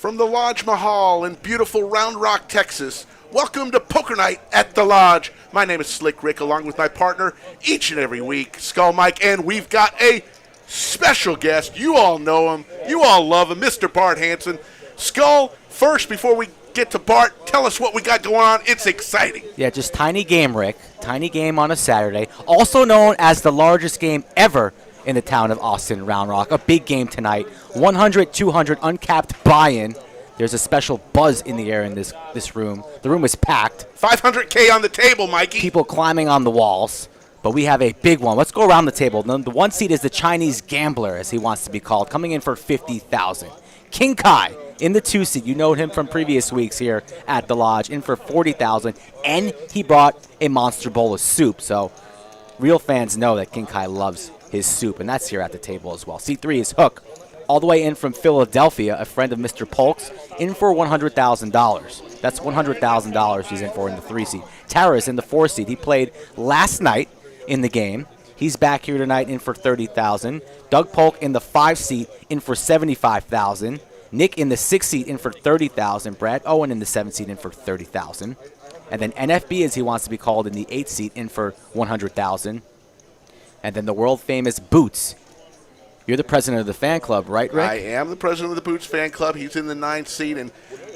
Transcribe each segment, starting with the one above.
From the Lodge Mahal in beautiful Round Rock, Texas, welcome to Poker Night at the Lodge. My name is Slick Rick, along with my partner each and every week, Skull Mike, and we've got a special guest. You all know him. You all love him, Mr. Bart Hanson. Skull, first, before we get to Bart, tell us what we got going on. It's exciting. Yeah, just tiny game, Rick. Tiny game on a Saturday. Also known as the largest game ever in the town of Austin, Round Rock. A big game tonight. 100, 200 uncapped buy-in. There's a special buzz in the air in this room. The room is packed. $500K on the table, Mikey. People climbing on the walls. But we have a big one. Let's go around the table. The one seat is the Chinese Gambler, as he wants to be called, coming in for $50,000. King Kai in the 2 seat. You know him from previous weeks here at the Lodge, in for $40,000. And he brought a monster bowl of soup. So real fans know that King Kai loves his soup, and that's here at the table as well. Seat 3 is Hook, all the way in from Philadelphia, a friend of Mr. POLK's, in for $100,000. That's $100,000 he's in for in the 3 seat. Tara's in the 4 seat. He played last night in the game. He's back here tonight in for $30,000. Doug Polk in the 5 seat in for $75,000. Nick in the 6 seat in for $30,000. Brad Owen in the 7 seat in for $30,000. And then NFB, as he wants to be called, in the 8 seat in for $100,000. And then the world-famous Boots. You're the president of the fan club, right, Rick? I am the president of the Boots fan club. He's in the 9th seat, and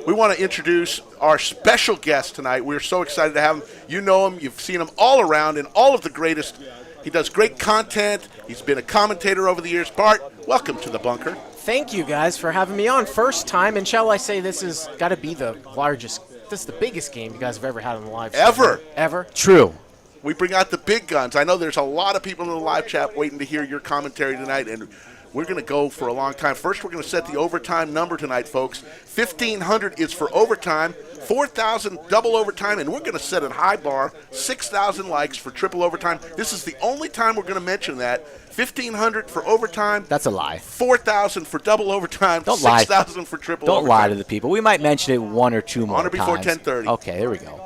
we want to introduce our special guest tonight. We're so excited to have him. You know him. You've seen him all around in all of the greatest. He does great content. He's been a commentator over the years. Bart, welcome to the bunker. Thank you, guys, for having me on. First time, and shall I say this has got to be the largest, this is the biggest game you guys have ever had on the live stream. Ever. True. We bring out the big guns. I know there's a lot of people in the live chat waiting to hear your commentary tonight, and we're going to go for a long time. First, we're going to set the overtime number tonight, folks. 1,500 is for overtime, 4,000 double overtime, and we're going to set a high bar, 6,000 likes for triple overtime. This is the only time we're going to mention that. 1,500 for overtime. That's a lie. 4,000 for double overtime. Don't lie. 6,000 for triple Don't overtime. lie to the people. We might mention it one or two more On or before times. 10:30. Okay, there we go.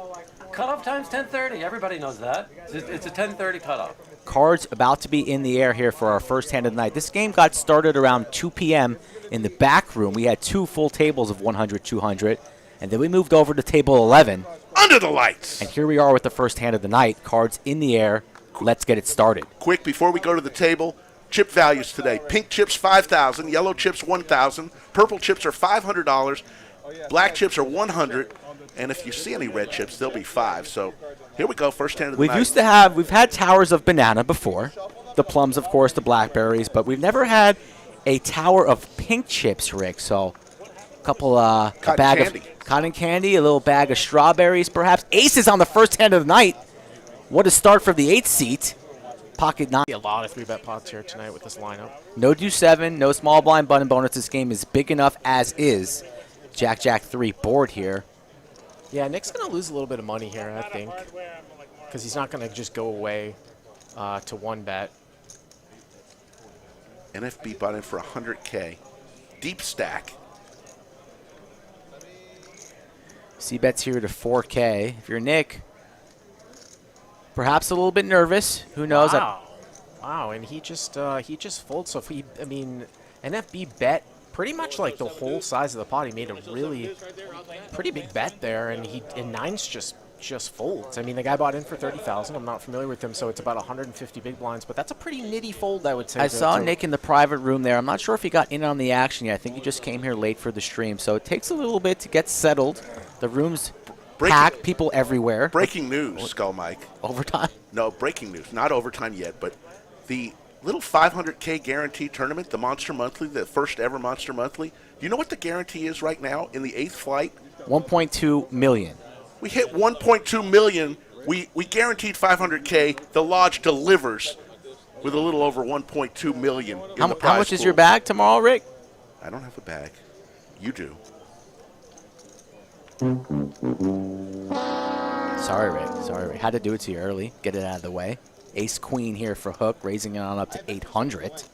Cutoff time's 10:30. Everybody knows that. It's a 10:30 cutoff. Cards about to be in the air here for our first hand of the night. This game got started around 2 p.m. in the back room. We had 2 full tables of 100, 200, and then we moved over to table 11. Under the lights. And here we are with the first hand of the night. Cards in the air. Let's get it started. Quick, before we go to the table, chip values today. Pink chips, $5,000. Yellow chips, $1,000. Purple chips are $500. Black chips are $100. And if you see any red chips, they'll be $5. So here we go, first hand of the night. We've had towers of banana before. The plums, of course, the blackberries, but we've never had a tower of pink chips, Rick. So a couple, a bag of cotton candy, a little bag of strawberries, perhaps. Aces on the first hand of the night. What a start from the 8th seat. Pocket 9. A lot of 3-bet pots here tonight with this lineup. No do 7, no small blind button bonus. This game is big enough as is. Jack, Jack 3 board here. Yeah, Nick's going to lose a little bit of money here, I think, because he's not going to just go away to 1-bet. NFB bought in for $100K. Deep stack. C-bets here to 4K. If you're Nick, perhaps a little bit nervous. Who knows? Wow, and he just folds. So if NFB bet pretty much like the whole size of the pot. He made a really pretty big bet there, and nines just folds. I mean, the guy bought in for $30,000. I'm not familiar with him, so it's about 150 big blinds, but that's a pretty nitty fold, I would say. I saw Nick in the private room there. I'm not sure if he got in on the action yet. I think he just came here late for the stream, so it takes a little bit to get settled. The room's packed, people everywhere. Breaking news, Skull Mike. Overtime? No, breaking news. Not overtime yet, but the little $500K guarantee tournament, the Monster Monthly, the first ever Monster Monthly. Do you know what the guarantee is right now in the 8th flight? $1.2 million. We hit $1.2 million. We guaranteed $500K. The Lodge delivers with a little over $1.2 million in the prize How much is pool. your bag tomorrow, Rick? I don't have a bag. You do. Sorry, Rick. Had to do it to you early. Get it out of the way. Ace-Queen here for Hook, raising it on up to 800.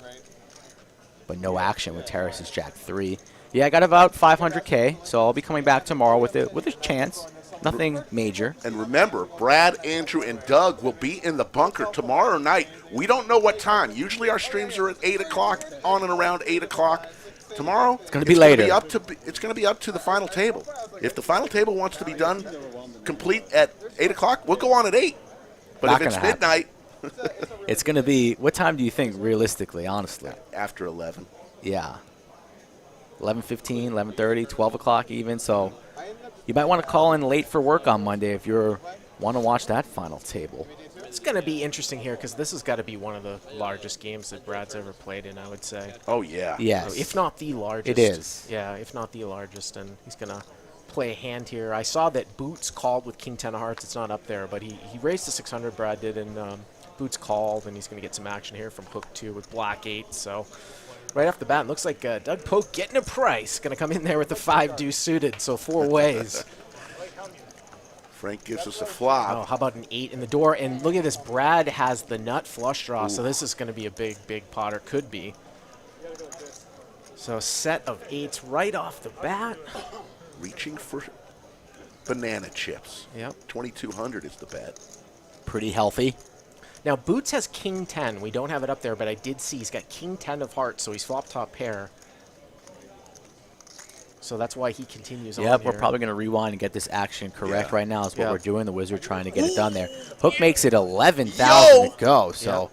But no action with Terrace's Jack 3. Yeah, I got about $500K, so I'll be coming back tomorrow with a chance. Nothing major. And remember, Brad, Andrew, and Doug will be in the bunker tomorrow night. We don't know what time. Usually our streams are at 8 o'clock, on and around 8 o'clock. Tomorrow, It's gonna be later. It's going to be up to the final table. If the final table wants to be done complete at 8 o'clock, we'll go on at 8. But Not if it's gonna happen. midnight, It's going to be, what time do you think, realistically, honestly? after 11. Yeah. 11:15, 11:30, 12 o'clock even. So you might want to call in late for work on Monday if you want to watch that final table. It's going to be interesting here because this has got to be one of the largest games that Brad's ever played in, I would say. Oh, yeah. Yes. If not the largest. It is. Yeah, if not the largest. And he's going to play a hand here. I saw that Boots called with King 10 of Hearts. It's not up there, but he raised to 600, Brad did, and Boots called, and he's going to get some action here from Hook 2 with Black 8. So right off the bat, it looks like Doug Polk getting a price. Going to come in there with the 5 deuce suited, so 4 ways. Frank gives us a flop. Oh, how about an 8 in the door? And look at this. Brad has the nut flush draw, so this is going to be a big, big pot, or could be. So a set of 8s right off the bat. Reaching for banana chips. Yep. 2,200 is the bet. Pretty healthy. Now, Boots has King 10. We don't have it up there, but I did see he's got King 10 of Hearts, so he's flop top pair. So that's why he continues on Yep, here. we're probably going to rewind and get this action correct Yeah. right now is what Yep. we're doing. The Wizard trying to get it done there. Hook makes it 11,000 to go, so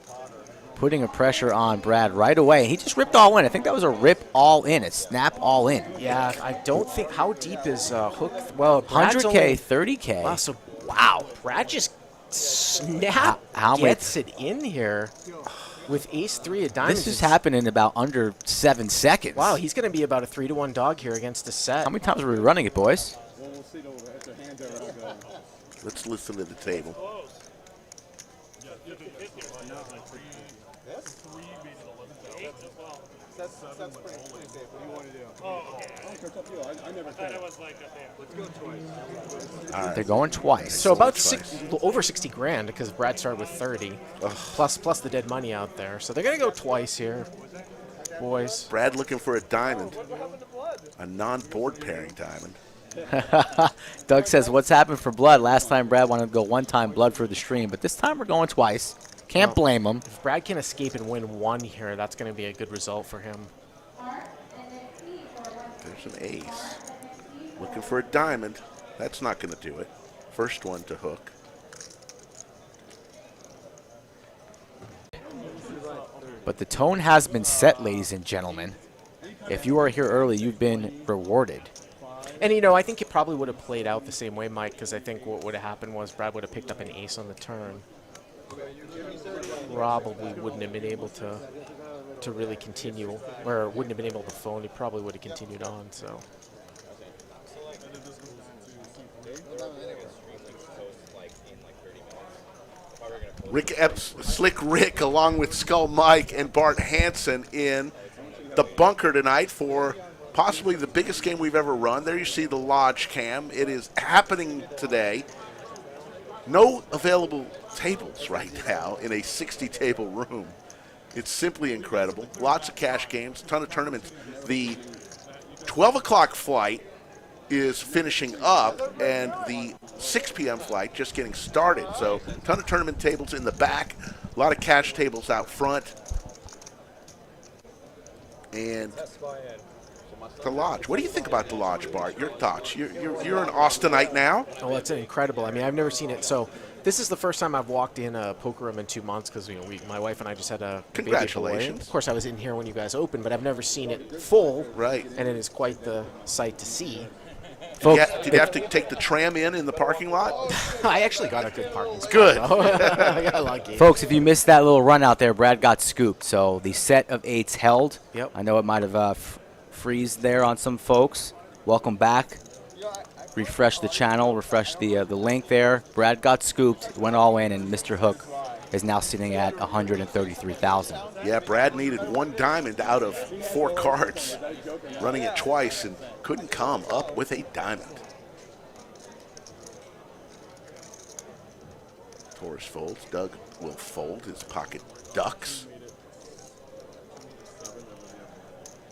putting a pressure on Brad right away. He just ripped all in. I think that was a rip all in, a snap all in. Yeah, I don't think. How deep is Hook? Well, Brad's 100K, only, 30K. wow, so wow, Brad just How many- gets it in here with Ace 3 of diamonds. This has happened in about under 7 seconds. Wow, he's going to be about a 3-1 dog here against the set. How many times are we running it, boys? Let's listen to the table. All right. They're going twice. So about Twice. over 60 grand because Brad started with 30, plus the dead money out there. So they're going to go twice here, boys. Brad looking for a diamond. A non-board pairing diamond. Doug says, what's happened for blood? Last time Brad wanted to go one time blood for the stream, but this time we're going twice. Can't blame him. If Brad can escape and win 1 here, that's going to be a good result for him. There's an ace. Looking for a diamond. That's not going to do it. First one to hook. But the tone has been set, ladies and gentlemen. If you are here early, you've been rewarded. And, you know, I think it probably would have played out the same way, Mike, because I think what would have happened was Brad would have picked up an ace on the turn. Probably wouldn't have been able to really continue, or wouldn't have been able to phone. He probably would have continued on, so. Rick Epps, Slick Rick, along with Skull Mike and Bart Hansen in the bunker tonight for possibly the biggest game we've ever run. There you see the lodge cam. It is happening today. No available tables right now in a 60-table room. It's simply incredible. Lots of cash games, ton of tournaments. The 12 o'clock flight is finishing up, and the 6 p.m. flight just getting started. So ton of tournament tables in the back, a lot of cash tables out front. And the lodge. What do you think about the lodge, Bart? Your thoughts? You're an Austinite now? Oh, it's incredible. I mean, I've never seen it. So this is the first time I've walked in a poker room in 2 months because, you know, my wife and I just had a baby boy. Congratulations. Of course, I was in here when you guys opened, but I've never seen it full. Right. And it is quite the sight to see. Folks, Did you have to take the tram in the parking lot? I actually got a good parking spot. Good. though. I got lucky. folks, if you missed that little run out there, Brad got scooped. So the set of 8s held. Yep. I know it might have freeze there on some folks. Welcome back. Refresh the channel, refresh the link there. Brad got scooped, went all in, and Mr. Hook is now sitting at 133,000. Yeah, Brad needed 1 diamond out of 4 cards, running it twice, and couldn't come up with a diamond. Taurus folds. Doug will fold. His pocket ducks.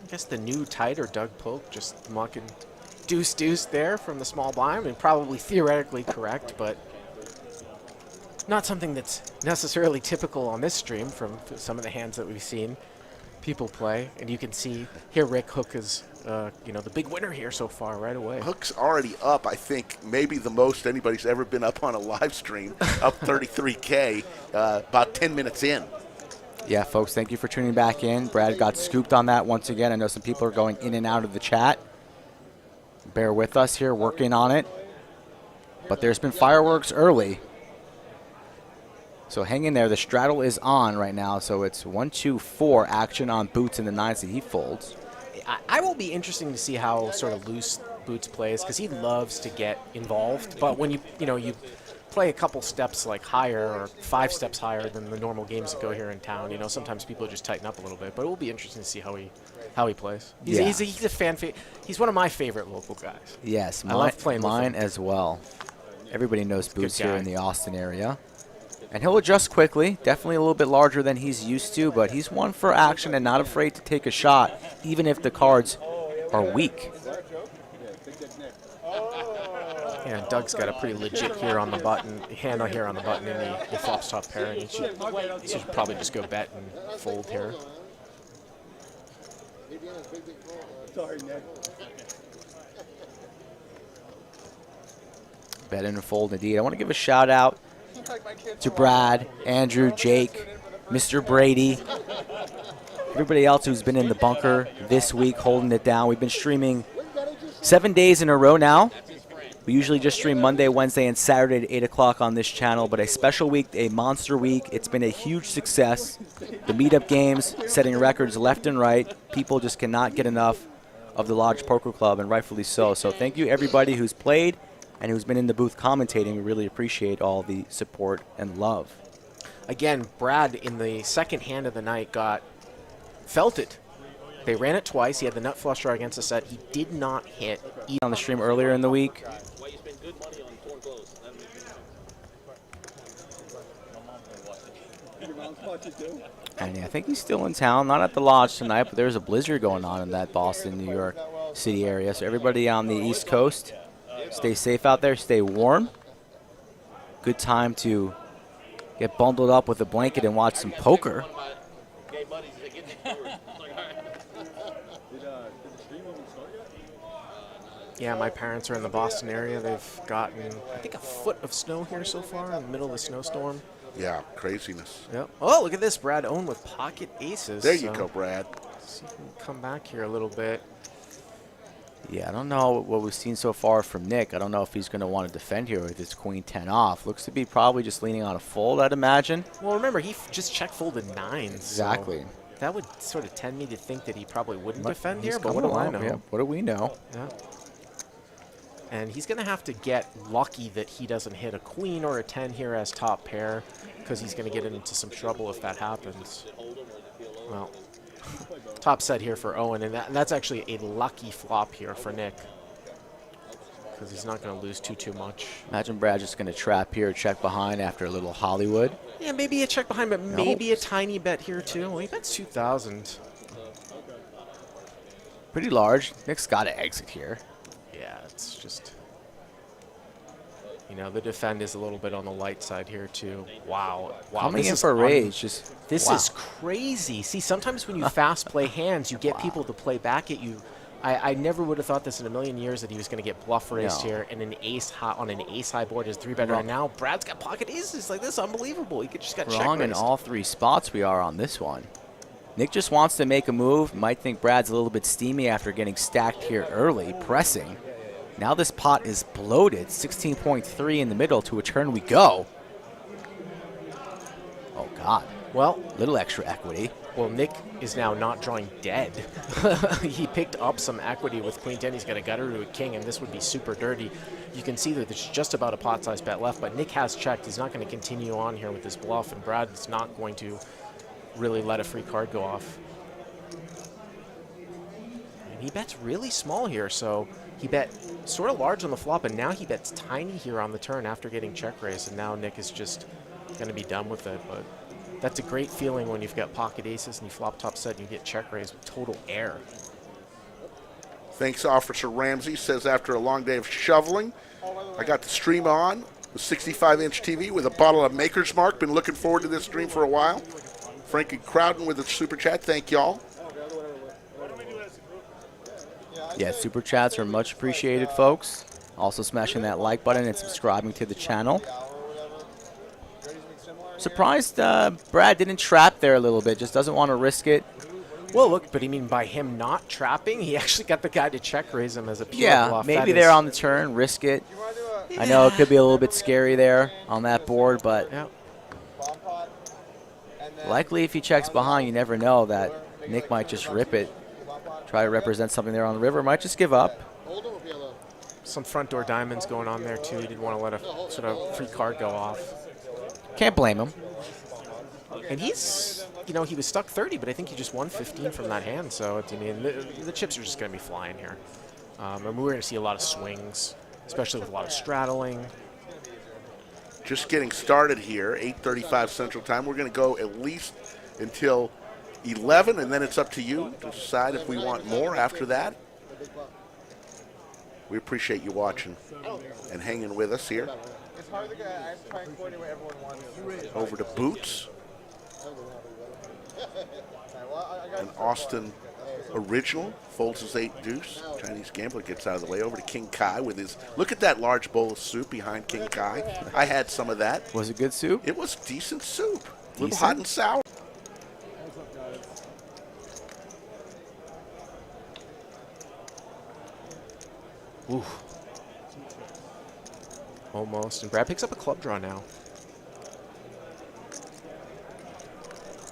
I guess the new tighter Doug Polk just mucking deuce there from the small blind. I mean, probably theoretically correct, but not something that's necessarily typical on this stream from some of the hands that we've seen. people play, and you can see here Rick Hook is, the big winner here so far right away. Hook's already up, I think, maybe the most anybody's ever been up on a live stream, up 33K, about 10 minutes in. Yeah, folks, thank you for tuning back in. Brad got scooped on that once again. I know some people are going in and out of the chat. Bear with us here, working on it. But there's been fireworks early. So hang in there. The straddle is on right now. So it's 1-2-4 action on Boots in the 9 seed. He folds. I will be interesting to see how sort of loose Boots plays, because he loves to get involved. But when you play a couple steps like higher or 5 steps higher than the normal games that go here in town, sometimes people just tighten up a little bit. But it will be interesting to see how he plays. He's a fan favorite. He's one of my favorite local guys. Yes, I love playing mine with him. as well. Everybody knows Boots good here guy. in the Austin area. And he'll adjust quickly. Definitely a little bit larger than he's used to, but he's one for action and not afraid to take a shot, even if the cards are weak. Yeah, Doug's got a pretty legit here on the button, handle here on the button, and he flops top pair, and he should probably just go bet and fold here. Bet and fold indeed. I want to give a shout out to Brad, Andrew, Jake, Mr. Brady, everybody else who's been in the bunker this week holding it down. We've been streaming 7 days in a row now. We usually just stream Monday, Wednesday, and Saturday at 8 o'clock on this channel, but a special week, a monster week. It's been a huge success. The meetup games, setting records left and right. People just cannot get enough of the Lodge Poker Club, and rightfully so. So thank you, everybody who's played and who's been in the booth commentating. We really appreciate all the support and love. Again, Brad in the second hand of the night felt it. They ran it twice. He had the nut flush draw against the set. He did not hit On the stream earlier in the week. And I think he's still in town, not at the Lodge tonight, but there's a blizzard going on in that Boston, New York City area. So everybody on the East Coast, stay safe out there, stay warm. Good time to get bundled up with a blanket and watch some poker. Yeah, my parents are in the Boston area. They've gotten, I think, a foot of snow here so far in the middle of the snowstorm. Yeah, craziness. Yep. Oh, look at this. Brad Owen with pocket aces. There you go, Brad. See if we can come back here a little bit. Yeah, I don't know what we've seen so far from Nick. I don't know if he's going to want to defend here with his queen 10 off. Looks to be probably just leaning on a fold, I'd imagine. Well, remember, he just check folded 9s. Exactly. So that would sort of tend me to think that he probably wouldn't defend He's here, but what do I coming know? along. Yeah, what do we know? Yeah. And he's going to have to get lucky that he doesn't hit a queen or a 10 here as top pair, because he's going to get into some trouble if that happens. Well, top set here for Owen, and that's actually a lucky flop here for Nick, because he's not going to lose too much. Imagine Brad just going to trap here, check behind after a little Hollywood. Yeah, maybe a check behind, but maybe a tiny bet here too. Well, he bets 2,000. Pretty large. Nick's got to exit here. Yeah, it's just, the defend is a little bit on the light side here too. Wow. Coming in for a raise. This is crazy. See, sometimes when you fast play hands, you get people to play back at you. I never would have thought this in a million years that he was going to get bluff raised here and an ace high on an ace high board as 3-better. And now Brad's got pocket aces like this. Unbelievable. He just got check Wrong in raised. all 3 spots we are on this one. Nick just wants to make a move. Might think Brad's a little bit steamy after getting stacked here early, pressing. Now this pot is bloated, 16.3 in the middle. To a turn we go. Oh, God. Well, little extra equity. Well, Nick is now not drawing dead. He picked up some equity with queen 10. He's got a gutter to a king, and this would be super dirty. You can see that there's just about a pot-sized bet left, but Nick has checked. He's not going to continue on here with this bluff, and Brad's not going to really let a free card go off. And he bets really small here, so he bet sort of large on the flop, and now he bets tiny here on the turn after getting check raised, and now Nick is just going to be done with it. But that's a great feeling when you've got pocket aces and you flop top set and you get check raised with total air. Thanks, Officer Ramsey. Says after a long day of shoveling, I got the stream on, the 65-inch TV with a bottle of Maker's Mark. Been looking forward to this stream for a while. Frankie Crowden with the super chat. Thank y'all. Yeah, super chats are much appreciated, folks. Also smashing that like button and subscribing to the channel. Surprised Brad didn't trap there a little bit. Just doesn't want to risk it. Well, look, but I mean, by him not trapping, he actually got the guy to check raise him as a pure Yeah, bluff. maybe there on the turn, risk it. I know it could be a little bit scary there on that board, but Yeah. likely if he checks behind, you never know that Nick might just rip it. Try to represent something there on the river, might just give up. Some front door diamonds going on there, too. He didn't want to let a sort of free card go off. Can't blame him. And he's, you know, he was stuck 30, but I think he just won 15 from that hand. So, I mean, the chips are just going to be flying here. And we're going to see a lot of swings, especially with a lot of straddling. Just getting started here, 8:35 Central Time. We're going to go at least until 11, and then it's up to you to decide if we want more after that. We appreciate you watching and hanging with us here. Over to Boots. An Austin original, folds his 8 deuce. Chinese gambler gets out of the way. Over to King Kai with his, look at that large bowl of soup behind King Kai. I had some of that. Was it good soup? It was decent soup. A little Decent? hot and sour. Oof. Almost. And Brad picks up a club draw now.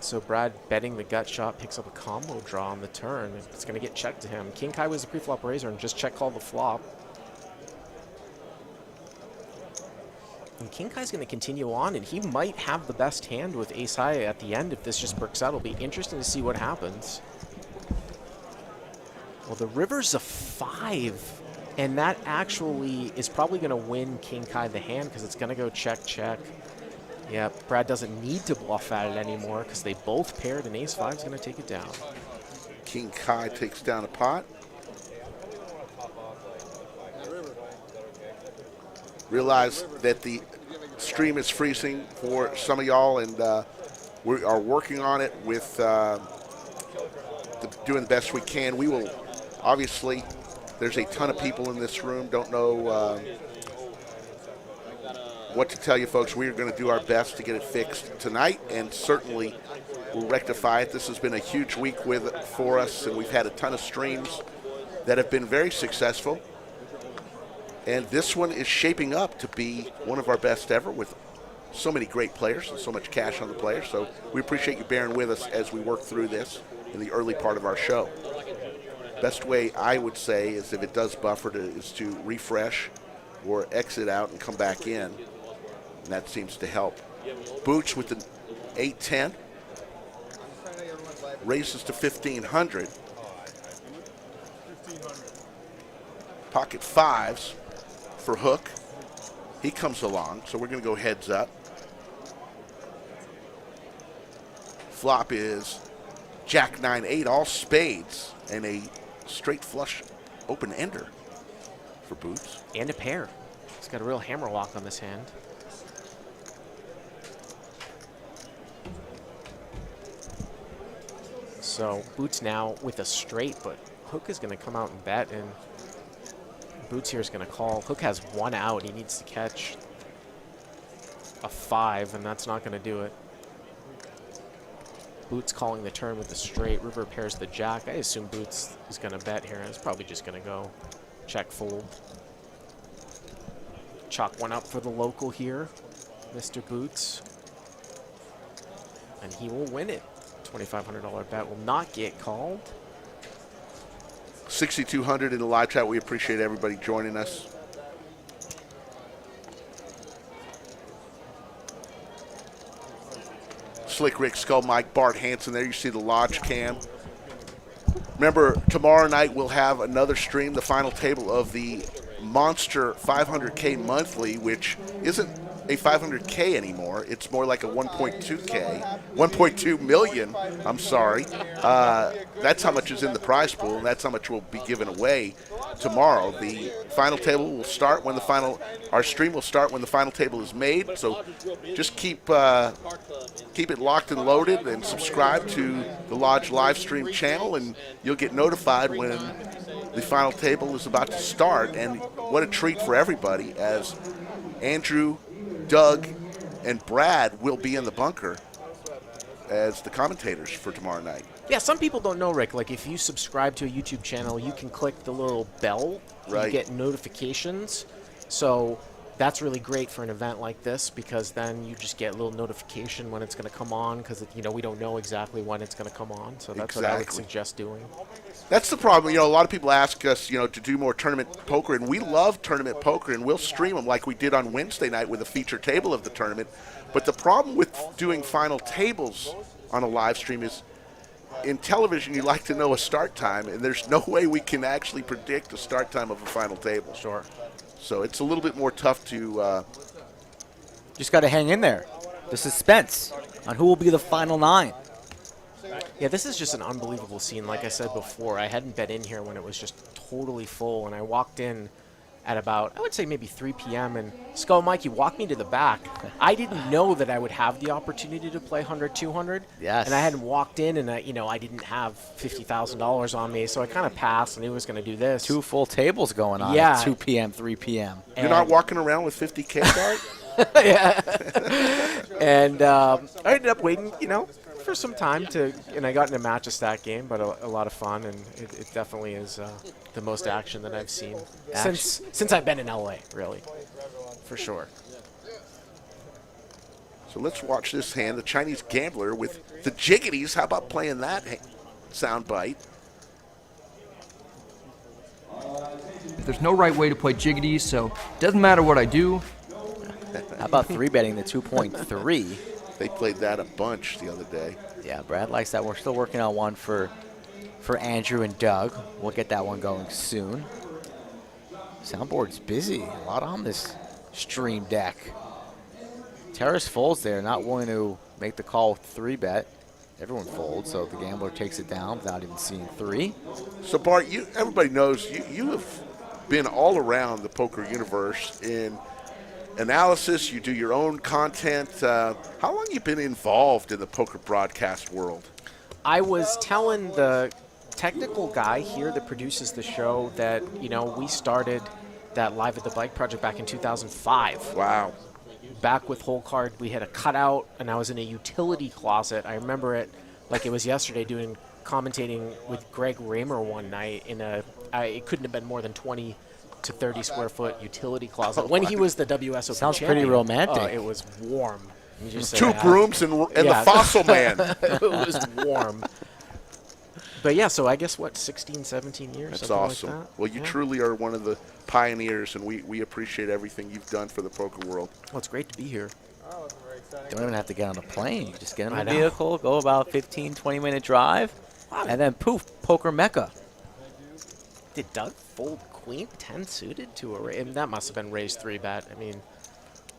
So Brad betting the gut shot picks up a combo draw on the turn. It's going to get checked to him. King Kai was the pre-flop raiser and just check called the flop. And King Kai's going to continue on, and he might have the best hand with ace high at the end if this just works out. It'll be interesting to see what happens. Well, the river's a 5, and that actually is probably going to win King Kai the hand because it's going to go check, check. Yeah, Brad doesn't need to bluff at it anymore because they both paired, and ace 5 is going to take it down. King Kai takes down a pot. Realize that the stream is freezing for some of y'all, and we are working on it with doing the best we can. We will, obviously, there's a ton of people in this room, don't know what to tell you folks. We are going to do our best to get it fixed tonight, and certainly we'll rectify it. This has been a huge week for us, and we've had a ton of streams that have been very successful. And this one is shaping up to be one of our best ever with so many great players and so much cash on the players. So we appreciate you bearing with us as we work through this in the early part of our show. Best way I would say is if it does buffer is to refresh or exit out and come back in. And that seems to help. Boots with the 8-10. Raises to 1,500. Pocket fives for Hook. He comes along, so we're going to go heads up. Flop is Jack 9-8, all spades, and a straight flush open ender for Boots. And a pair. He's got a real hammer lock on this hand. So Boots now with a straight, but Hook is going to come out and bet, and Boots here is going to call. Hook has 1 out. He needs to catch a 5, and that's not going to do it. Boots calling the turn with the straight. River pairs the jack. I assume Boots is going to bet here. It's probably just going to go check fold. Chalk 1 up for the local here, Mr. Boots. And he will win it. $2,500 bet will not get called. 6,200 in the live chat. We appreciate everybody joining us. Slick Rick, Skull Mike, Bart Hansen there. You see the lodge cam. Remember, tomorrow night we'll have another stream, the final table of the Monster 500K monthly, which isn't a 500K anymore. It's more like a 1.2K, 1.2 million. I'm sorry. That's how much is in the prize pool, and that's how much will be given away tomorrow. The final table will start when our stream will start when the final table is made. So just keep it locked and loaded, and subscribe to the Lodge live stream channel, and you'll get notified when the final table is about to start. And what a treat for everybody, as Andrew, Doug, and Brad will be in the bunker as the commentators for tomorrow night. Yeah, some people don't know, Rick. Like, if you subscribe to a YouTube channel, you can click the little bell. Right. You get notifications. So that's really great for an event like this, because then you just get a little notification when it's going to come on, because, we don't know exactly when it's going to come on. So that's what I would suggest doing. That's the problem. A lot of people ask us, to do more tournament poker, and we love tournament poker, and we'll stream them like we did on Wednesday night with a feature table of the tournament. But the problem with doing final tables on a live stream is, in television, you like to know a start time, and there's no way we can actually predict the start time of a final table. Sure. So it's a little bit more tough to... Just got to hang in there. The suspense on who will be the final 9. Yeah, this is just an unbelievable scene. Like I said before, I hadn't been in here when it was just totally full, and I walked in at about, I would say maybe 3 p.m., and Skull Mikey walked me to the back. I didn't know that I would have the opportunity to play 100, 200. Yes. And I hadn't walked in, and I didn't have $50,000 on me, so I kind of passed and knew I was going to do this. 2 full tables going on Yeah. at 2 p.m., 3 p.m. You're not walking around with $50K, Bart? Yeah. And I ended up waiting, for some time and I got in a match of stat game, but a lot of fun, and it definitely is the most action that I've seen since I've been in LA, really, for sure. So let's watch this hand, the Chinese gambler with the jiggities. How about playing that sound bite? There's no right way to play jiggities, so it doesn't matter what I do. How about 3-betting the 2.3? They played that a bunch the other day. Yeah, Brad likes that. We're still working on one for Andrew and Doug. We'll get that one going soon. Soundboard's busy. A lot on this stream deck. Terrace folds there, not willing to make the call with 3-bet. Everyone folds, so the gambler takes it down without even seeing 3. So, Bart, everybody knows you have been all around the poker universe in analysis. You do your own content. How long have you been involved in the poker broadcast world? I was telling the technical guy here that produces the show that, we started that Live at the Bike project back in 2005. Wow. Back with Whole Card, we had a cutout, and I was in a utility closet. I remember it like it was yesterday, commentating with Greg Raymer one night in it couldn't have been more than 20 to 30 square foot utility closet when he was the WSOP Sounds champion. pretty romantic. It was warm. You just say 2 that. brooms and the fossil man. It was warm. But yeah, so I guess 16, 17 years. That's something awesome. Like that. Well, you truly are one of the pioneers, and we appreciate everything you've done for the poker world. Well, it's great to be here. Don't even have to get on a plane. You just get in I the know. vehicle, go about 15, 20-minute drive, and then poof, poker mecca. Did Doug fold Queen 10 suited to a raise? That must have been raised 3-bet.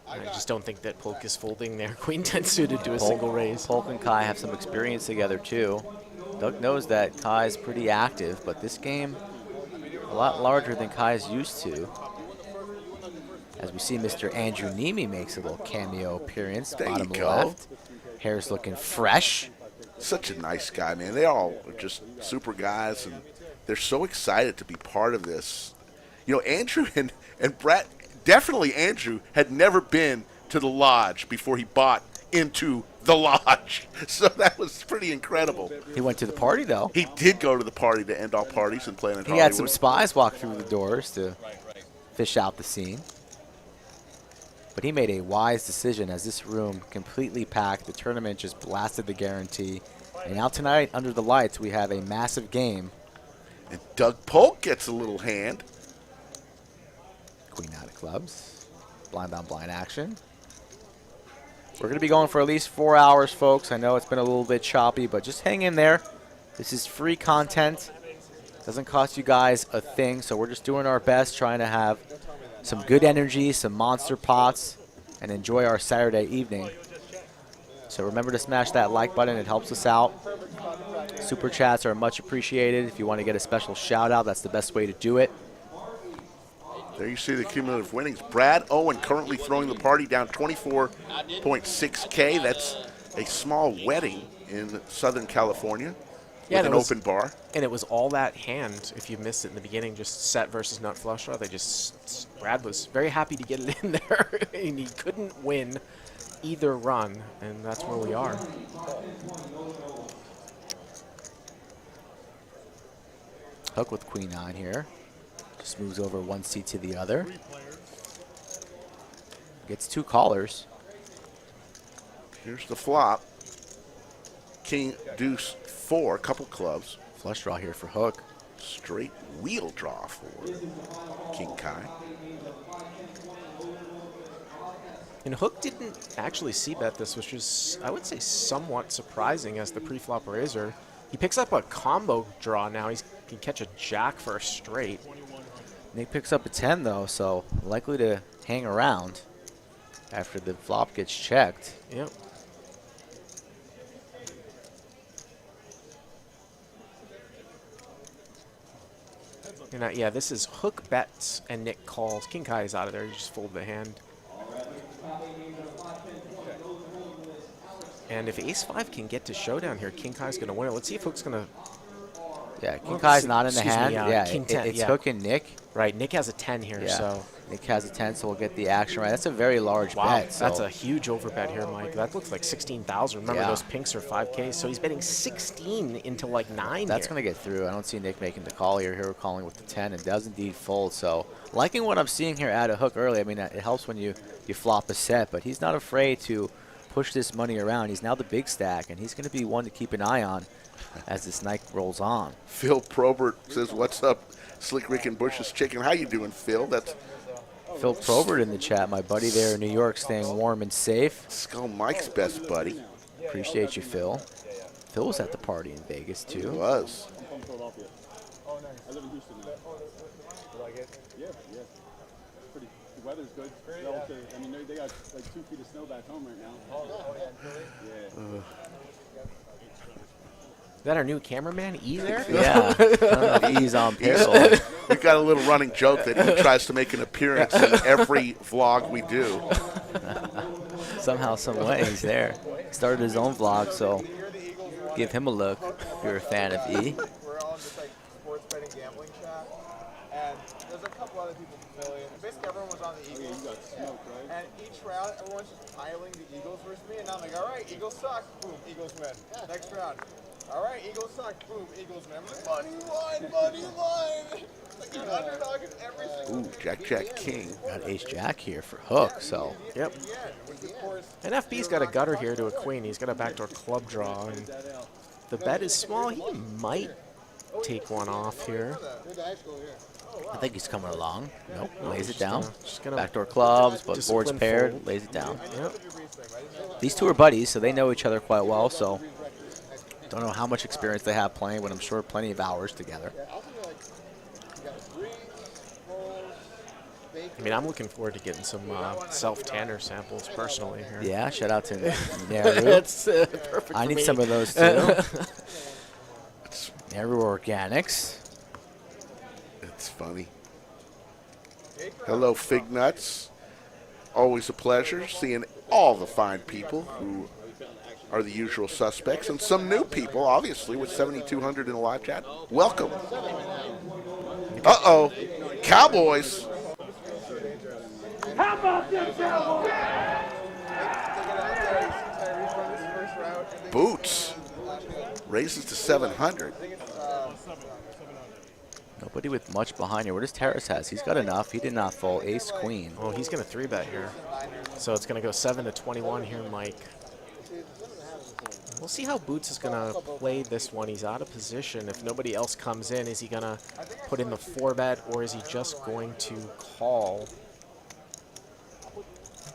I just don't think that POLK is folding their Queen 10 suited to a single raise. POLK and Kai have some experience together, too. Doug knows that Kai's pretty active, but this game a lot larger than Kai's used to. As we see Mr. Andrew Nemi makes a little cameo appearance, There you bottom go. left. Hair's looking fresh. Such a nice guy, man. They all are just super guys, and they're so excited to be part of this. Andrew and Brett, definitely Andrew, had never been to the lodge before he bought into the lodge. So that was pretty incredible. He went to the party, though. He did go to the party to end all parties in Planet He Hollywood. had some spies walk through the doors to fish out the scene. But he made a wise decision as this room completely packed. The tournament just blasted the guarantee. And now tonight, under the lights, we have a massive game. And Doug Polk gets a little hand. Queen out of clubs. Blind on blind action. We're going to be going for at least 4 hours, folks. I know it's been a little bit choppy, but just hang in there. This is free content. Doesn't cost you guys a thing, so we're just doing our best, trying to have some good energy, some monster pots, and enjoy our Saturday evening. So remember to smash that like button. It helps us out. Super chats are much appreciated. If you want to get a special shout out, that's the best way to do it. There you see the cumulative winnings. Brad Owen currently throwing the party down 24.6K. That's a small wedding in Southern California with an open bar. And it was all that hand, if you missed it in the beginning, just set versus nut flush draw. Brad was very happy to get it in there, and he couldn't win either run, and that's where we are. Hook with queen 9 here. Just moves over one seat to the other. Gets 2 callers. Here's the flop. King, deuce, 4, couple clubs. Flush draw here for Hook. Straight wheel draw for King Kai. And Hook didn't actually c-bet this, which was, I would say, somewhat surprising as the pre-flop raiser. He picks up a combo draw now. He can catch a jack for a straight. Nick picks up a 10, though, so likely to hang around after the flop gets checked. Yep. And yeah, this is Hook bets and Nick calls. King Kai is out of there. You just fold the hand. And if Ace-5 can get to showdown here, King Kai's going to win it. Let's see if Hook's going to... Yeah, King Kai's not in the hand. King 10, it's Hook and Nick. Right, Nick has a 10 here, so... Nick has a 10, so we'll get the action right. That's a very large bet. So. That's a huge overbet here, Mike. That looks like 16,000. Remember, those pinks are 5K, so he's betting 16 into like 9 That's going to get through. I don't see Nick making the call here. Here we're calling with the 10 and does indeed fold. So liking what I'm seeing here at a Hook early. I mean, it helps when you flop a set, but he's not afraid to push this money around. He's now the big stack, and he's going to be one to keep an eye on as this night rolls on. Phil Probert says, "What's up, Slick Rick and Bush's Chicken?" How you doing, Phil? That's Phil Probert in the chat, my buddy there in New York, staying warm and safe. Skull Mike's best buddy. Appreciate you, Phil. Phil was at the party in Vegas, too. He was. I live in Houston now. You like it? Yeah. Pretty. The weather's good. I mean, they got like 2 feet of snow back home right now. Yeah. Is that our new cameraman, E there? Yeah. I don't know if E's on pixel. We've got a little running joke that he tries to make an appearance in every vlog we do. Somehow, some way, he's there. He started his own vlog, so give him a look if you're a fan of E. We're all in this like sports betting gambling chat, and there's a couple other people from Philly, and basically everyone was on the Eagles. You got smoked, right? And each round, everyone's just piling the Eagles versus me, and I'm like, all right, Eagles suck, boom, Eagles win. Next round, all right, Eagles suck, boom, Eagles win. I'm like, money line. Like an underdog in every single. Ooh, Jack, King. Got ace-jack here for Hook, so. Yep. And FB's got a gutter here to a queen. He's got a backdoor club draw, and the bet is small. He might take one off here. I think he's coming along. Nope, lays it Just down. gonna Backdoor clubs, but discipline board's paired, fold. lays it down. Yep. These two are buddies, so they know each other quite well, so don't know how much experience they have playing, but I'm sure plenty of hours together. I mean, I'm looking forward to getting some self-tanner samples personally here. Yeah, shout out to Naru. That's perfect I for need me. some of those too. Naru Organics. It's funny. Hello, Fig Nuts. Always a pleasure seeing all the fine people who are the usual suspects and some new people, obviously, with 7,200 in the live chat. Welcome. Uh-oh. Cowboys. How about them Cowboys? Boots. Raises to 700. Nobody with much behind here. What does Terrace has? He's got enough. He did not fold. Ace, queen. Oh, he's going to 3-bet here. So it's going to go 7 to 21 here, Mike. We'll see how Boots is going to play this one. He's out of position. If nobody else comes in, is he going to put in the 4-bet, or is he just going to call?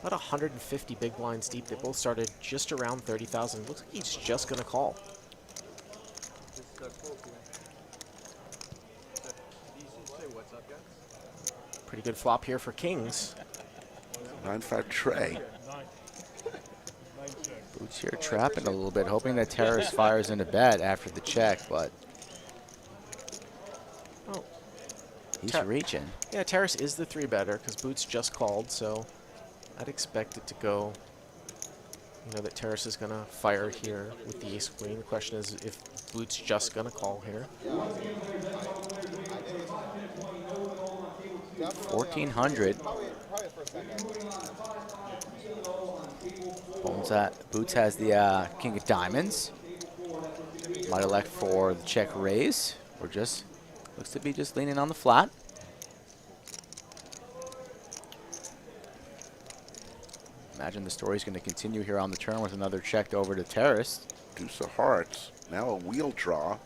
About 150 big blinds deep. They both started just around 30,000. Looks like he's just going to call. Pretty good flop here for Kings. 9-5 Trey. Boots here trapping a little bit, hoping that Terrace fires into bet after the check, but He's reaching. Yeah, Terrace is the 3-better because Boots just called, so I'd expect it to go. You know that Terrace is going to fire here with the ace queen. The question is if Boots just going to call here. 1,400. Boots has the king of diamonds. Might elect for the check raise, or just looks to be just leaning on the flat. Imagine the story's going to continue here on the turn with another check over to Terrace. Deuce of hearts. Now a wheel draw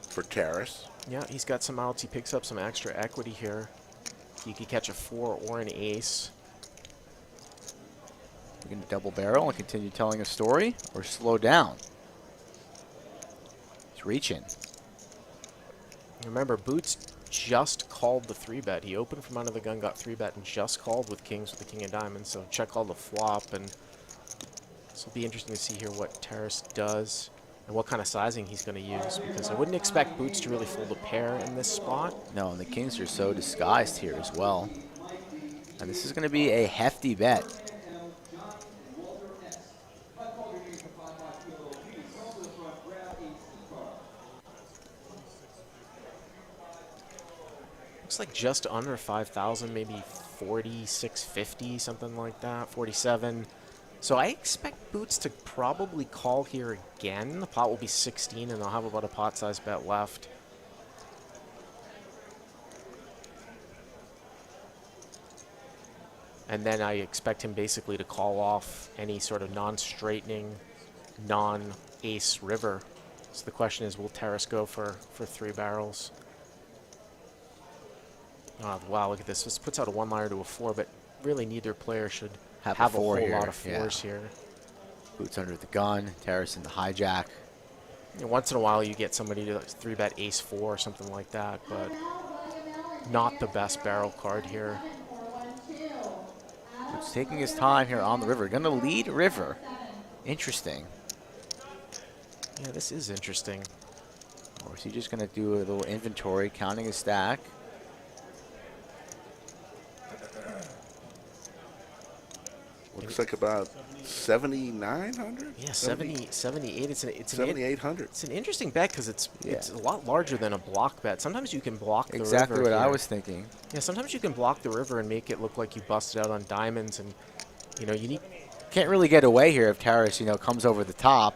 for Terrace. Yeah, he's got some outs. He picks up some extra equity here. He could catch a 4 or an ace. We're going to double barrel and continue telling a story, or slow down. He's reaching. Remember, Boots just called the 3-bet. He opened from under the gun, got 3-bet, and just called with kings with the king of diamonds. So check called the flop, and this will be interesting to see here what Terrace does and what kind of sizing he's going to use, because I wouldn't expect Boots to really fold a pair in this spot. No, and the kings are so disguised here as well. And this is going to be a hefty bet. Looks like just under 5,000, maybe 4650, something like that, 47. So I expect Boots to probably call here again. The pot will be 16, and they'll have about a pot-sized bet left. And then I expect him basically to call off any sort of non-straightening, non-ace river. So the question is, will Terrace go for 3 barrels? Oh, wow, look at this. This puts out a 1-liner to a 4, but really neither player should have a whole lot of 4s here. Boots under the gun, Terrace in the hijack. You know, once in a while you get somebody to 3-bet ace 4 or something like that, but not the best barrel card here. Boots taking his time here on the river. Going to lead river. Interesting. Yeah, this is interesting. Or is he just going to do a little inventory, counting his stack? Looks like about 7,900? Yeah, 78. It's 7,800. It's an interesting bet because it's a lot larger than a block bet. Sometimes you can block the river. Exactly what I here. was thinking. Yeah, sometimes you can block the river and make it look like you busted out on diamonds, and you know you need. Can't really get away here if Terrace, comes over the top.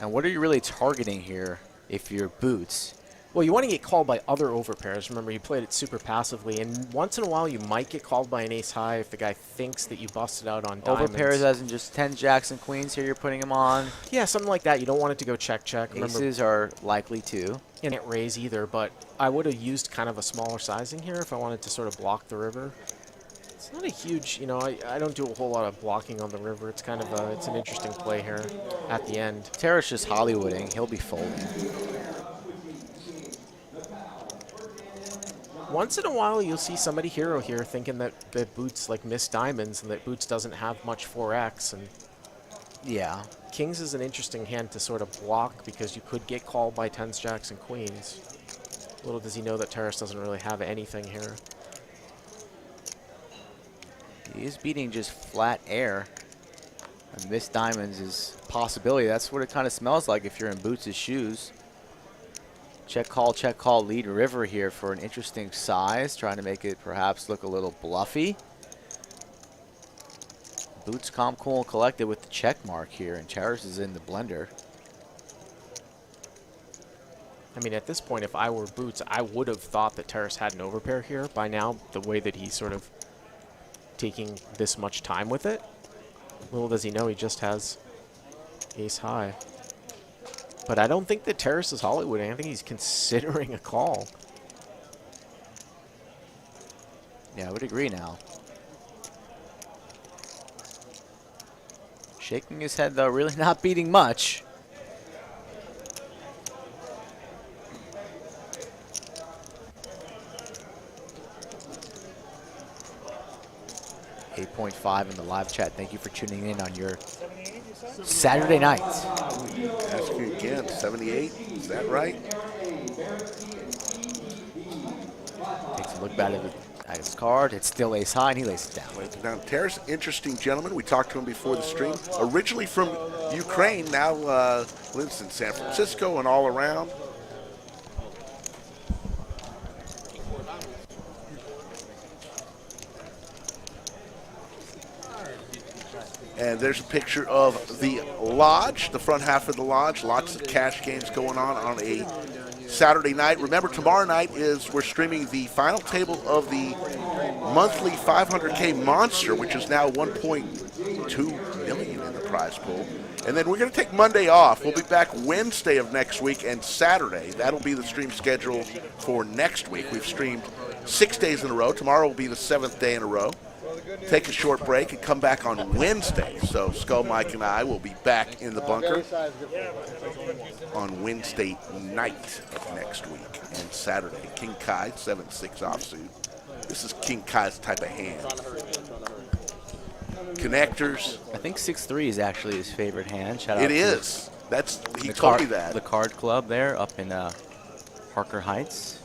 And what are you really targeting here if you're Boots? Well, you want to get called by other overpairs. Remember, you played it super passively, and once in a while you might get called by an ace high if the guy thinks that you busted out on diamonds. Overpairs as in just 10 jacks and queens here you're putting him on? Yeah, something like that. You don't want it to go check. Aces are likely to. And can't raise either, but I would have used kind of a smaller sizing here if I wanted to sort of block the river. It's not a huge, I don't do a whole lot of blocking on the river. It's kind of it's an interesting play here at the end. Terrace just Hollywooding. He'll be folding. Once in a while, you'll see somebody hero here thinking that Boots missed diamonds and that Boots doesn't have much 4x. And yeah, kings is an interesting hand to sort of block because you could get called by 10s, jacks, and queens. Little does he know that Terrace doesn't really have anything here. He is beating just flat air. And missed diamonds is a possibility. That's what it kind of smells like if you're in Boots' shoes. Check call, lead river here for an interesting size, trying to make it perhaps look a little bluffy. Boots calm, cool, and collected with the check mark here, and Terrace is in the blender. I mean, at this point, if I were Boots, I would have thought that Terrace had an overpair here by now, the way that he's sort of taking this much time with it. Little does he know he just has ace high. But I don't think that Terrace is Hollywooding. I think he's considering a call. Yeah, I would agree now. Shaking his head, though, really not beating much. .5 in the live chat. Thank you for tuning in on your Saturday night. Ask you again, 78, is that right? Look back at his card. It's still ace high, and he lays it down. Now, Tara's an interesting gentleman. We talked to him before the stream. Originally from Ukraine, now lives in San Francisco and all around. And there's a picture of the lodge, the front half of the lodge. Lots of cash games going on a Saturday night. Remember, tomorrow night we're streaming the final table of the monthly 500K Monster, which is now 1.2 million in the prize pool. And then we're going to take Monday off. We'll be back Wednesday of next week and Saturday. That'll be the stream schedule for next week. We've streamed 6 days in a row. Tomorrow will be the 7th day in a row. Take a short break and come back on Wednesday. So Skull Mike and I will be back in the bunker on Wednesday night of next week and Saturday. King Kai, 7-6 offsuit. This is King Kai's type of hand. Connectors. I think 6-3 is actually his favorite hand. Shout out It to is. He told me that. The card club there up in Parker Heights.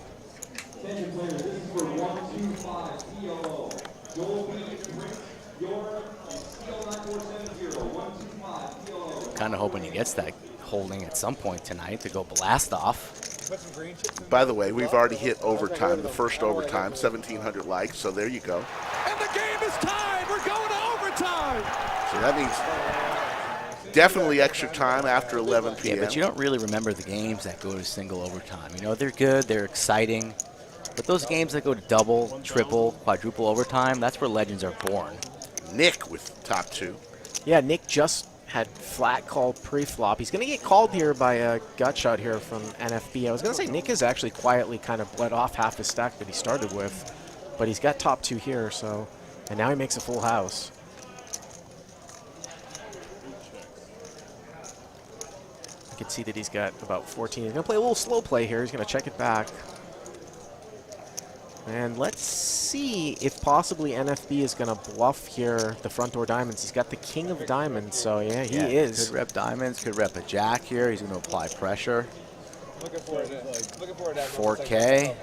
Kind of hoping he gets that holding at some point tonight to go blast off. By the way, we've already hit overtime, the first overtime, 1,700 likes, so there you go. And the game is tied. We're going to overtime. So that means definitely extra time after 11 p.m. Yeah, but you don't really remember the games that go to single overtime. You know, they're good, they're exciting, but those games that go to double, triple, quadruple overtime, that's where legends are born. Nick with top two. Yeah, Nick just had flat call pre-flop. He's going to get called here by a gut shot here from NFB. I was going to say Nick has actually quietly kind of bled off half his stack that he started with, but he's got top two here, so, and now he makes a full house. You can see that he's got about 14. He's going to play a little slow play here. He's going to check it back. And let's see if possibly NFB is going to bluff here the front door diamonds. He's got the king of diamonds, so yeah, he is. Could rep diamonds, could rep a jack here. He's going to apply pressure. 4K.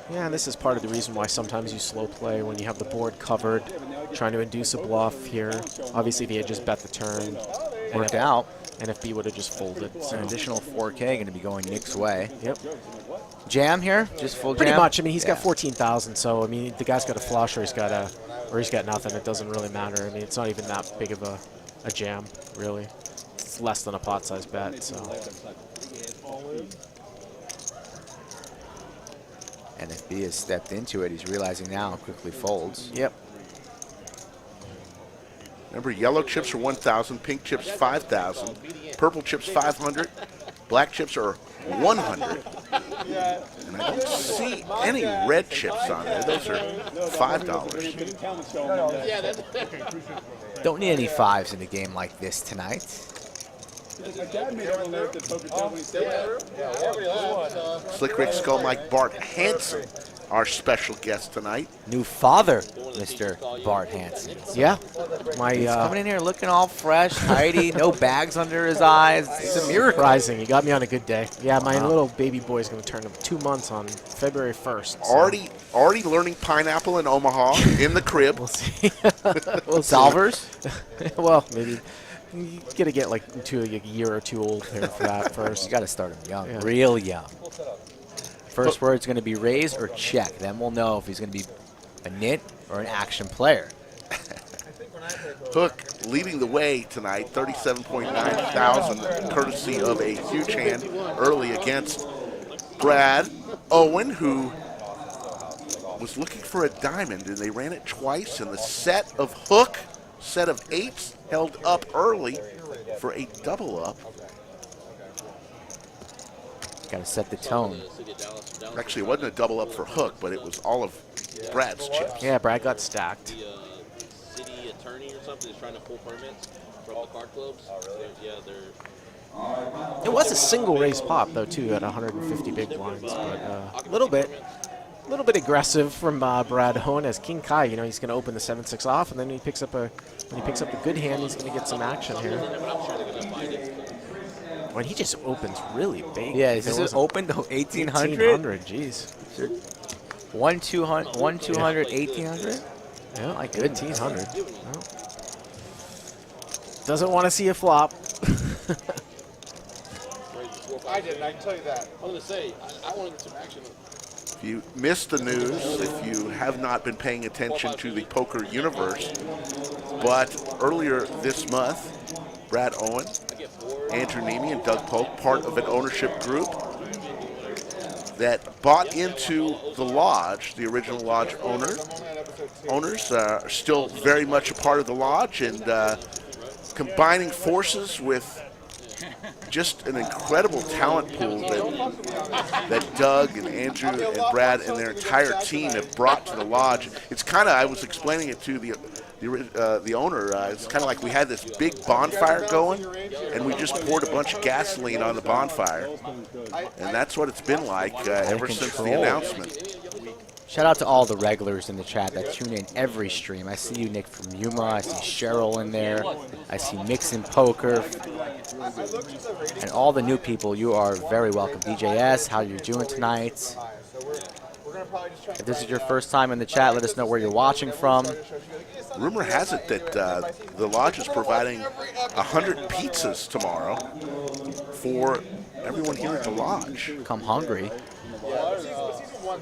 Yeah, this is part of the reason why sometimes you slow play when you have the board covered, trying to induce a bluff here. Obviously, if he had just bet the turn, Worked out. NFB would have just folded. So So. an additional 4K going to be going Nick's way. Yep. Jam here, just full Pretty jam. much. I mean, he's got 14,000, so I mean, the guy's got a flush or he's got nothing. It doesn't really matter. I mean, it's not even that big of a jam, really. It's less than a pot-sized bet. So. NFB has stepped into it. He's realizing now, quickly folds. Yep. Remember, yellow chips are 1,000, pink chips 5,000, purple chips 500, black chips are 100. And I don't see any red chips on there. Those are $5. Don't need any fives in a game like this tonight. Slick Rick Skull Mike Bart Hansen, our special guest tonight. New father, Mr. Bart Hansen. Yeah. My He's coming in here looking all fresh, tidy, no bags under his eyes. It's a miracle. surprising. You got me on a good day. Yeah, my little baby boy is going to turn 2 months on February 1st. So. Already learning pineapple in Omaha in the crib. We'll see. We'll see. Solvers? Well, maybe. You got to get like to a year or two old here for that first. You got to start him young, Yeah. real young. First word's going to be raise or check. Then we'll know if he's going to be a nit or an action player. Hook leading the way tonight, 37.9 thousand, courtesy of a huge hand early against Brad Owen, who was looking for a diamond, and they ran it twice, and the set of hook, set of eights, held up early for a double up. Got to set the tone. Actually, it wasn't a double up for Hook, but it was all of Brad's chips. Yeah, Brad got stacked. City attorney or something is trying to pull permits from the card clubs. Yeah, they're. It was a single raise pop though too at 150 big blinds, but a little bit aggressive from Brad Owen as King Kai. You know, he's going to open the 7-6 off, and then when he picks up a good hand, he's going to get some action here. When he just opens really big. Yeah, is this open to 1,800? 1,800, jeez. 1 200, 1800. Yeah, like 1500. Doesn't want to see a flop. I didn't, I can tell you that. I was gonna say, I want to get some action. If you missed the news, if you have not been paying attention to the poker universe, but earlier this month, Brad Owen, Andrew Nemi, and Doug Polk, part of an ownership group that bought into the lodge, the original lodge owners are still very much a part of the lodge, and combining forces with just an incredible talent pool that Doug and Andrew and Brad and their entire team have brought to the lodge. It's kind of, I was explaining it to the owner, it's kind of like we had this big bonfire going, and we just poured a bunch of gasoline on the bonfire, and that's what it's been like ever since the announcement. Shout out to all the regulars in the chat that tune in every stream. I see you, Nick from Yuma. I see Cheryl in there. I see Mixin Poker. And all the new people, you are very welcome. DJS, how you doing tonight? If this is your first time in the chat, let us know where you're watching from. Rumor has it that the lodge is providing 100 pizzas tomorrow for everyone here at the lodge. Come hungry.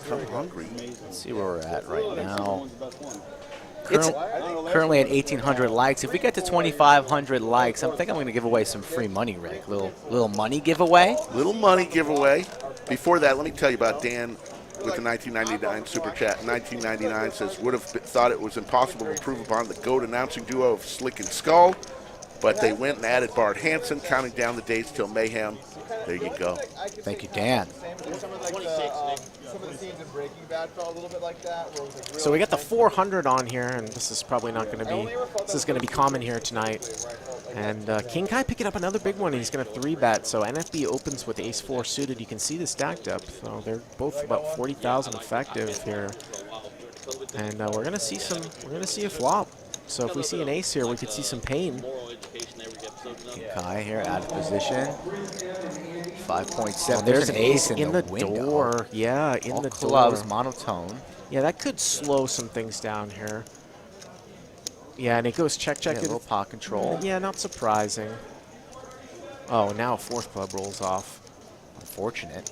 Come hungry. Let's see where we're at right now. It's currently at 1,800 likes. If we get to 2,500 likes, I think I'm going to give away some free money, Rick. Little money giveaway. Little money giveaway. Before that, let me tell you about Dan with the 1999 super chat. 1999 says, would have thought it was impossible to improve upon the GOAT announcing duo of Slick and Skull, but they went and added Bart Hansen, counting down the days till Mayhem. There you go. Thank you, Dan. Some of the scenes in Breaking Bad felt a little bit like that. Where it was like So we got the 400 on here, and this is probably not going to be. This is going to be common here tonight. And King Kai picking up another big one. He's going to 3-bet. So NFB opens with Ace-4 suited. You can see the stack depth. So they're both about 40,000 effective here. And we're going to see some. We're going to see a flop. So if we see an ace here, we could see some pain. King Kai here out of position. 5.7. There's an ace in the window. door. Yeah, in All the clubs, door. monotone. Yeah, that could slow some things down here. Yeah, and it goes check, check. Yeah, a little pot control. Yeah, not surprising. Oh, now a fourth club rolls off. Unfortunate.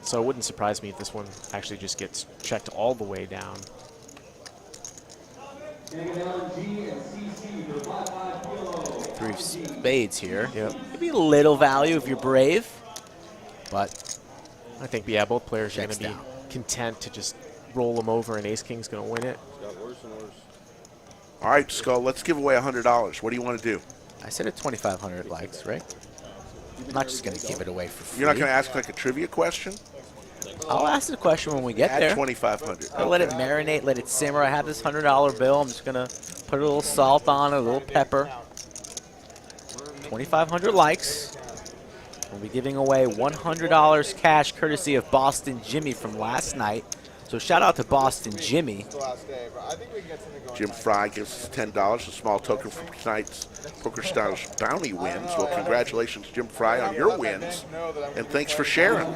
So it wouldn't surprise me if this one actually just gets checked all the way down. 3 of spades here. Yep. Maybe a little value if you're brave, but I think, yeah, both players are going checks to be down. content to just roll them over, and Ace-King's going to win it. All right, Skull, let's give away $100. What do you want to do? I said at 2,500 likes, right? I'm not just going to give it away for free. You're not going to ask like a trivia question? I'll ask the question when we get At there. 2,500. I'll let it marinate, let it simmer. I have this $100 bill. I'm just going to put a little salt on it, a little pepper. 2,500 likes. We'll be giving away $100 cash courtesy of Boston Jimmy from last night. So shout out to Boston Jimmy. Jim Fry gives us $10, a small token from tonight's Poker Stars Bounty wins. Well, congratulations, Jim Fry, on your wins, and thanks for sharing.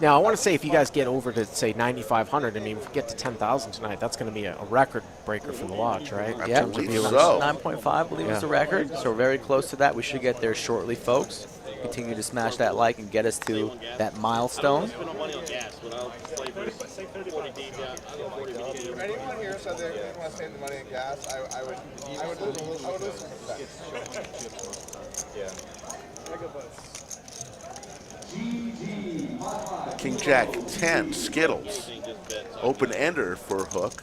Now, I want to say if you guys get over to, say, 9,500, I mean, if we get to 10,000 tonight, that's going to be a record breaker for the lodge, right? I Yeah, believe so. so. 9.5, I believe is the record. So we're very close to that. We should get there shortly, folks. Continue to smash that like and get us to that milestone. If anyone here said they want to save the money in gas, I would listen to that. King Jack 10, Skittles. Open-ender for Hook.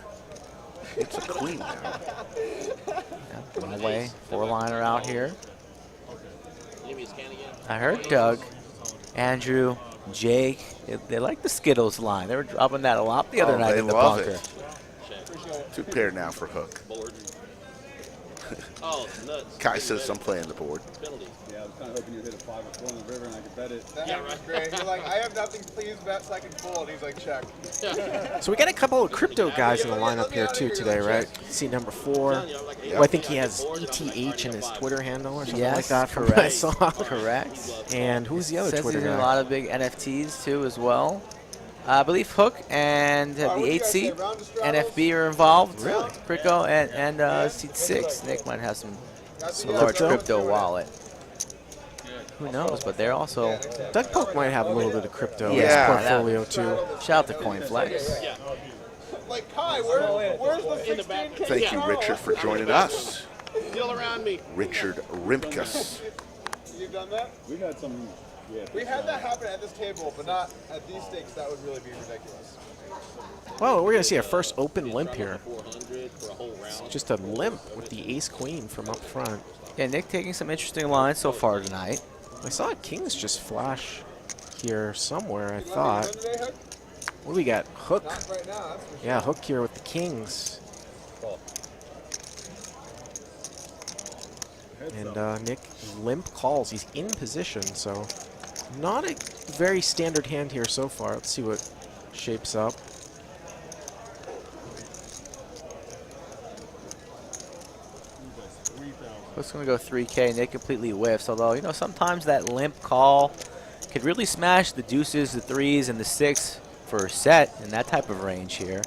It's a queen now. Yeah, one away, 4-liner out here. I heard Doug, Andrew, Jake, they like the Skittles line. They were dropping that a lot the other night they in the love bunker. it. 2 pair now for Hook. Oh, it's nuts. Kai says I'm playing the board. Penalty. Yeah, I was kind of hoping you'd hit a 5 or 4 in the river and I could bet it. That was great. You're like, I have nothing, please bet so I can fold. He's like, check. So we got a couple of crypto guys in the lineup here too today, right? See number 4. Well, I think he has ETH in his Twitter handle or something like that. From what I saw. Correct. And who's the other Says Twitter he's in guy? a lot of big NFTs too as well. I believe Hook and the 8 seed NFB are involved. Really? Crico and seed 6. Nick might have some large crypto wallet. Who knows? But they're also. Doug POLK might have a little bit of crypto in Yeah, his portfolio too. Shout out to CoinFlex. Like, Kai, where's the 16K? Thank you, Richard, for joining us. Still around me. Richard Rimkus. You've done that? We've had some, yeah. We had that happen at this table, but not at these stakes. That would really be ridiculous. Well, we're gonna see our first open limp here. 400 for a whole round. Just a limp with the ace queen from up front. Yeah, Nick taking some interesting lines so far tonight. I saw kings just flash here somewhere, I thought. What do we got? Hook. Not right now, that's for sure. Yeah, Hook here with the kings. And Nick limp calls. He's in position, so not a very standard hand here so far. Let's see what shapes up. Hook's going to go 3K. Nick completely whiffs, although, you know, sometimes that limp call could really smash the deuces, the 3s, and the 6 for a set in that type of range here.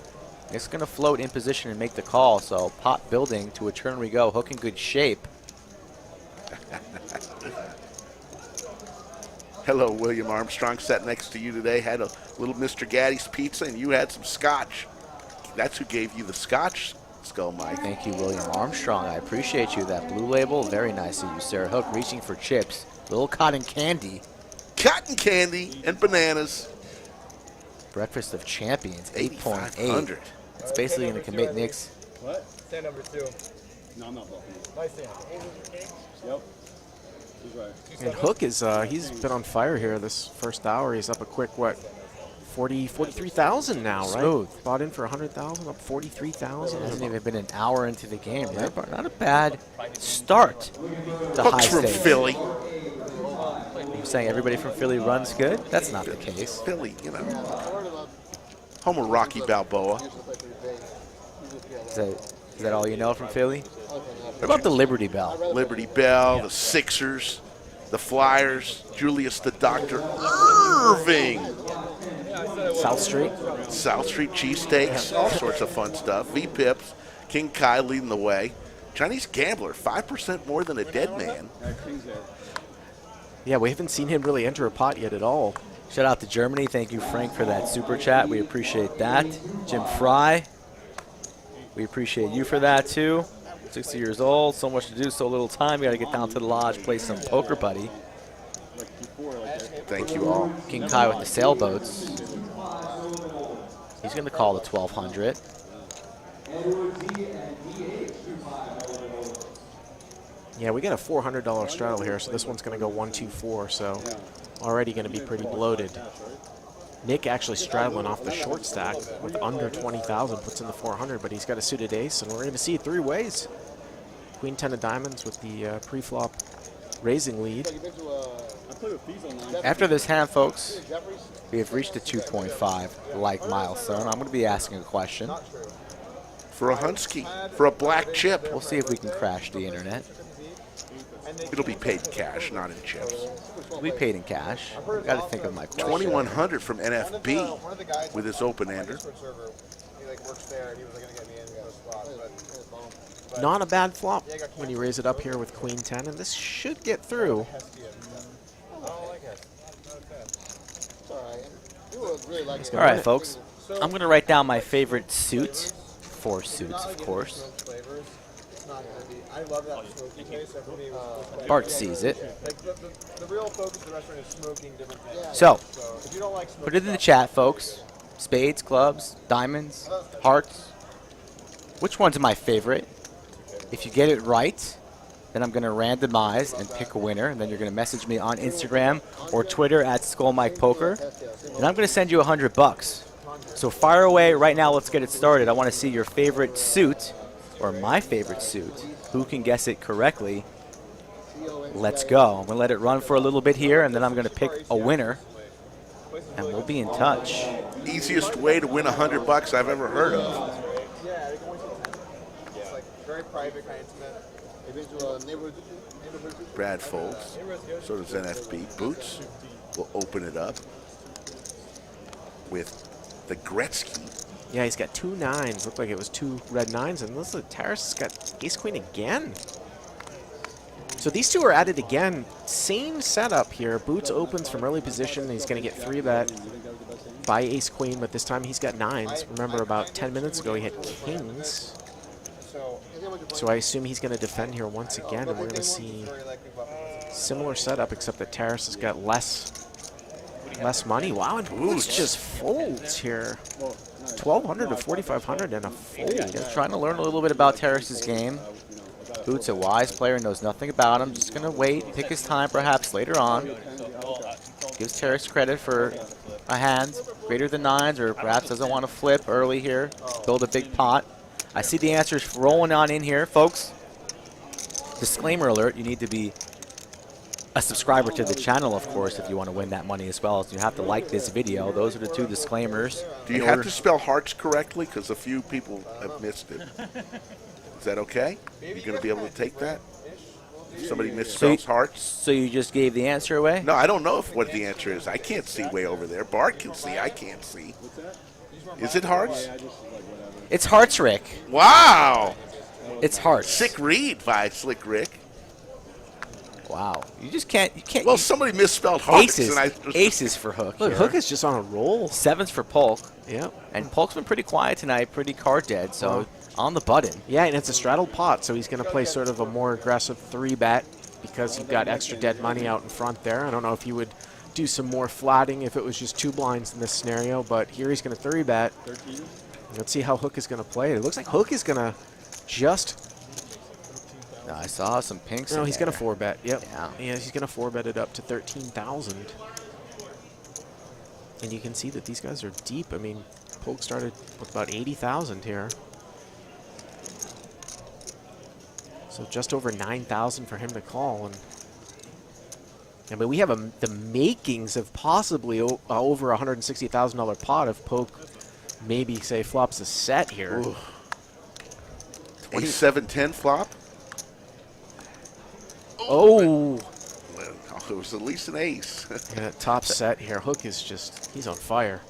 Nick's going to float in position and make the call, so pot building to a turn we go. Hook in good shape. Hello, William Armstrong. Sat next to you today. Had a little Mr. Gaddy's pizza, and you had some scotch. That's who gave you the scotch, Skull Mike. Thank you, William Armstrong. I appreciate you. That blue label, very nice of you, sir. Hook reaching for chips. Little cotton candy. Cotton candy and bananas. Breakfast of Champions, 8.8. 8,500. It's basically going to commit Nick's. What? Stand number 2. No, I'm not blocking. Nice stand. Yep. He's right. And Hook is, he's been on fire here this first hour. He's up a quick, what, 43,000 now, right? Smooth. Bought in for 100,000, up 43,000. Hasn't even been an hour into the game, right? But not a bad start to high Hook's from stakes. Philly. You're saying everybody from Philly runs good? That's not the case. Philly, you know. Home of Rocky Balboa. Is that all you know from Philly? What about the Liberty Bell? Liberty Bell, the Sixers, the Flyers, Julius the Doctor Irving. South Street. South Street cheesesteaks, all sorts of fun stuff. V-Pips, King Kai leading the way. Chinese gambler, 5% more than a dead man. Yeah, we haven't seen him really enter a pot yet at all. Shout out to Germany. Thank you, Frank, for that super chat. We appreciate that. Jim Fry, we appreciate you for that, too. 60 years old, so much to do, so little time. We got to get down to the lodge, play some poker, buddy. Thank you all. King Kai with the sailboats. He's going to call the 1,200. Yeah, we got a $400 straddle here, so this one's going to go 1-2-4, so already going to be pretty bloated. Nick actually straddling off the short stack with under 20,000, puts in the 400, but he's got a suited ace, and we're going to see it 3 ways. Queen 10 of diamonds with the pre-flop raising lead. After this hand, folks, we have reached the 2.5 like milestone. I'm going to be asking a question. For a Hunsky, for a black chip. We'll see if we can crash the internet. It'll be paid in cash, not in chips. We'll be paid in cash. Got to think of my question. 2,100 from NFB with his open-ender. Not a bad flop when you raise it up here with Queen 10, and this should get through. All right, folks. I'm going to write down my favorite suit. 4 suits, of course. Bart sees it. So, put it in the chat, folks. Spades, clubs, diamonds, hearts. Which one's my favorite? If you get it right, then I'm going to randomize and pick a winner. And then you're going to message me on Instagram or Twitter at SkullMikePoker. And I'm going to send you $100. So fire away right now. Let's get it started. I want to see your favorite suit or my favorite suit? Who can guess it correctly? Let's go. I'm going to let it run for a little bit here, and then I'm going to pick a winner, and we'll be in touch. Easiest way to win $100 I've ever heard of. It's like very private, kind of intimate. They've been to a neighborhood. Brad folds. So does NFB. Boots will open it up with the Gretzky. Yeah, he's got 2 9s. Looked like it was 2 red 9s. And listen, Terrace has got ace-queen again. So these two are at it again. Same setup here. Boots opens from early position. He's going to get 3-bet by ace-queen, but this time he's got 9s. Remember, about 10 minutes ago he had kings. So I assume he's going to defend here once again, and we're going to see similar setup, except that Terrace has got less money. Wow, and Boots just folds here. 1,200 to 4,500 and a fold. Just trying to learn a little bit about Terrace's game. Boots, a wise player, knows nothing about him. Just going to wait, pick his time perhaps later on. Gives Terrace credit for a hand greater than 9s, or perhaps doesn't want to flip early here, build a big pot. I see the answers rolling on in here, folks. Disclaimer alert, you need to be a subscriber to the channel, of course, if you want to win that money as well. So you have to like this video. Those are the 2 disclaimers. Do you have to spell hearts correctly? Because a few people have missed it. Is that okay? You going to be able to take that? If somebody misspells hearts? So you just gave the answer away? No, I don't know what the answer is. I can't see way over there. Bart can see. I can't see. Is it hearts? It's hearts, Rick. Wow. It's hearts. Sick read by Slick Rick. Wow. You just can't. Well, somebody misspelled hearts. Aces. And Aces for Hook. Look, here. Hook is just on a roll. 7s for Polk. Yeah. And Polk's been pretty quiet tonight, pretty card dead, so on the button. Yeah, and it's a straddled pot, so he's going to play sort of a more aggressive 3-bet because you've got extra dead money out in front there. I don't know if he would do some more flatting if it was just 2 blinds in this scenario, but here he's going to 3-bet. Let's see how Hook is going to play it. It looks like Hook is going to just... No, I saw some pinks. No, he's going to 4-bet. Yep. Yeah, he's going to 4-bet it up to 13,000. And you can see that these guys are deep. I mean, Polk started with about 80,000 here. So just over 9,000 for him to call. And I mean, we have the makings of possibly over a $160,000 pot if Polk maybe, say, flops a set here. Ooh. 27-10 flop? Oh. Well, it was at least an ace. Yeah, top set here. Hook is just, he's on fire.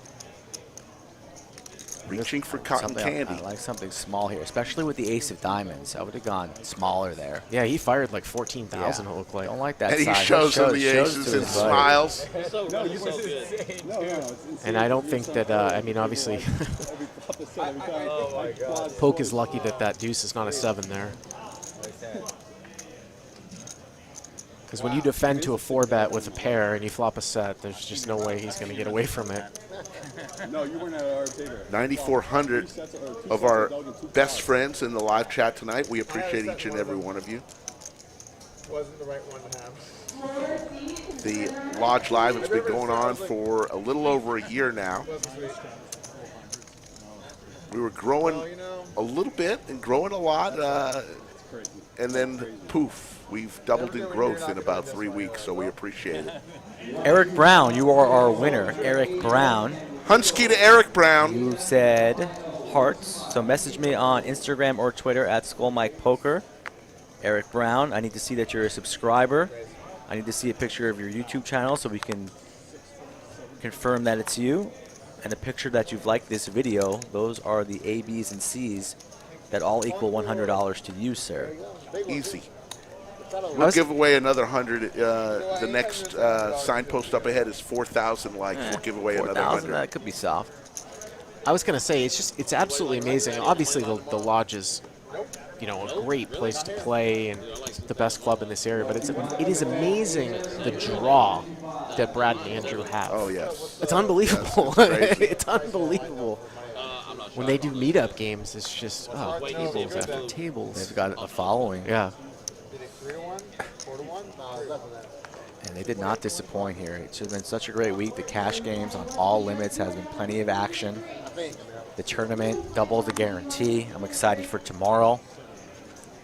Reaching for cotton candy. I like something small here, especially with the ace of diamonds. I would have gone smaller there. Yeah, he fired like 14,000, it looked like. Don't like that And side. he shows him the aces and smiles. And I don't think that, I mean, obviously, Polk is lucky that that deuce is not a 7 there. Because when you defend to a 4-bet with a pair and you flop a set, there's just no way he's going to get away from it. No, you weren't at our table. 9,400 of our best friends in the live chat tonight. We appreciate each and every one of you. Wasn't the right one to have. The Lodge Live has been going on for a little over a year now. We were growing a little bit and growing a lot, and then poof, we've doubled in growth in about 3 weeks, so we appreciate it. Eric Brown, you are our winner. Eric Brown. Hunsky to Eric Brown. You said hearts, so message me on Instagram or Twitter at SkullMikePoker. Eric Brown, I need to see that you're a subscriber. I need to see a picture of your YouTube channel so we can confirm that it's you, and a picture that you've liked this video. Those are the A, B's, and C's that all equal $100 to you, sir. Easy. We'll give away another 100. The next signpost up ahead is 4,000 likes. We'll give away another 100. That could be soft. I was going to say, it's absolutely amazing. Obviously, the Lodge is, you know, a great place to play and the best club in this area, but it is amazing the draw that Brad and Andrew have. Oh, yes. It's unbelievable. Yes, it's unbelievable. When they do meetup games, it's just tables after tables. They've got a following. Yeah. 3-1, 4-1. And they did not disappoint here. It's been such a great week. The cash games on all limits has been plenty of action. The tournament doubled the guarantee. I'm excited for tomorrow.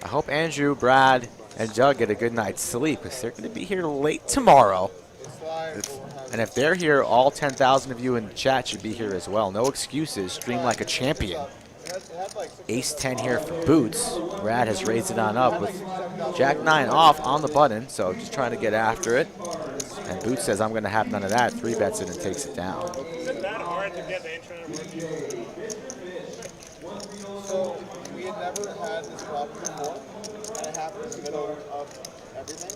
I hope Andrew, Brad, and Doug get a good night's sleep because they're going to be here late tomorrow. And if they're here, all 10,000 of you in the chat should be here as well. No excuses. Stream like a champion. Ace-10 here for Boots. Brad has raised it on up with Jack-9 off on the button, so just trying to get after it. And Boots says, I'm going to have none of that. 3-bets it and takes it down. So we had never had this problem before, and it happened in the middle of everything.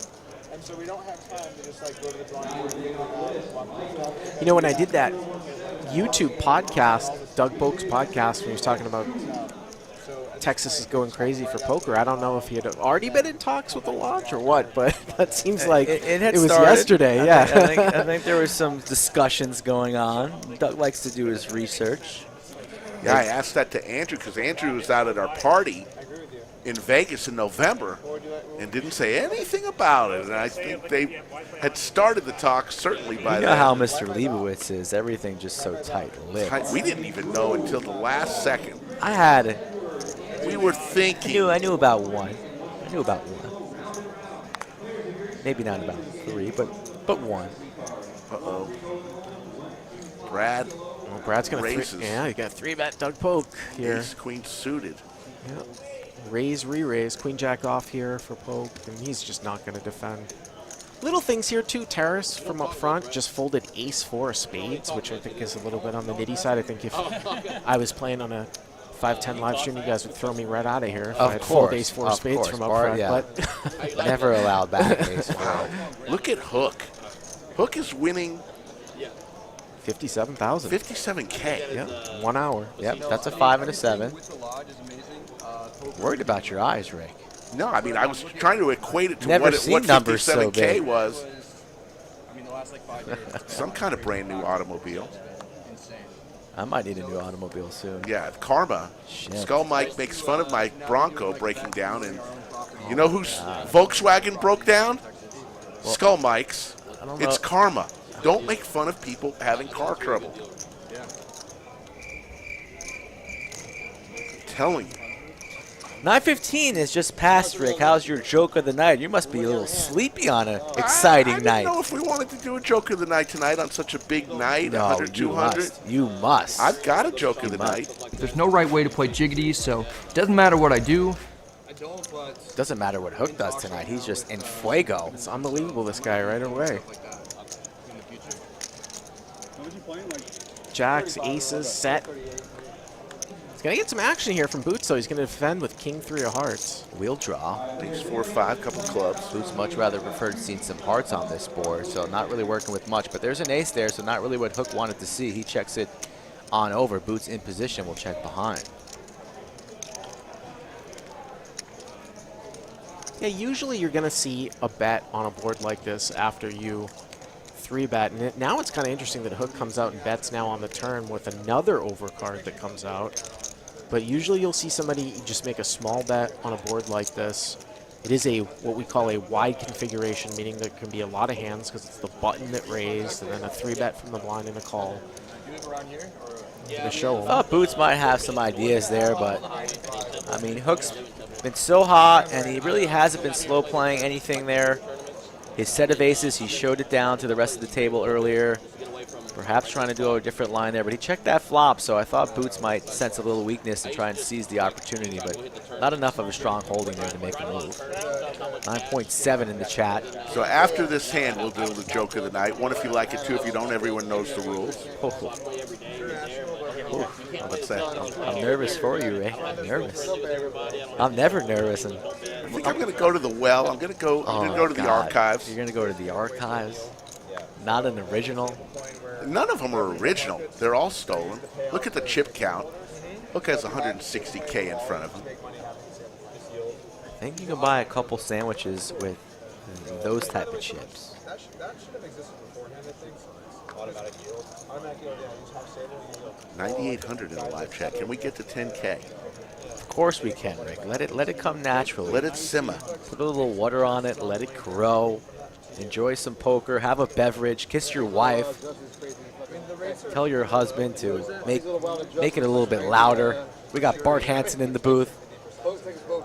And so we don't have time to just like go to the drawing board and figure out. You know, when I did that YouTube podcast, Doug Polk's podcast, when he was talking about Texas is going crazy for poker, I don't know if he had already been in talks with the lodge or what, but that seems like it was started. yesterday. Yeah, I think there were some discussions going on. Doug likes to do his research. Yeah, I asked that to Andrew because Andrew was out at our party in Vegas in November and didn't say anything about it. And I think they had started the talk certainly by You know then. how Mr. Leibowitz is. Everything just so tight-lipped. We didn't even know until the last second. We were thinking. I knew about one. Maybe not about 3, but 1. Uh-oh. Brad. Well, Brad's going to yeah, you got 3-bet Doug Polk here. Ace queen suited. Yep. Raise, re-raise, queen jack off here for Polk, and he's just not going to defend. Little things here too. Terrace from up front just folded ace-4 of spades, which I think is a little bit on the nitty side. I think if I was playing on a 510 live stream, you guys would throw me right out of here if I had fold ace-4 of spades from up front. Yeah. But never allowed back ace-4. Look at Hook. Hook is winning 57,000. 57K. Yep. 1 hour. Yep. That's a 5 and a 7. Worried about your eyes, Rick. No, I mean I was trying to equate it to Never what seen numbers 57K so big. was. Some kind of brand new automobile. I might need a new automobile soon. Yeah, Karma. Shit. Skull Mike makes fun of my Bronco breaking down, and you know whose Volkswagen broke down? Skull Mike's. It's Karma. Don't make fun of people having car trouble. I'm telling you. 9:15 is just past, Rick. How's your joke of the night? You must be a little sleepy on an exciting night. I don't know if we wanted to do a joke of the night tonight on such a big night, No, 100, you 200. must. You must. I've got a joke of the night. There's no right way to play jiggity, so it doesn't matter what I do. Doesn't matter what Hook does tonight. He's just in fuego. It's unbelievable, this guy, right away. Jacks, aces, set. He's going to get some action here from Boots, though. He's going to defend with king 3 of hearts. Wheel draw. Ace 4, 5, couple clubs. Boots much rather preferred seeing some hearts on this board, so not really working with much. But there's an ace there, so not really what Hook wanted to see. He checks it on over. Boots in position will check behind. Yeah, usually you're going to see a bet on a board like this after you 3-bet. And now it's kind of interesting that Hook comes out and bets now on the turn with another overcard that comes out. But usually you'll see somebody just make a small bet on a board like this. It is what we call a wide configuration, meaning there can be a lot of hands because it's the button that raised and then a 3-bet from the blind and a call. The show. Boots might have some ideas there, but I mean, Hook's been so hot, and he really hasn't been slow playing anything there. His set of aces, he showed it down to the rest of the table earlier. Perhaps trying to do a different line there, but he checked that flop, so I thought Boots might sense a little weakness and try and seize the opportunity, but not enough of a strong holding there to make a move. 9.7 in the chat. So after this hand, we'll do the joke of the night. One if you like it, two if you don't. Everyone knows the rules. What's that? I'm nervous for you, Ray. I'm nervous. I'm never nervous. And I think I'm going to go to the well. I'm going to go to the archives. You're going to go to the archives? Not an original? None of them are original. They're all stolen. Look at the chip count. Hook has 160K in front of him. I think you can buy a couple sandwiches with those type of chips. That should have existed beforehand, I think. So automatic yield. Automatic yield, yeah. Use half stable. 9,800 in the live chat. Can we get to 10K? Of course we can, Rick. Let it come naturally. Let it simmer. Put a little water on it. Let it grow. Enjoy some poker. Have a beverage. Kiss your wife. Tell your husband to make it a little bit louder. We got Bart Hansen in the booth.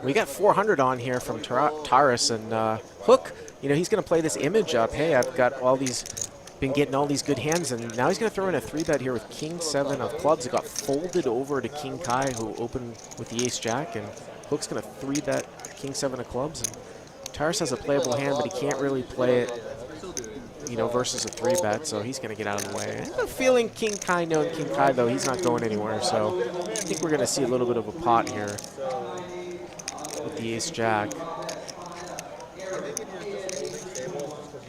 We got 400 on here from Taurus, and Hook, you know, he's going to play this image up. Hey, I've got all these, been getting all these good hands, and now he's going to throw in a 3-bet here with King 7 of clubs. It got folded over to King Kai, who opened with the Ace Jack, and Hook's going to 3-bet King 7 of clubs. And Taurus has a playable hand, but he can't really play it, you know, versus a 3-bet, so he's going to get out of the way. I have a feeling King Kai, knowing King Kai, though, he's not going anywhere, so I think we're going to see a little bit of a pot here with the Ace Jack.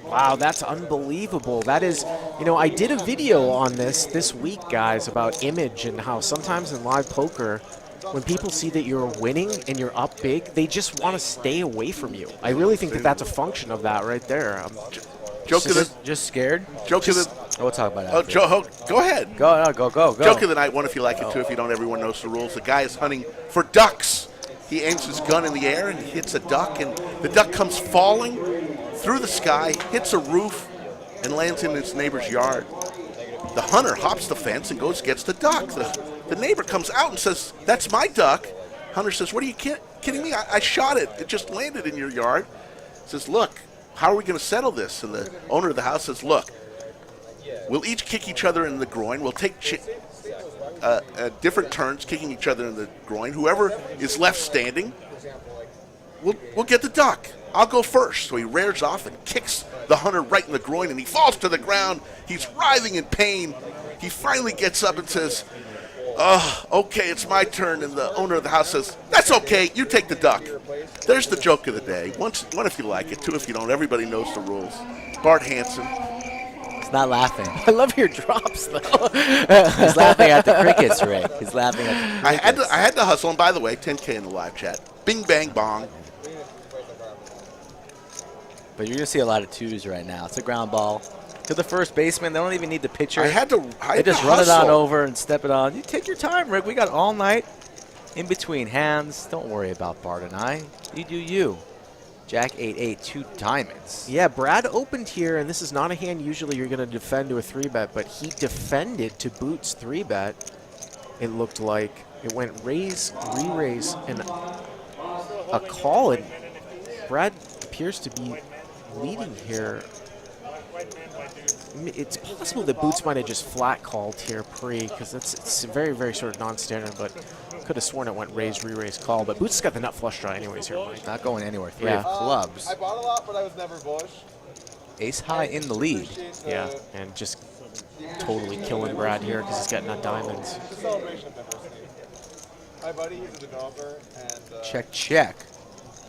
Wow, that's unbelievable. That is, you know, I did a video on this week, guys, about image and how sometimes in live poker, when people see that you're winning and you're up big, they just want to stay away from you. I really think that that's a function of that right there. Joke of the Just scared? joke of the. Oh, we'll talk about that. Oh, go ahead. Go. Joke of the night. One if you like it, two if you don't. Everyone knows the rules. The guy is hunting for ducks. He aims his gun in the air and hits a duck, and the duck comes falling through the sky, hits a roof, and lands in his neighbor's yard. The hunter hops the fence and gets the duck. The neighbor comes out and says, "That's my duck." Hunter says, "What are you kidding me? I shot it. It just landed in your yard." Says, "Look, how are we going to settle this?" And the owner of the house says, "Look, we'll each kick each other in the groin. We'll take different turns kicking each other in the groin. Whoever is left standing, we'll get the duck. I'll go first." So he rears off and kicks the hunter right in the groin, and he falls to the ground. He's writhing in pain. He finally gets up and says, "Oh, okay, it's my turn." And the owner of the house says, "That's okay, you take the duck." There's the joke of the day. One if you like it, two if you don't. Everybody knows the rules. Bart Hansen. He's not laughing. I love your drops, though. He's laughing at the crickets, Rick. He's laughing at the crickets. I had to hustle, and by the way, 10K in the live chat. Bing, bang, bong. But you're going to see a lot of twos right now. It's a ground ball to the first baseman. They don't even need the pitcher. They just run it on over and step it on. You take your time, Rick. We got all night in between hands. Don't worry about Bart and I. You do you. Jack 8-8, 2 diamonds. Yeah, Brad opened here, and this is not a hand usually you're going to defend to a 3-bet, but he defended to Boots 3-bet. It looked like it went raise, re-raise, and a call, and Brad appears to be leading here. It's possible that Boots might have just flat called here pre, because it's very, very sort of non-standard, but could have sworn it went raise, re-raise, call. But Boots has got the nut flush draw anyways here, Mike. Not going anywhere. 3 of clubs. I bought a lot, but I was never bullish. Ace high in the lead. Yeah, and just totally killing Brad here because he's got nut diamonds. It's a celebration of diversity. My buddy, he's a developer, and Check. he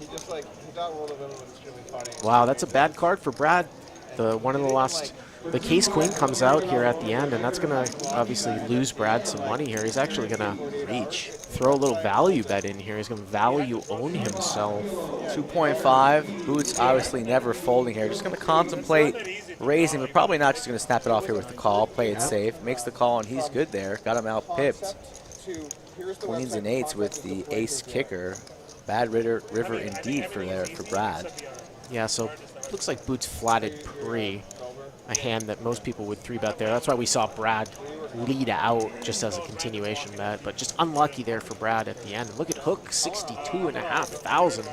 just he thought World of Women was extremely funny. Wow, that's a bad card for Brad. The one in the last, the Case Queen comes out here at the end, and that's going to obviously lose Brad some money here. He's actually going to throw a little value bet in here. He's going to value own himself. 2.5. Boots obviously never folding here. Just going to contemplate raising, but probably not just going to snap it off here with the call. Play it safe. Makes the call, and he's good there. Got him out pipped. Queens and 8s with the ace kicker. Bad river indeed for Brad. Yeah, so looks like Boots flatted pre, a hand that most people would 3-bet there. That's why we saw Brad lead out just as a continuation bet, but just unlucky there for Brad at the end. Look at Hook, 62,500.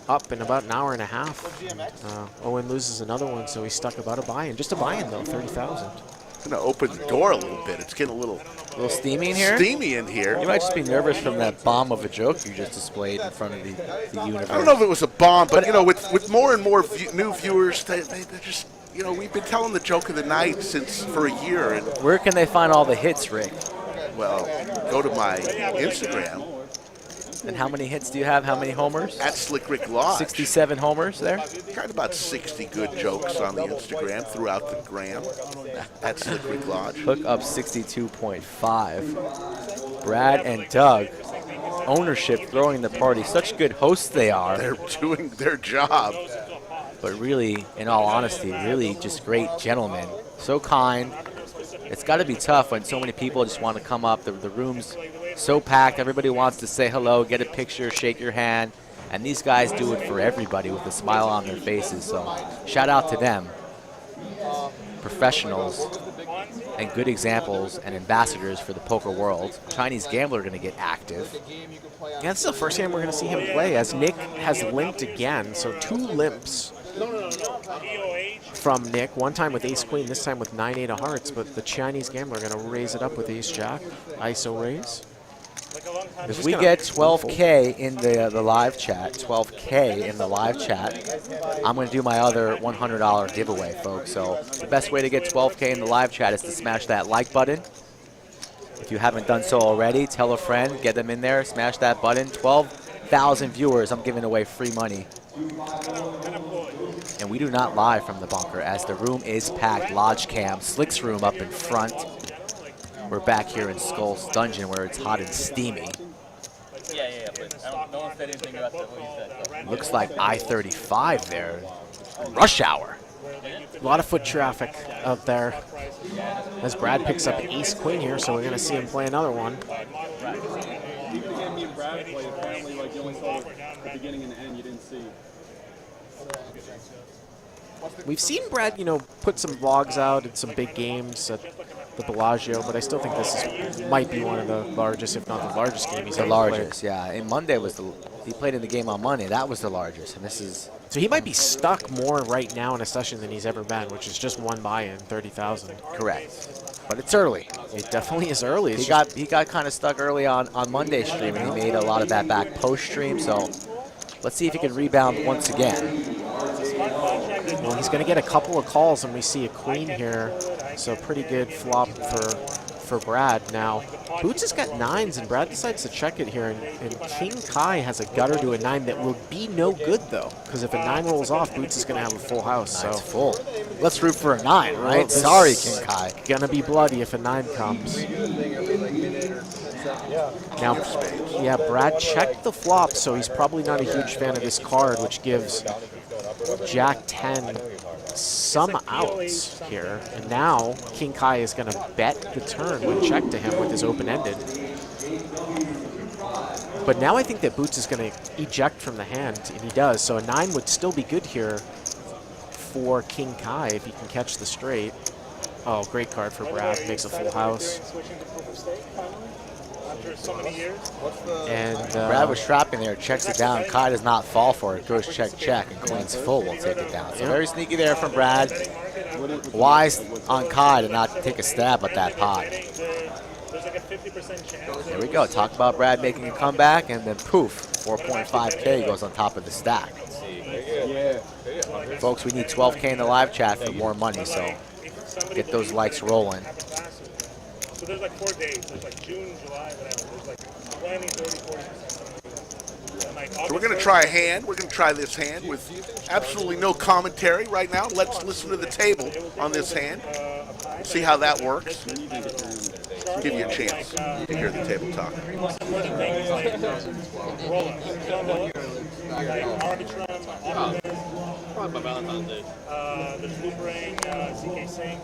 Up in about an hour and a half. Owen loses another one, so he's stuck about a buy-in. Just a buy-in, though, 30,000. Going to open the door a little bit. It's getting a little steamy in here? Steamy in here. You might just be nervous from that bomb of a joke you just displayed in front of the universe. I don't know if it was a bomb, but, you know, with more and more new viewers, they're just, you know, we've been telling the joke of the night for a year. And where can they find all the hits, Rick? Well, go to my Instagram. And how many hits do you have? How many homers? At Slick Rick Lodge. 67 homers there? Got about 60 good jokes on the Instagram throughout the gram. At Slick Rick Lodge. Hook up 62.5. Brad and Doug, ownership throwing the party. Such good hosts they are. They're doing their job. But really, in all honesty, really just great gentlemen. So kind. It's got to be tough when so many people just want to come up. The room's so packed. Everybody wants to say hello, get a picture, shake your hand. And these guys do it for everybody with a smile on their faces. So shout out to them. Professionals. and good examples and ambassadors for the poker world. Chinese Gambler going to get active. Yeah, this is the first game we're going to see him play, as Nick has limped again. So 2 limps from Nick. One time with ace-queen, this time with 9-8 of hearts. But the Chinese Gambler going to raise it up with ace-jack. ISO raise. If we get 12K in the live chat, 12K in the live chat, I'm going to do my other $100 giveaway, folks. So the best way to get 12K in the live chat is to smash that like button. If you haven't done so already, tell a friend, get them in there, smash that button. 12,000 viewers, I'm giving away free money. And we do not live from the bunker, as the room is packed. Lodge Cam, Slick's room up in front. We're back here in Skull's dungeon where it's hot and steamy. Yeah, but no one said anything about what you said. Looks like I-35 there. Rush hour. A lot of foot traffic out there as Brad picks up ace-queen here, so we're going to see him play another one. Even the game me and Brad played, apparently, like, you only saw the beginning and the end, you didn't see. We've seen Brad, put some vlogs out and some big games at the Bellagio, but I still think this might be one of the largest, if not the largest game he's ever played. The largest, yeah. And Monday was he played in the game on Monday. That was the largest, and this is... So he might be stuck more right now in a session than he's ever been, which is just one buy-in, 30,000. Correct. But it's early. It definitely is early. He got kind of stuck early on Monday's stream, and he made a lot of that back post-stream, so let's see if he can rebound once again. Well, he's going to get a couple of calls, and we see a queen here, so pretty good flop for Brad. Now, Boots has got 9s, and Brad decides to check it here, and King Kai has a gutter to a 9 that will be no good, though, because if a 9 rolls off, Boots is going to have a full house. So full. Let's root for a 9, right? Sorry, King Kai. Going to be bloody if a 9 comes. Now, yeah, Brad checked the flop, so he's probably not a huge fan of this card, which gives Jack 10 some outs here. And now King Kai is going to bet the turn when checked to him with his open-ended. But now I think that Boots is going to eject from the hand, and he does. So a 9 would still be good here for King Kai if he can catch the straight. Oh, great card for Brad. Makes a full house. And Brad was trapping there, checks it down. Kai does not fall for it. Goes check, check, and queen's full will take it down. So very sneaky there from Brad. Wise on Kai to not take a stab at that pot. There we go. Talk about Brad making a comeback, and then poof, 4.5K goes on top of the stack. Folks, we need 12K in the live chat for more money, so get those likes rolling. So there's like 4 days. There's like June, July, whatever. There's like 20, 30, 40%. So we're going to try a hand. We're going to try this hand with absolutely no commentary right now. Let's listen to the table on this hand. See how that works. Give you a chance to hear the table talk. Probably by Valentine's Day. There's Boomerang, CK Singh.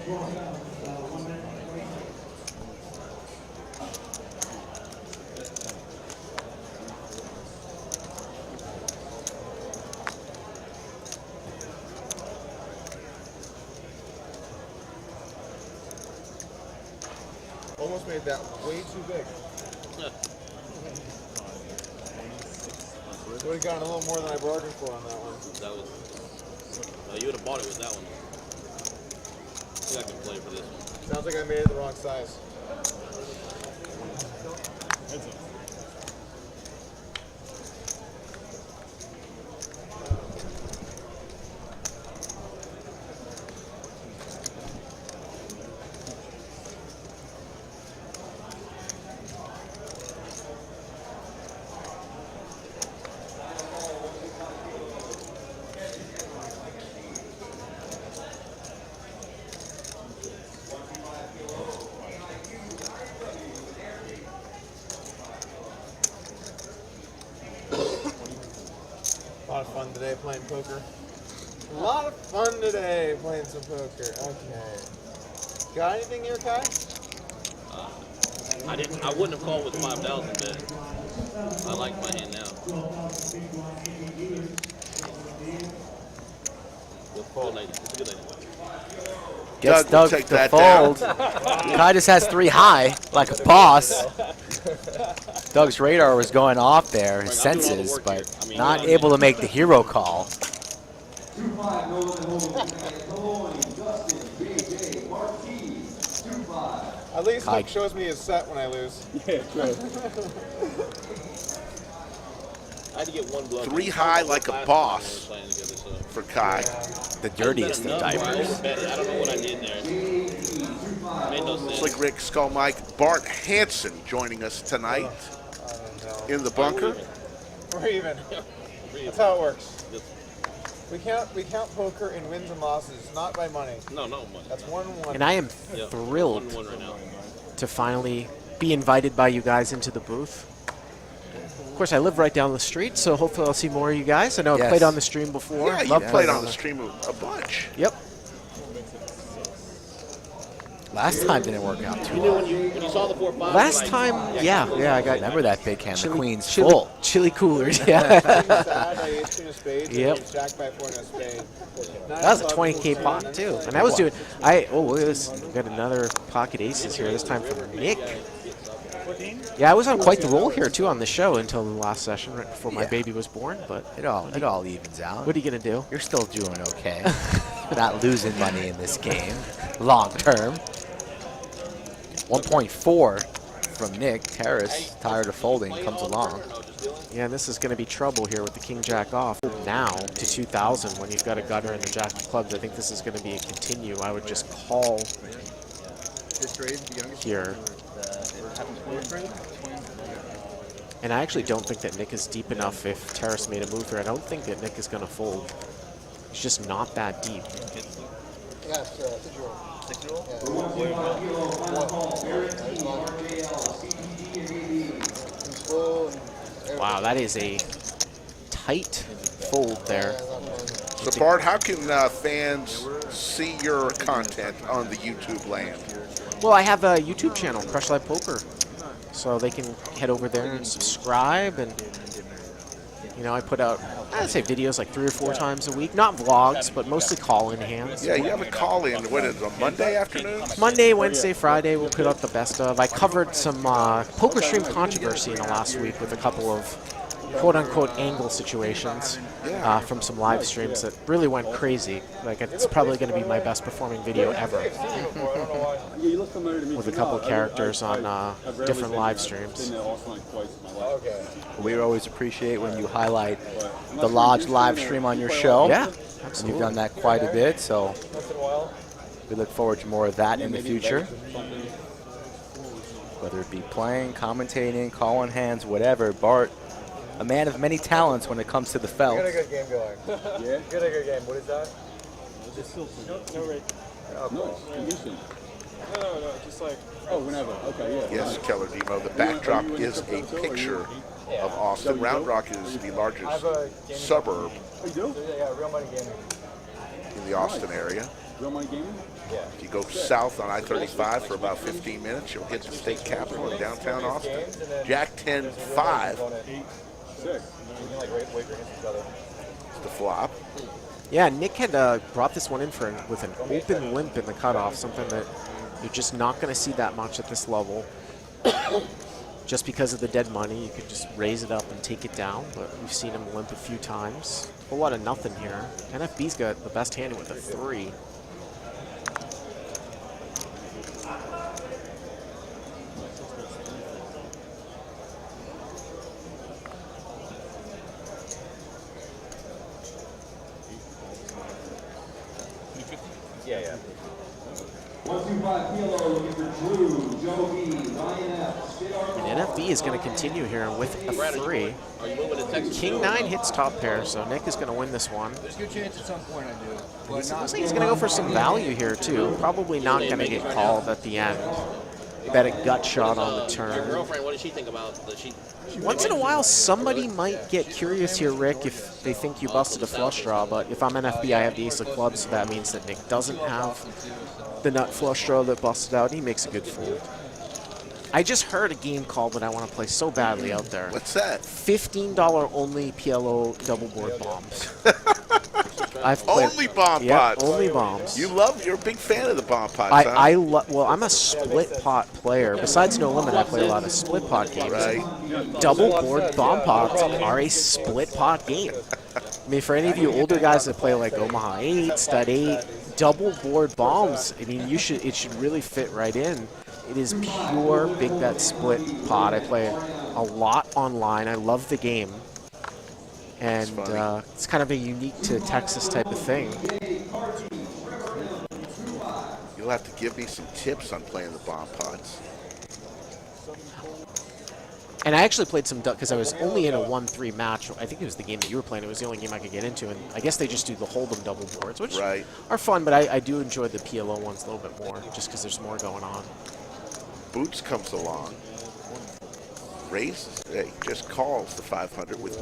Almost made that way too big. Would have gotten a little more than I bargained for on that one. That was. You would have bought it with that one. I think I can play for this one. Sounds like I made it the wrong size. A lot of fun today playing poker. A lot of fun today playing some poker. Okay. Got anything here, Kai? I wouldn't have called with 5,000, but I like my hand now. Good lady. It's a good lady. Gets Doug will Doug take to that fold. down. Kai just has 3 high, like a boss. Doug's radar was going off there, his senses, but not able to make the hero call. At least Kai. Nick shows me his set when I lose. Yeah, true. I had to get one glove. 3 high like a boss for Kai. The dirtiest of diapers. I don't know what I did there. Made no sense. Slick Rick, Skull Mike, Bart Hansen joining us tonight in the bunker. We're even. That's how it works. We count poker in wins and losses, not by money. No money. That's 1-1. And I am Yeah, thrilled 1-1 right now. to finally be invited by you guys into the booth. Of course, I live right down the street, so hopefully I'll see more of you guys. I know Yes. I played on the stream before. Yeah, you Love played playing on the stream a bunch. Yep. Last time didn't work out too You well. knew when you saw the 4-5. Last time, yeah, I got Remember that big hand, the queen's chili, full. chili coolers, yeah. Sad, I ace queen of spades, Yep. and jack by 4 and a spade. That was a 20K pot too, and I was doing. Look at this. We got another pocket aces here. This time from Nick. Yeah, I was on quite the roll here too on the show until the last session, right before my baby was born. But It all evens out. what are you gonna do? You're still doing okay. Not losing money in this game, long term. 1.4 from Nick. Terrace, tired of folding, comes along. Yeah, this is going to be trouble here with the king jack off now to 2,000 when you've got a gutter and the jack of clubs. I think this is going to be a continue. I would just call here. And I actually don't think that Nick is deep enough if Terrace made a move here. I don't think that Nick is going to fold. He's just not that deep. Wow, that is a tight fold there. So Bart, how can fans see your content on the YouTube land? Well, I have a YouTube channel, Crush Live Poker, so they can head over there and subscribe. And you know, I put out, I'd say, videos like 3 or 4 times a week, not vlogs, but mostly call-in hands. Yeah, you have a call-in. What is it, on Monday afternoon? Monday, Wednesday, Friday, we'll put out the best of. I covered some poker stream controversy in the last week with a couple of quote-unquote angle situations from some live streams that really went crazy. Like, it's probably going to be my best performing video ever. With a couple of characters on different live streams. We always appreciate when you highlight the Lodge live stream on your show. Yeah, And absolutely. you've done that quite a bit, so we look forward to more of that in the future. Whether it be playing, commentating, calling hands, whatever. Bart, a man of many talents when it comes to the felt. Got a good game going. Yeah? Got a good game. What is that? No, condition. No, just like. Oh, whenever. Okay, yeah. Yes, Keller Demo. The backdrop is a picture of Austin. Round Rock is the largest suburb Oh, you do? Yeah, real money gaming. in the Austin area. Real money gaming? Yeah. If you go south on I-35 for about 15 minutes, you'll hit the state capitol in downtown Austin. Jack 10-5 Sick. We can like wait against each other. is the flop. Yeah, Nick had brought this one in with an open limp in the cutoff, something that you're just not going to see that much at this level. Just because of the dead money, you could just raise it up and take it down, but we've seen him limp a few times. A whole lot of nothing here. NFB's got the best hand with a 3. Yeah. And NFB is going to continue here with a 3. King 9 hits top pair, so Nick is going to win this one. There's a good chance at some point I do. Looks like he's going to go for some value here, too. Probably not going to get called at the end. Bet a gut shot on the Your turn. girlfriend, what does she think about the Once in a while, somebody might get curious here, Rick, if they think you busted a flush draw. But if I'm NFB, I have the ace of clubs, so that means that Nick doesn't have the nut flush draw that busted out. He makes a good fold. I just heard a game call that I want to play so badly out there. What's that? $15 only PLO double board bombs. I've played Only bomb yep, pots. only bombs. You're a big fan of the bomb pots, huh? Well, I'm a split pot player. Besides No Limit, I play a lot of split pot games. Right. Double board bomb pots are a split pot game. I mean, for any of you older guys that play like Omaha 8, Stud 8, double board bombs, I mean, it should really fit right in. It is pure big bet split pot. I play a lot online. I love the game. And it's kind of a unique to Texas type of thing. You'll have to give me some tips on playing the bomb pots. And I actually played some, because I was only in a 1-3 match. I think it was the game that you were playing. It was the only game I could get into. And I guess they just do the Hold'em double boards, which are fun, but I do enjoy the PLO ones a little bit more, just because there's more going on. Boots comes along. Raises, just calls the 500 with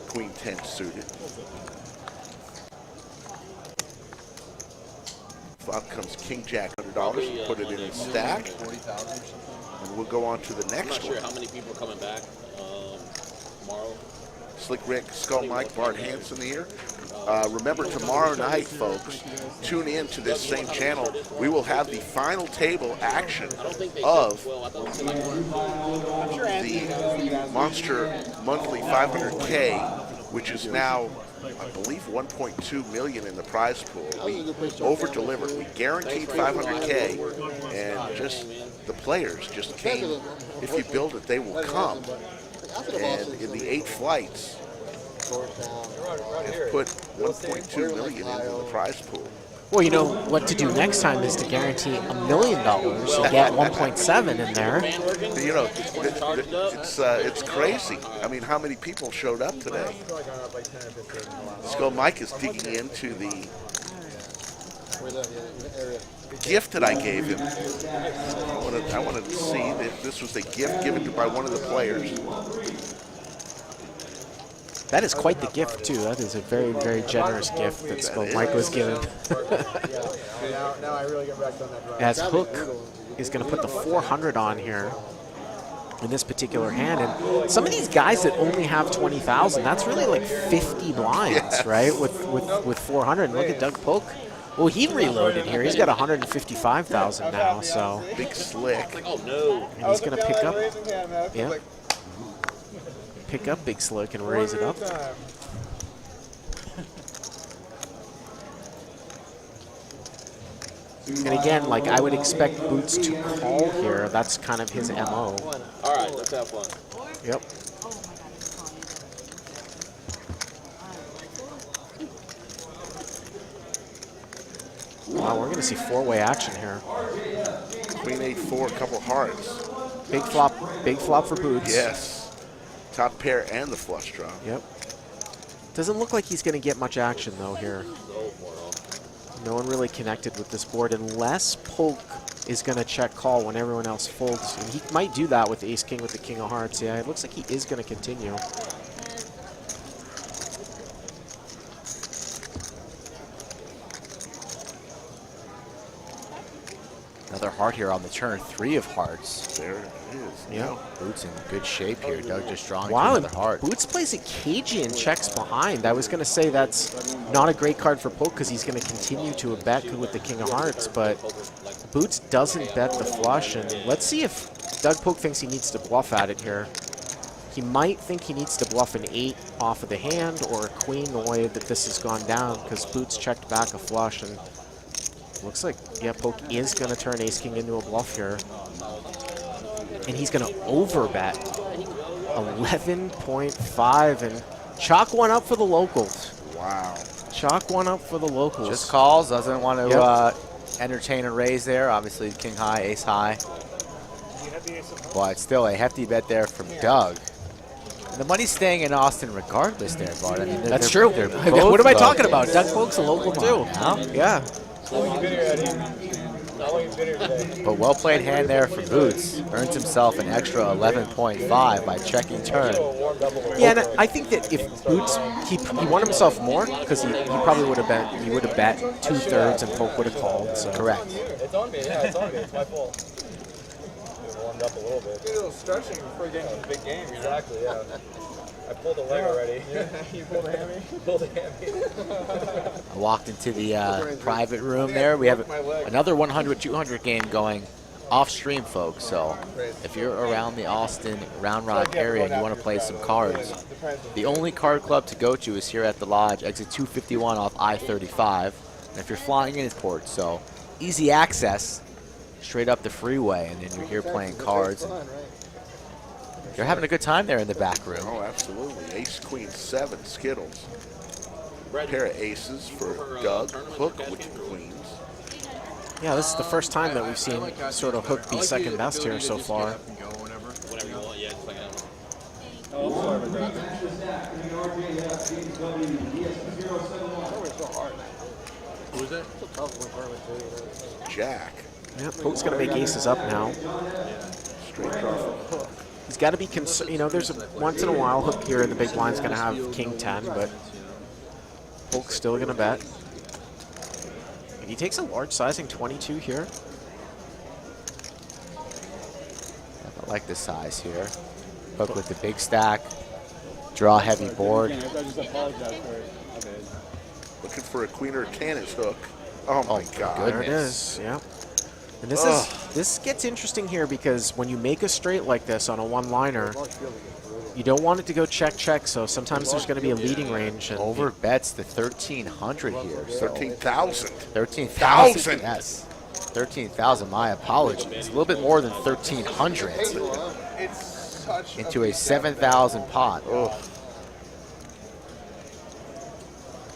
Queen 10 suited. Flop comes King Jack $100. Put it in his stack. And we'll go on to the next I'm not sure how many people are coming back tomorrow. Slick Rick, Skull Mike, Bart Hansen here. Remember, tomorrow night, folks, tune in to this same channel. We will have the final table action of the Monster Monthly 500K, which is now, I believe, 1.2 million in the prize pool. We over-delivered. We guaranteed 500K, and just the players just came. If you build it, they will come. And in the 8 flights, have put 1.2 million into the prize pool. Well, you know, what to do next time is to guarantee $1 million and get 1.7 in there. You know, it's crazy. I mean, how many people showed up today? Skull Mike is digging into the gift that I gave him. I wanted to see that this was a gift given by one of the players. That is quite the gift, too. That is a very, very generous gift that Skull Mike was given. As Hook is going to put the 400 on here in this particular hand. And some of these guys that only have 20,000, that's really like 50 blinds, right, with 400. And look at Doug Polk. Well, he reloaded here. He's got 155,000 now, so. Big Slick. And he's going to pick up. Yeah. Pick up Big Slick and raise it up. And again, like, I would expect Boots to call here. That's kind of his MO. All right, let's have fun. Yep. Wow, we're going to see 4-way action here. Queen 8-4, a couple hearts. Big flop for Boots. Yes. Top pair and the flush draw. Yep. Doesn't look like he's going to get much action, though, here. No one really connected with this board unless Polk is going to check call when everyone else folds. And he might do that with the ace-king with the king of hearts. Yeah, it looks like he is going to continue. Another heart here on the turn, 3 of hearts. There it is. Yeah. Boots in good shape here. Doug just drawing Wow, another heart. Boots plays it cagey and checks behind. I was going to say that's not a great card for Polk because he's going to continue to bet with the king of hearts, but Boots doesn't bet the flush, and let's see if Doug Polk thinks he needs to bluff at it here. He might think he needs to bluff an 8 off of the hand or a queen the way that this has gone down because Boots checked back a flush, and looks like, yeah, Polk is going to turn ace-king into a bluff here. And he's going to overbet 11.5 and chalk one up for the locals. Wow. Chalk one up for the locals. Just calls, doesn't want to entertain a raise there. Obviously, king high, ace high. But still a hefty bet there from Doug. And the money's staying in Austin regardless there, Bart. I mean, that's true. What am I talking about? Doug Polk's a local too. Yeah. But well played hand there for Boots. Earns himself an extra 11.5 by checking turn. Yeah, and I think that if Boots, he won himself more because he probably would have bet 2/3 and Polk would have called. So. Correct. It's on me. Yeah, it's on me. It's my fault. Warmed up a little bit. Do a little stretching before getting to the big game. Exactly. Yeah. I pulled a leg already. Yeah, you pulled a hammy? Pulled a hammy. I walked into the private room there. We have another 100-200 game going off stream, folks. So if you're around the Austin Round Rock area and you want to play some cards, the only card club to go to is here at the Lodge, exit 251 off I-35. And if you're flying in, it's port, so easy access straight up the freeway, and then you're here playing cards. You're having a good time there in the back room. Oh, absolutely. Ace, queen, 7, Skittles. Pair of aces for Doug. Hook with queens. Yeah, this is the first time that we've seen sort of Hook be second best here so far. Whatever you want, yeah, just like that. Oh, I'm sorry about that. Who is that? Jack. Yep, Hook's going to make aces up now. Straight draw from Hook. He's got to be concerned. You know, there's once in a while Hook here in the big blind's going to have king 10, but Hook's still going to bet. And he takes a large sizing 22 here. I like the size here. Hook with the big stack. Draw heavy board. I just apologize for it. Okay. Looking for a queen or a 10 is Hook. Oh my God. There it is, yeah. And this gets interesting here because when you make a straight like this on a one-liner, you don't want it to go check-check, so sometimes there's going to be a leading range. And Over bets the 1,300 here. So 13,000. 13,000, yes. 13,000, my apologies. A little bit more than 1,300 into a 7,000 pot. Oh.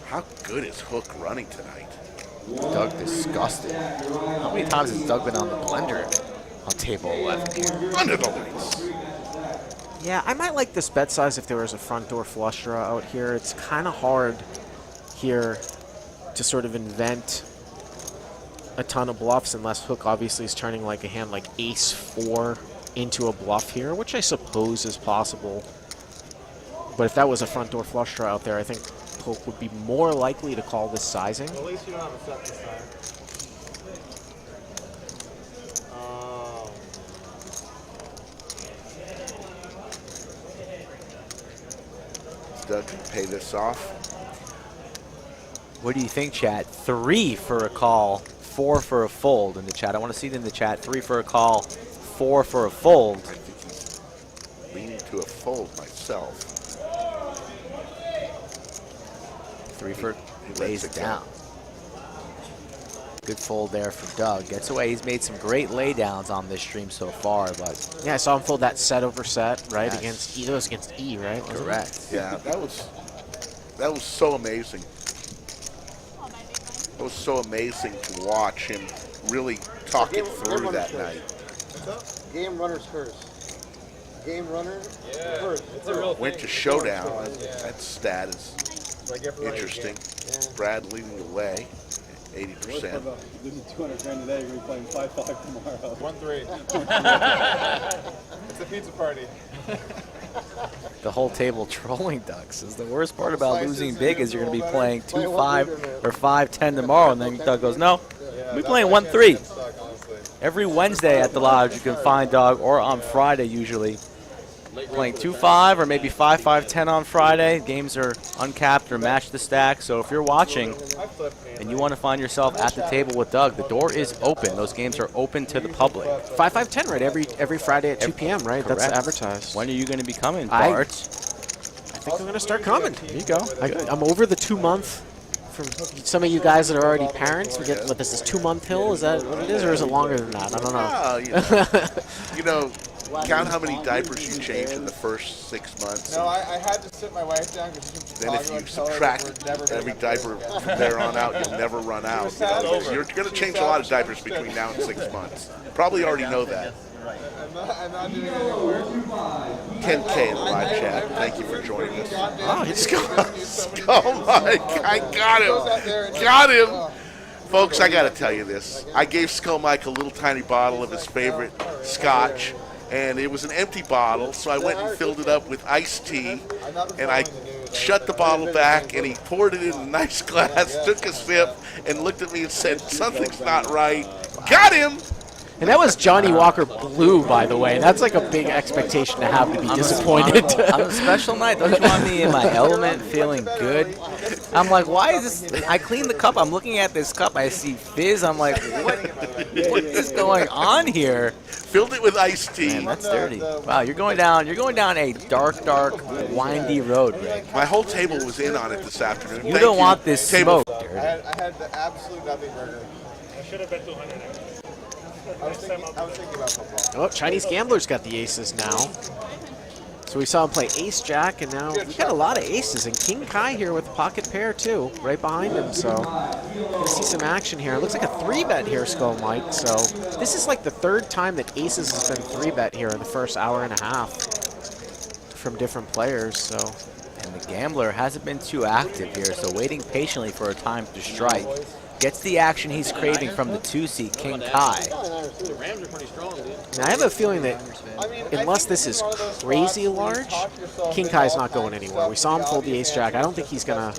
How good is Hook running tonight? Doug disgusted. How many times has Doug been on the blender on table 11 here? Under the lights. yeah, I might like this bet size if there was a front door flush draw out here. It's kind of hard here to sort of invent a ton of bluffs unless Hook obviously is turning like a hand like ace-4 into a bluff here, which I suppose is possible. But if that was a front door flush draw out there, I think Hook would be more likely to call this sizing. At least you don't have a set this time. Oh. Doug can pay this off. What do you think, chat? 3 for a call, 4 for a fold in the chat. I want to see it in the chat. 3 for a call, 4 for a fold. I think he's leaning to a fold myself. 3 for He lays lets it it down. Good fold there from Doug. Gets away. He's made some great laydowns on this stream so far, but Yeah, I saw him fold that set over set, right? Yes. Against E. That was against E, right? Wasn't it? correct. Yeah, that was so amazing. It was so amazing to watch him really talk it through that night. Game runner's curse. Game runner curse. It's a real Went to showdown. That stat is interesting. Brad leading the way, 80%. This is 200 grand today. We're playing 5-5 tomorrow. 1-3. It's a pizza party. The whole table trolling Doug says the worst part about losing big is you're going to be playing 2-5 or 5-10 tomorrow, and then Doug goes, no, we're playing 1-3. Every Wednesday at the Lodge you can find Doug, or on Friday usually, playing 2-5 or maybe 5-5-10 on Friday. Games are uncapped or match the stack, so if you're watching and you want to find yourself at the table with Doug, the door is open. Those games are open to the public. 5-5-10, right? Every Friday at 2 p.m., right? Correct. That's advertised. When are you going to be coming, Bart? I think I'm going to start coming. There you go. I'm over the 2-month. For some of you guys that are already parents, we get what this is 2-month hill. Is that what it is, or is it longer than that? I don't know. You know, count how many diapers you changed in the first 6 months. No, I had to sit my wife down because she's from Then Chicago. if you subtract every diaper from there on out, you'll never run out. You know, you're going to change a lot of diapers between now and 6 months. Probably already know that. I'm not doing any work. 10K in the live chat. Thank you for joining us. Oh, he's Oh my! I got him! Got him! Folks, I got to tell you this. I gave Skull Mike a little tiny bottle of his favorite scotch, and it was an empty bottle, so I went and filled it up with iced tea, and I shut the bottle back, and he poured it in a nice glass, took a sip, and looked at me and said, something's not right. Got him! And that was Johnny Walker Blue, by the way. That's like a big expectation to have to be disappointed. On a special night, don't you want me in my element feeling good? I'm like, why is this? I clean the cup. I'm looking at this cup. I see fizz. I'm like, what is going on here? Filled it with iced tea. Man, that's dirty. Wow, you're going down a dark, windy road, Rick. My whole table was in on it this afternoon. You Thank don't want this table. smoke. I had the absolute nothing burger. I should have bet 200. I was thinking about football. Oh, Chinese Gambler's got the aces now. So we saw him play ace jack, and now we got a lot of aces. And King Kai here with pocket pair too, right behind him. So gonna see some action here. It looks like a 3-bet here, Skull Mike. So this is like the 3rd time that aces has been 3-bet here in the first hour and a half from different players. So. And the gambler hasn't been too active here, so waiting patiently for a time to strike. Gets the action he's craving from the 2-seed, King Kai. The Rams are pretty strong, dude. Now, I have a feeling that unless this is crazy large, King Kai's not going anywhere. We saw him fold the ace jack. I don't think he's not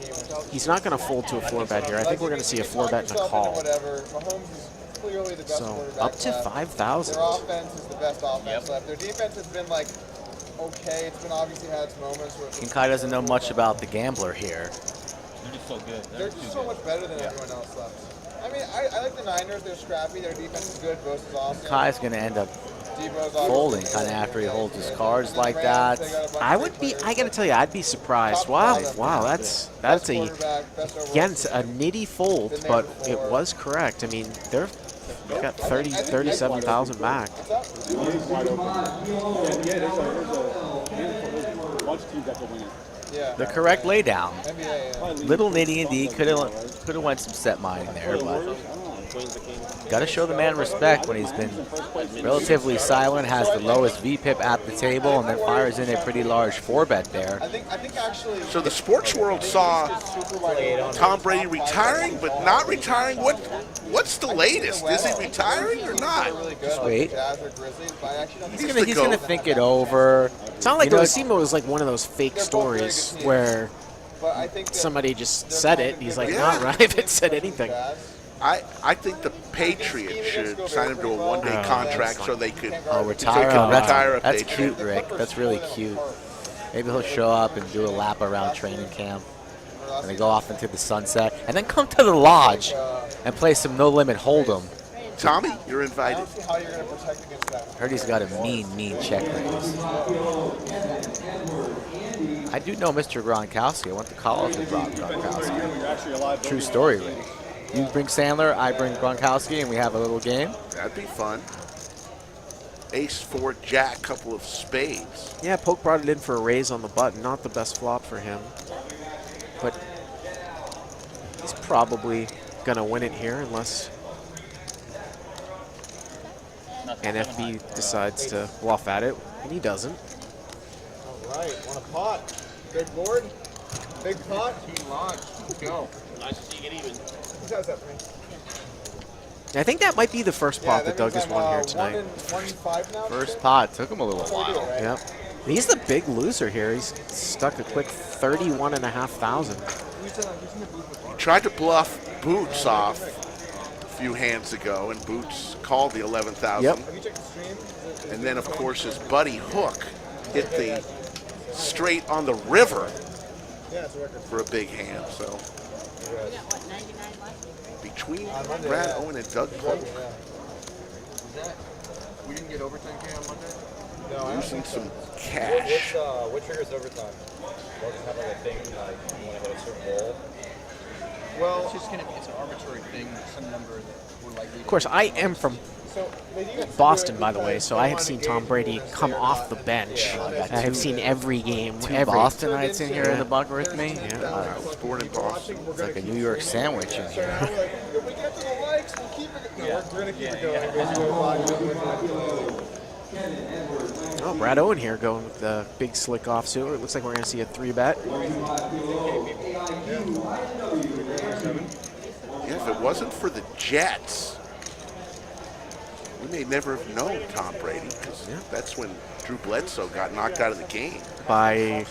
gonna fold to a 4-bet here. I think we're gonna see a 4-bet and a call. So up to 5,000. Their offense is the best offense left. Their defense has been like okay. It's been obviously had its moments. King Kai doesn't know much about the gambler here. They're just so good. They're just so much better than everyone else left. I mean, I like the Niners. They're scrappy. Their defense is good. Bose is awesome. Kai's going to end up Debo's folding kind of after he holds his cards like that. I gotta tell you, I'd be surprised. Wow, that's a again, it's a nitty fold, but it was correct. I mean, they've got 37,000 back. The correct laydown. Little nitty indeed. Could have went some set mining there, but got to show the man respect when he's been relatively silent, has the lowest VPIP at the table, and then fires in a pretty large 4-bet there. So the sports world saw Tom Brady retiring, but not retiring. What's the latest? Is he retiring or not? Just wait. He's gonna think it over. It's not like Osimo was like one of those fake stories where somebody just said it. He's like, not right if it said anything. I think the Patriots should sign him to a one-day contract so they could retire a That's Patriot. cute, Rick. That's really cute. Maybe he'll show up and do a lap around training camp, and then go off into the sunset, and then come to the lodge and play some no-limit hold'em. Tommy, you're invited. Heard he's got a mean check raise. I do know Mr. Gronkowski. I went to college with Gronkowski. True story, Rick. You bring Sandler, I bring Gronkowski, and we have a little game. That'd be fun. Ace, 4, Jack, couple of spades. Yeah, Polk brought it in for a raise on the button. Not the best flop for him. But he's probably going to win it here unless NFB decides to bluff at it, and he doesn't. All right, want a pot? Big board? Big pot? Team launch. Let's go. Nice to see you get even. How's that for me? I think that might be the first pot that Doug has won here tonight. 1-5 now? First pot. Took him a little while. Yep. He's the big loser here. He's stuck a quick 31,500. He tried to bluff Boots off a few hands ago, and Boots called the 11,000. Yep. And then, of course, his buddy Hook hit the straight on the river for a big hand. So between Brad Owen and Doug Polk, We didn't get overtime here on Monday? losing some cash. What triggers overtime? We'll just have like a thing like you want to hit a certain goal. Well, It's just it's an arbitrary thing, some number that we're likely. Of course, I am from Boston, by the way, so I have seen Tom Brady come off the bench. I have seen every game. Two every Bostonites in here in the bunker with me. I was born in Boston. It's like a New York sandwich in here. if we get to the likes, we'll keep it. No, we're going to keep it going. Oh, Brad Owen here going with the big slick offsuit. It looks like we're going to see a 3-bet. Yeah, if it wasn't for the Jets, we may never have known Tom Brady, because that's when Drew Bledsoe got knocked out of the game By, a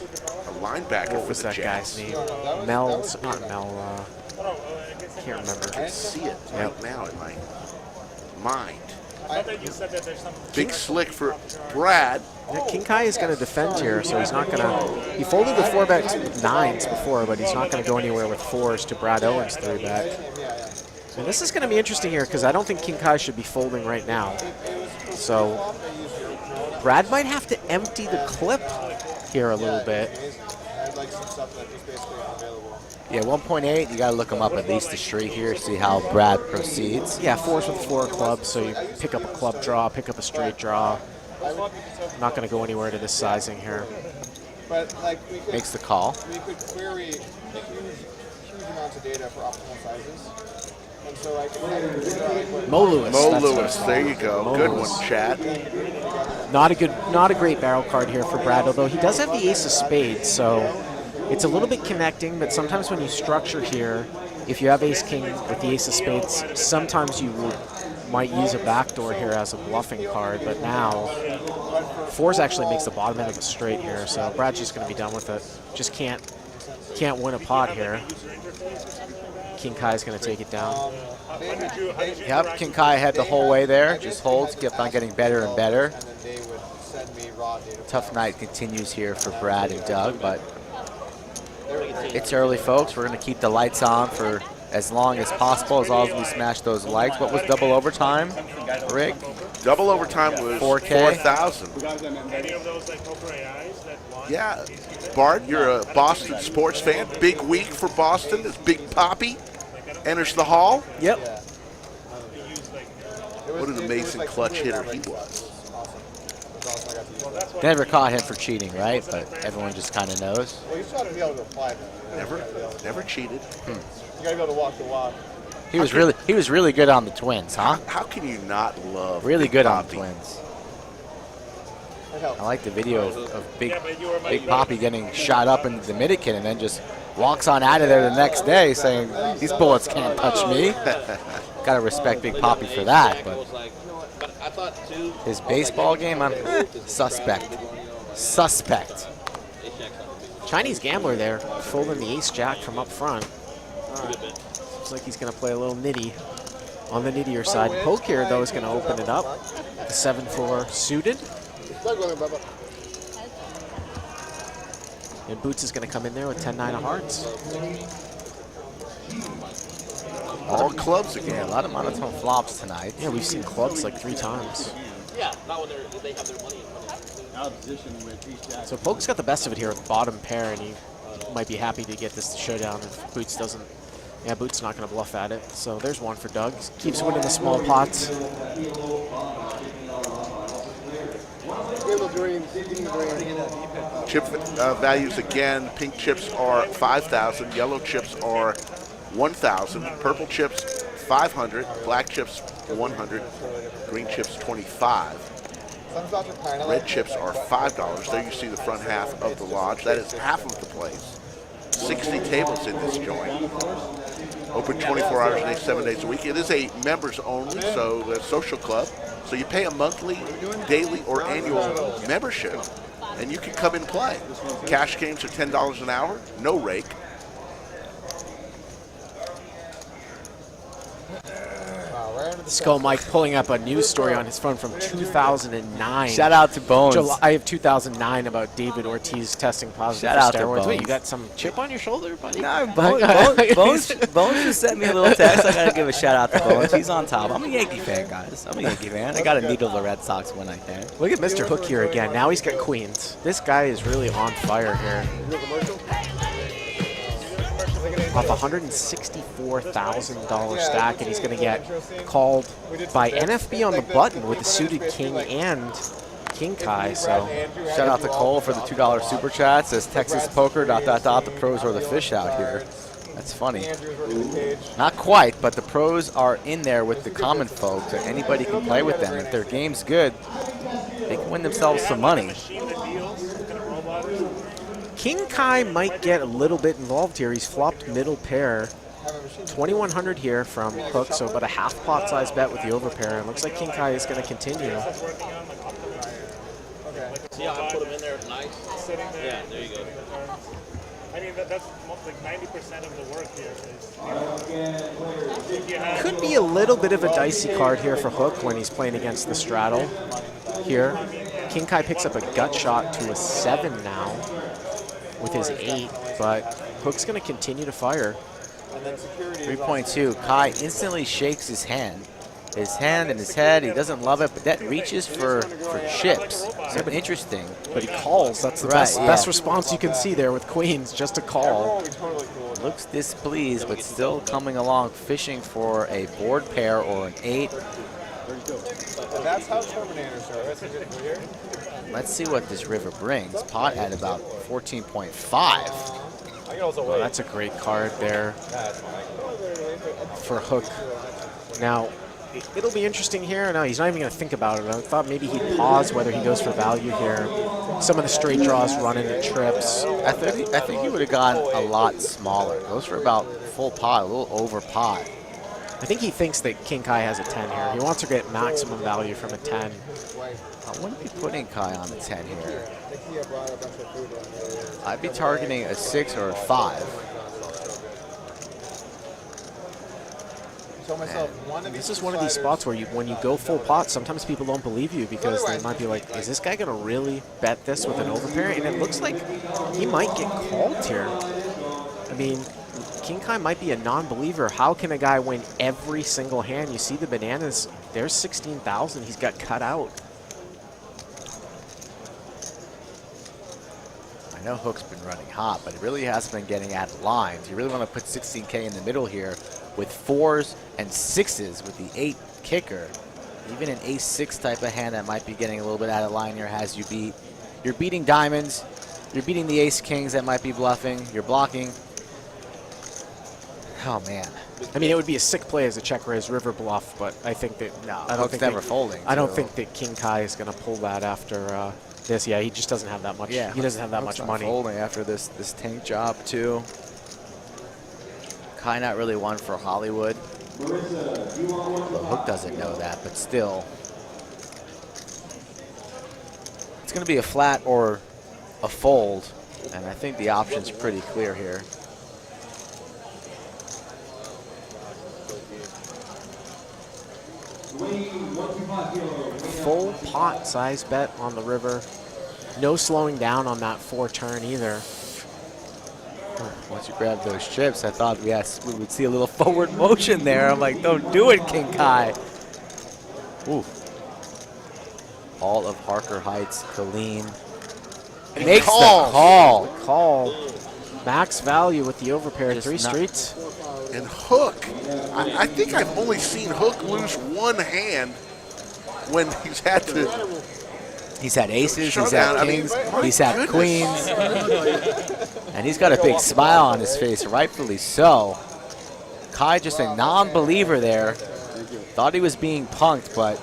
linebacker what for was the that Jets. guy's name? Mel, not Mel, can't remember. I can see it right now in my mind. thought that you said that there's some Big slick for Brad. Yeah, King Kai is going to defend here, so he's not going to. He folded with 4-bet 9s before, but he's not going to go anywhere with 4s to Brad Owen's 3-bet. And this is going to be interesting here because I don't think King Kai should be folding right now. So Brad might have to empty the clip here a little bit. Yeah, 1.8, you got to look him up at least the street here, see how Brad proceeds. Yeah, 4s with 4 clubs, so you pick up a club draw, pick up a straight draw. Not going to go anywhere to this sizing here. But like we could, Makes the call. We could query huge amounts of data for optimal sizes. And so like Mo Lewis. Mo Lewis, there you go. Mo Good Lewis. one, Chad. Not a great barrel card here for Brad, although he does have the ace of spades, so it's a little bit connecting, but sometimes when you structure here, if you have ace-king with the ace of spades, sometimes you might use a backdoor here as a bluffing card, but now 4s actually makes the bottom end of the straight here, so Brad's just going to be done with it. Just can't win a pot here. King Kai's going to take it down. Yep, King Kai had the whole way there. Just holds, kept on getting better and better. Tough night continues here for Brad and Doug, but it's early, folks. We're going to keep the lights on for as long as possible, as long as we smash those likes. What was double overtime, Rick? Double overtime was 4K. 4,000. Any of those like poker AIs that won? Yeah, Bart, you're a Boston sports fan. Big week for Boston as Big Poppy enters the hall. Yep. What an amazing clutch hitter he was. Never caught him for cheating, right? But everyone just kind of knows. Well, he's trying to be able to apply that. Never cheated. You gotta be able to walk the walk. He was really good on the Twins, huh? How can you not love Really Big good on the Poppy? Twins. That helps. I like the video of Big Poppy getting shot up in the Dominican and then just walks on out of there the next day saying, these bullets can't touch me. Got to respect Big Poppy for that, but his baseball game, I'm suspect. Suspect. Chinese gambler there, folding the ace-jack from up front. Looks like he's going to play a little nitty on the nittier side. Poke here, though, is going to open it up. The 7-4 suited. And Boots is going to come in there with 10-9 of hearts. All clubs again. Yeah, a lot of monotone flops tonight. Yeah, we've seen clubs like 3 times. Yeah, not when they have their money in front of them. So Poke's got the best of it here with the bottom pair, and he might be happy to get this to showdown if Boots doesn't. Yeah, Boots not going to bluff at it. So there's one for Doug. Keeps winning the small pots. Chip values again. Pink chips are 5,000. Yellow chips are 1,000. Purple chips 500. Black chips 100. Green chips 25. Red chips are $5. There you see the front half of the lodge. That is half of the place. 60 tables in this joint. Open 24 hours a day, 7 days a week. It is a members only, so the social club. So you pay a monthly, daily, or annual membership, and you can come and play. Cash games are $10 an hour, no rake. Skull Mike pulling up a news story on his phone from 2009. Shout out to Bones. July of 2009 about David Ortiz testing positive Shout out for to steroids. Bones. Wait, you got some chip on your shoulder, buddy? No, Bones just sent me a little text. I got to give a shout out to Bones. He's on top. I'm a Yankee fan, guys. I'm a Yankee fan. I got to needle the Red Sox when I can. Look at Mr. Hook here again. Now he's got queens. This guy is really on fire here. Off $164,000 stack, and he's going to get called by NFB on the button with the suited king and King Kai. So shout out to Cole for the $2 super chat. Says Texas Poker ... The pros are the fish out here. That's funny. Not quite, but the pros are in there with the common folks. So anybody can play with them. If their game's good, they can win themselves some money. King Kai might get a little bit involved here. He's flopped middle pair. 2,100 here from Hook, so about a half pot size bet with the overpair. It looks like King Kai is going to continue. See how I put him in there nice? Yeah, there you go. I mean, that's like 90% of the work here. Is, Could be a little bit of a dicey card here for Hook when he's playing against the straddle here. King Kai picks up a gut shot to a 7 now with his 8, but Hook's going to continue to fire. 3.2. Kai instantly shakes his hand. His hand and his head, he doesn't love it, but that reaches for chips. So interesting. But he calls. That's the best response you can see there with queens, just a call. Looks displeased, but still coming along, fishing for a board pair or an 8. That's how Terminators are. Let's see what this river brings. Pot at about 14.5. Well, that's a great card there for Hook. Now, it'll be interesting here. No, he's not even going to think about it. I thought maybe he'd pause whether he goes for value here. Some of the straight draws run into trips. I think he would have gone a lot smaller. Goes for about full pot, a little over pot. I think he thinks that King Kai has a 10 here. He wants to get maximum value from a 10. I wouldn't be putting Kai on the 10 here. I'd be targeting a 6 or a 5. This is one of these spots where when you go full pot, sometimes people don't believe you because they might be like, is this guy going to really bet this with an overpair? And it looks like he might get called here. I mean, King Kai might be a non-believer. How can a guy win every single hand? You see the bananas. There's 16,000. He's got cut out. I know Hook's been running hot, but it really hasn't been getting out of lines. You really want to put 16K in the middle here with 4s and 6s with the 8 kicker. Even an ace-6 type of hand that might be getting a little bit out of line here has you beat. You're beating diamonds. You're beating the ace-kings that might be bluffing. You're blocking. Oh, man. I mean, it would be a sick play as a check raise river bluff, but I think that Hook's never folding. I don't think that King Kai is going to pull that after this. Yeah, he just doesn't have that much. Yeah, he doesn't have that Hook's much not money. Folding after this tank job too. Kai not really one for Hollywood. Well, Hook doesn't know that, but still, it's going to be a flat or a fold, and I think the option's pretty clear here. Full pot size bet on the river. No slowing down on that 4 turn either. Once you grab those chips, I thought we would see a little forward motion there. I'm like, don't do it, King Kai. Ooh. All of Harker Heights, Colleen. Makes the call. The call. Max value with the overpair, just 3 streets. And Hook, I think I've only seen Hook lose one hand when he's had to. He's had aces, he's had kings, he's had queens. And he's got a big smile on his face, rightfully so. Kai just a non-believer there. Thought he was being punked, but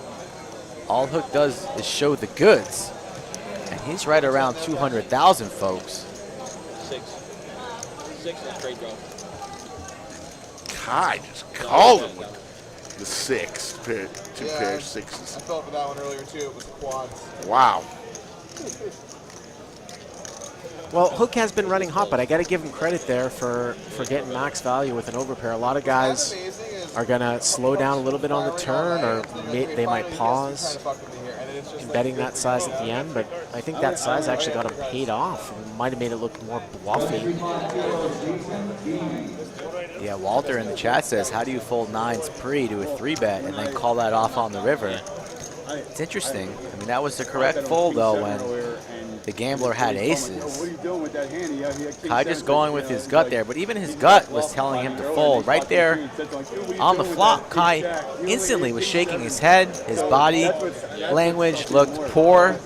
all Hook does is show the goods. And he's right around 200,000, folks. 6 and a straight draw. Kai just called him with the 6, two pairs, 6s. I felt for that one earlier too. It was quads. Wow. Well, Hook has been running hot, but I got to give him credit there for getting max value with an overpair. A lot of guys are going to slow down a little bit on the turn, or they might pause in betting that size at the end, but I think that size actually got him paid off and might have made it look more bluffy. Yeah, Walter in the chat says, how do you fold 9s pre to a 3-bet and then call that off on the river? It's interesting. I mean, that was the correct fold, though, when the gambler had aces. Kai just going with his gut there, but even his gut was telling him to fold. Right there on the flop, Kai instantly was shaking his head. His body language looked poor,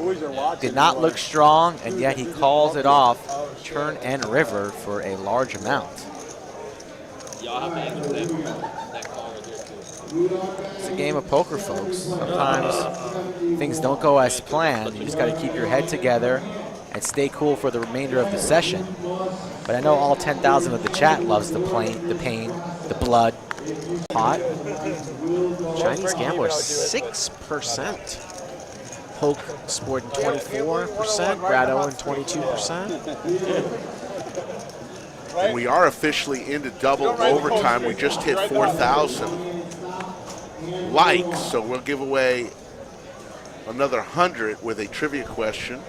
did not look strong, and yet he calls it off turn and river for a large amount. Y'all have to answer that call right there, too. It's a game of poker, folks. Sometimes things don't go as planned. You just got to keep your head together and stay cool for the remainder of the session. But I know all 10,000 of the chat loves the pain, the blood. Pot. Chinese gambler 6%. Polk sporting 24%. Brad Owen 22%. And we are officially into double overtime. We just hit 4,000 likes, so we'll give away another 100 with a trivia question.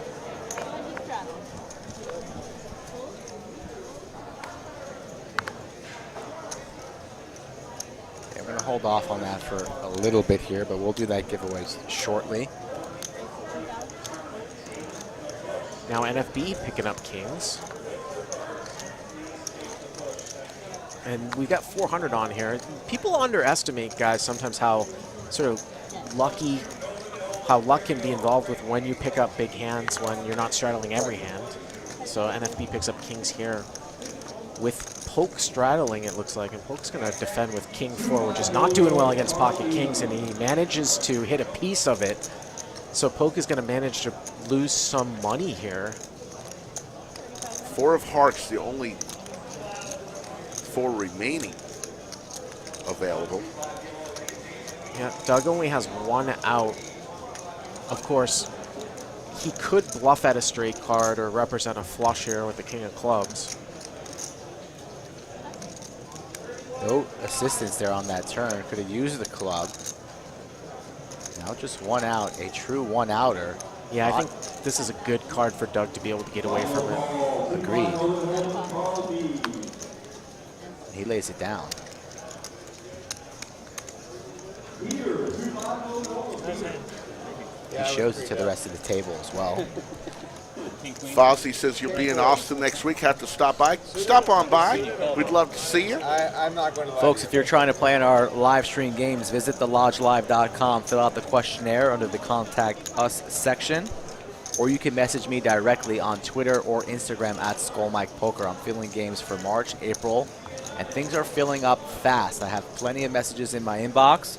I'm going to hold off on that for a little bit here, but we'll do that giveaway shortly. Now NFB picking up kings. And we got 400 on here. People underestimate, guys, sometimes how sort of lucky, how luck can be involved with when you pick up big hands when you're not straddling every hand. So NFB picks up kings here with Polk straddling, it looks like. And Polk's going to defend with king 4, which is not doing well against pocket kings, and he manages to hit a piece of it. So Polk is going to manage to lose some money here. 4 of hearts, the only 4 remaining available. Yeah, Doug only has 1 out. Of course, he could bluff at a straight card or represent a flush here with the king of clubs. No assistance there on that turn. Could have used the club. Now just 1 out, a true 1-outer. Yeah, I think this is a good card for Doug to be able to get away from it. Agreed. He lays it down. He shows it to the rest of the table as well. Fozzie says you'll be in Austin next week. Have to stop by. Stop on by. We'd love to see you. I'm not going to lie. Folks, if you're trying to play in our live stream games, visit thelodgelive.com, fill out the questionnaire under the Contact Us section, or you can message me directly on Twitter or Instagram at SkullMikePoker. I'm filling games for March, April, and things are filling up fast. I have plenty of messages in my inbox.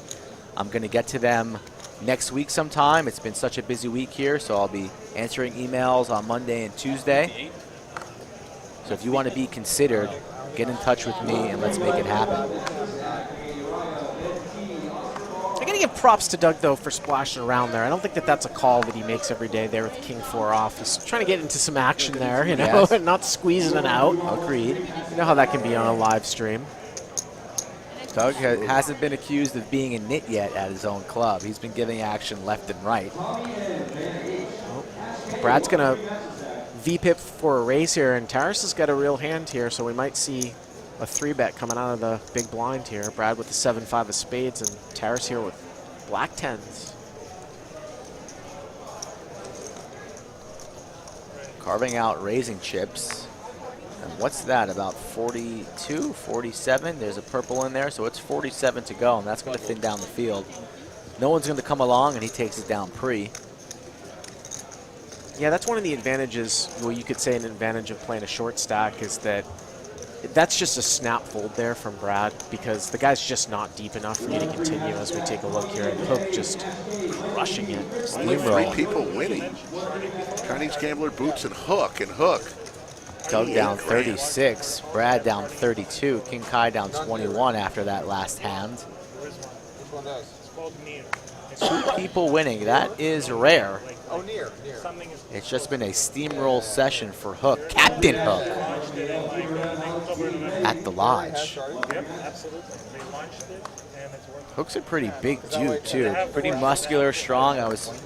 I'm going to get to them next week sometime. It's been such a busy week here, so I'll be answering emails on Monday and Tuesday. So if you want to be considered, get in touch with me and let's make it happen. I got to give props to Doug, though, for splashing around there. I don't think that that's a call that he makes every day there with king 4 off. He's trying to get into some action there, you know, Yes. and not squeezing it out. Agreed. You know how that can be on a live stream. Doug hasn't been accused of being a nit yet at his own club. He's been giving action left and right. Brad's going to V-pip for a raise here, and Taras has got a real hand here, so we might see a 3-bet coming out of the big blind here. Brad with the 7-5 of spades, and Taras here with black 10s. Carving out raising chips. And what's that, about 42, 47? There's a purple in there, so it's 47 to go, and that's going to thin down the field. No one's going to come along, and he takes it down pre. Yeah, that's one of the advantages, well, you could say an advantage of playing a short stack is that that's just a snap fold there from Brad because the guy's just not deep enough for you to continue as we take a look here. And Hook just crushing it. Only 3 people winning. Chinese Gambler, Boots, and Hook. Doug down 36, Brad down 32, King Kai down 21 after that last hand. Which one does? It's called near. 2 people winning, that is rare. Oh, near. It's just been a steamroll session for Hook, Captain Hook, at the Lodge. Yep, absolutely. They launched it, and it's working. Hook's a pretty big dude too, pretty muscular, strong. I was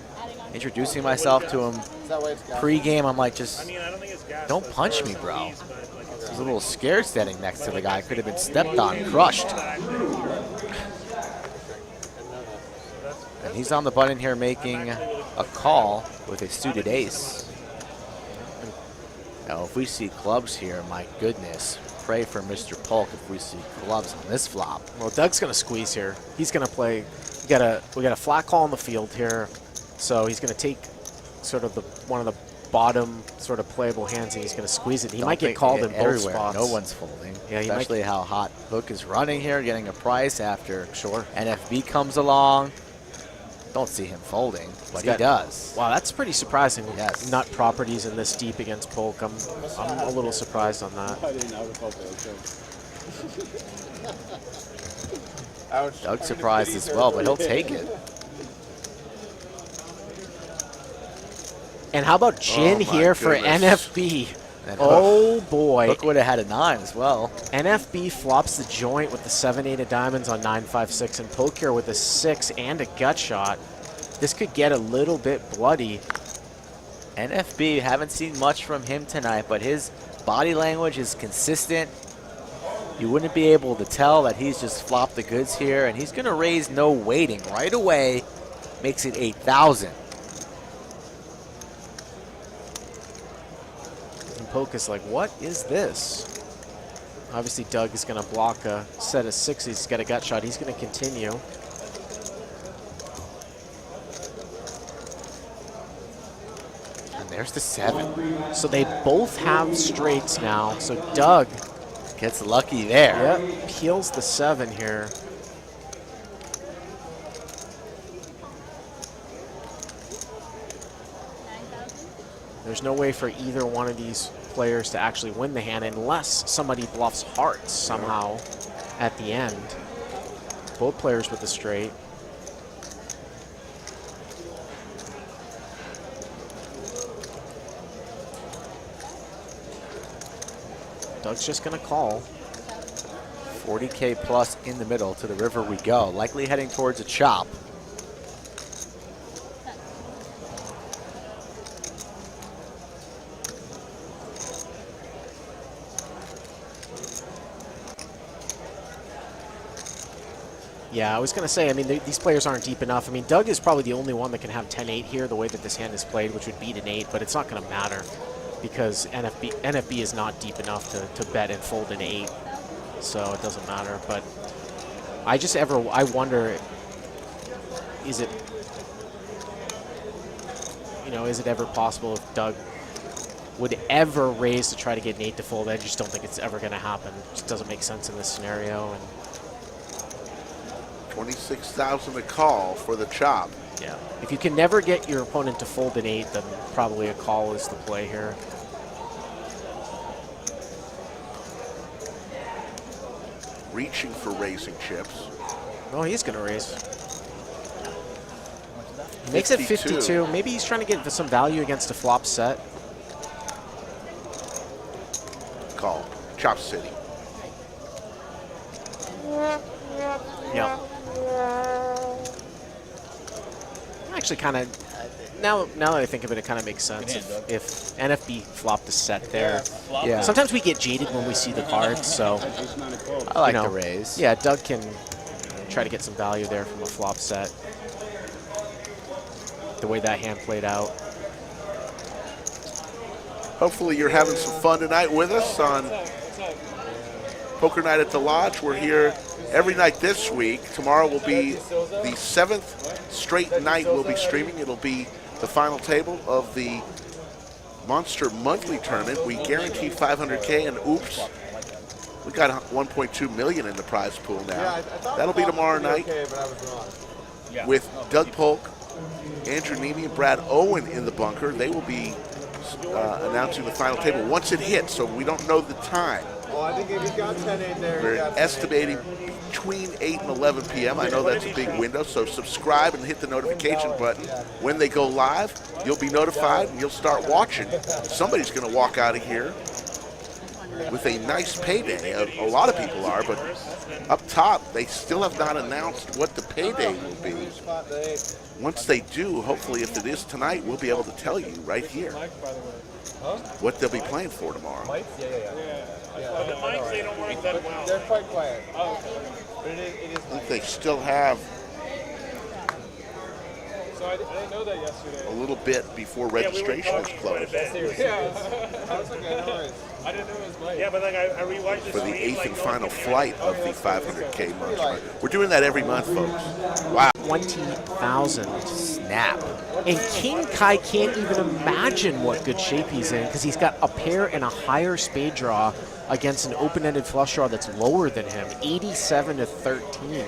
introducing myself to him pre-game. I'm like, just don't punch me, bro. He's a little scared standing next to the guy. Could have been stepped on, crushed. And he's on the button here making a call with a suited ace. Now, if we see clubs here, my goodness, pray for Mr. Polk if we see clubs on this flop. Well, Doug's going to squeeze here. He's going to play. We got a flat call on the field here, so he's going to take sort of one of the bottom sort of playable hands, and he's going to squeeze it. He might get called in both everywhere. spots. No one's folding. Yeah, especially how hot Hook is running here, getting a price after NFB comes along. Don't see him folding, but he does. Wow, that's pretty surprising. Yes. Nut properties in this deep against Polk. I'm a little surprised on that. I didn't know about that. Ouch. Doug's surprised as well, but he'll take it. And how about Jin Oh, my here for goodness. NFB? And Oh, boy. Hook would have had a 9 as well. NFB flops the joint with the 7-8 of diamonds on 9-5-6, and POLK here with a 6 and a gut shot. This could get a little bit bloody. NFB, haven't seen much from him tonight, but his body language is consistent. You wouldn't be able to tell that he's just flopped the goods here, and he's going to raise no waiting right away. Makes it 8,000. And POLK is like, what is this? Obviously, Doug is going to block a set of 6s. He's got a gut shot. He's going to continue. And there's the 7. So they both have straights now. So Doug gets lucky there. Yep, peels the 7 here. There's no way for either one of these players to actually win the hand unless somebody bluffs hearts somehow at the end. Both players with the straight. Doug's just going to call. 40K plus in the middle. To the river we go. Likely heading towards a chop. Yeah, I was going to say, I mean, these players aren't deep enough. I mean, Doug is probably the only one that can have 10-8 here, the way that this hand is played, which would beat an 8, but it's not going to matter because NFB is not deep enough to bet and fold an 8, so it doesn't matter. But I wonder, is it ever possible if Doug would ever raise to try to get an 8 to fold? I just don't think it's ever going to happen. It just doesn't make sense in this scenario. And 26,000 a call for the chop. yeah, if you can never get your opponent to fold an 8, then probably a call is the play here. Reaching for raising chips. Oh, he's going to raise. He makes it 52. Maybe he's trying to get some value against a flop set. Call. Chop City. Yeah. Actually, kind of, now that I think of it, it kind of makes sense if NFB flopped a set there. Yeah. Sometimes we get jaded when we see the cards, so I like the raise. Yeah, Doug can try to get some value there from a flop set. The way that hand played out. Hopefully you're having some fun tonight with us on Poker Night at the Lodge. We're here every night this week. Tomorrow will be the 7th straight night we'll be streaming. It'll be the final table of the Monster Monthly Tournament. We guaranteed 500K, and oops, we got 1.2 million in the prize pool now. That'll be tomorrow night with Doug POLK, Andrew Nemi, and Brad Owen in the bunker. They will be announcing the final table once it hits, so we don't know the time. Well, I think if he got 10-8 there, We're estimating between 8 and 11 p.m. I know that's a big window, so subscribe and hit the notification button. When they go live, you'll be notified and you'll start watching. Somebody's going to walk out of here with a nice payday. A lot of people are, but up top, they still have not announced what the payday will be. Once they do, hopefully if it is tonight, we'll be able to tell you right here what they'll be playing for tomorrow. But the mics, they don't work that well. They're quite quiet. Oh, okay. But it is I think they still have So I didn't know that yesterday. a little bit before registration is closed. That's okay, no worries. I didn't know it was late. Yeah, but like I rewatched For the 8th and final flight of the 500K month. We're doing that every month, folks. Wow. 20,000. Snap. And King Kai can't even imagine what good shape he's in because he's got a pair and a higher spade draw against an open-ended flush draw that's lower than him, 87 to 13.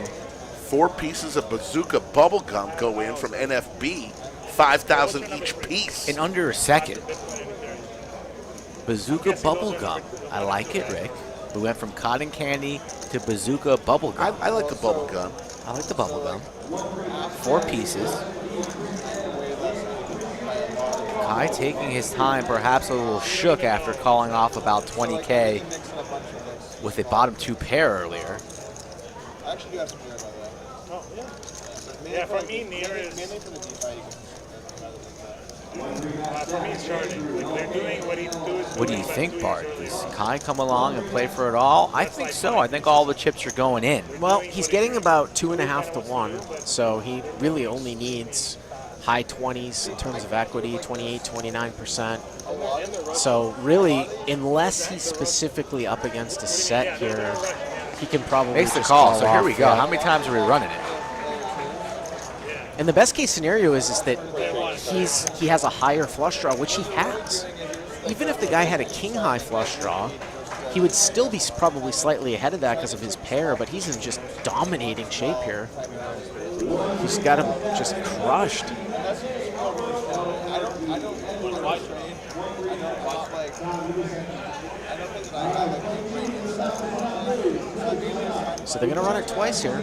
4 pieces of Bazooka bubblegum go in from NFB, 5,000 each piece. In under a second. Bazooka bubblegum. I like it, Rick. We went from cotton candy to Bazooka bubblegum. I like the bubblegum. I like the bubblegum. 4 pieces. Kai taking his time, perhaps a little shook after calling off about 20K with a bottom 2 pair earlier. I actually do have some near, by the way. Oh, yeah. Yeah, for me, near is... Mainly for the DeFi, you can... for me, it's charging. Like, they're doing what he does. What do you think, Bart? Does Kai come along and play for it all? I think so. I think all the chips are going in. Well, he's getting about 2.5 to 1, so he really only needs high 20s in terms of equity, 28, 29%. So really, unless he's specifically up against a set here, he can probably Makes the just call. So here off, we go. How many times are we running it? And the best case scenario is that he has a higher flush draw, which he has. Even if the guy had a king high flush draw, he would still be probably slightly ahead of that because of his pair, but he's in just dominating shape here. He's got him just crushed. I don't watch me. I don't watch, like... I don't think that I have a great So they're going to run it twice here.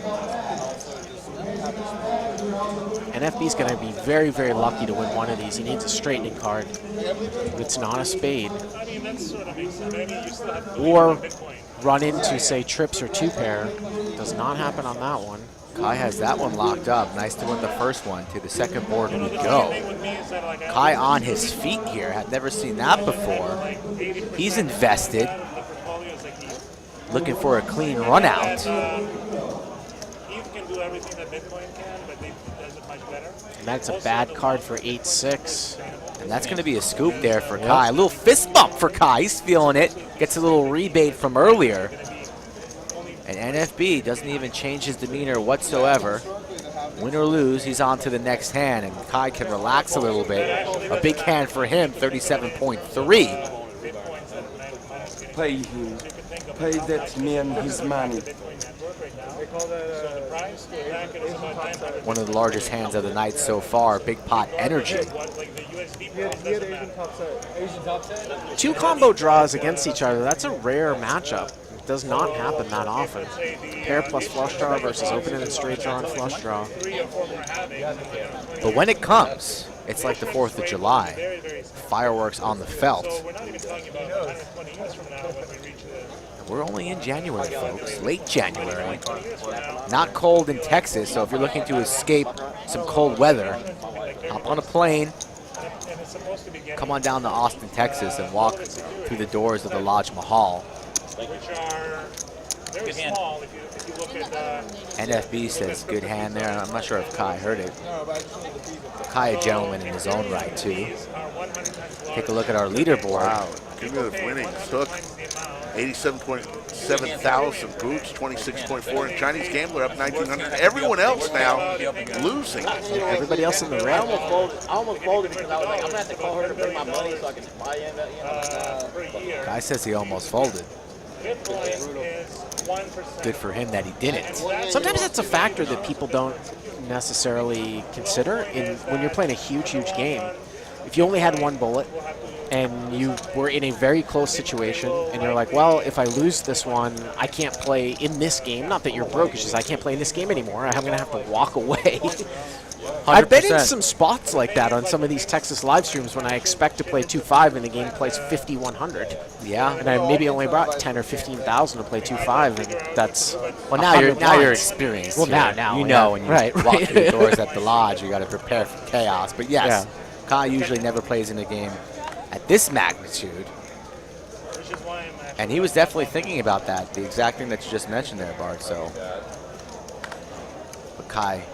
NFB's going to be very, very lucky to win one of these. He needs a straightening card. It's not a spade. Or run into, say, trips or 2 pair. Does not happen on that one. Kai has that one locked up. Nice to win the first one. To the second board we go. Kai on his feet here. Had never seen that before. He's invested. Looking for a clean run out. And that's a bad card for 8-6. And that's going to be a scoop there for Kai. A little fist bump for Kai. He's feeling it. Gets a little rebate from earlier. And NFB doesn't even change his demeanor whatsoever. Win or lose, he's on to the next hand. And Kai can relax a little bit. A big hand for him, 37.3. Pay him. Pay that man his money. One of the largest hands of the night so far. Big pot energy. 2 combo draws against each other. That's a rare matchup. It does not happen that often. Pair plus flush draw versus open and straight draw and flush draw. But when it comes, it's like the 4th of July. Fireworks on the felt. We're only in January, folks. Late January. Not cold in Texas, so if you're looking to escape some cold weather, hop on a plane, come on down to Austin, Texas, and walk through the doors of the Lodge Mahal. NFB says good hand there. I'm not sure if Kai heard it. Kai, a gentleman in his own right, too. Take a look at our leaderboard. Wow. Cumulative winnings. Hook, 87.7 thousand. Boots, 26.4. And Chinese Gambler up 1,900. Everyone else now losing. Everybody else in the red. I almost folded because I was like, I'm going to have to call her to bring my money so I can buy in. Kai says he almost folded. Good for him that he didn't. Sometimes that's a factor that people don't necessarily consider when you're playing a huge, huge game. If you only had 1 bullet and you were in a very close situation and you're like, well, if I lose this one, I can't play in this game. Not that you're broke, it's just I can't play in this game anymore. I'm going to have to walk away. 100%. I've been in some spots like that on some of these Texas live streams when I expect to play 2-5 and the game plays 50-100. Yeah. And I maybe only brought 10 or 15,000 to play 2-5, and that's well. Now you're experienced. Well, here. now you know yeah. when you walk through the doors at the lodge, you got to prepare for chaos. But yes, Kai usually never plays in a game at this magnitude, and he was definitely thinking about that. The exact thing that you just mentioned there, Bart. So, but Kai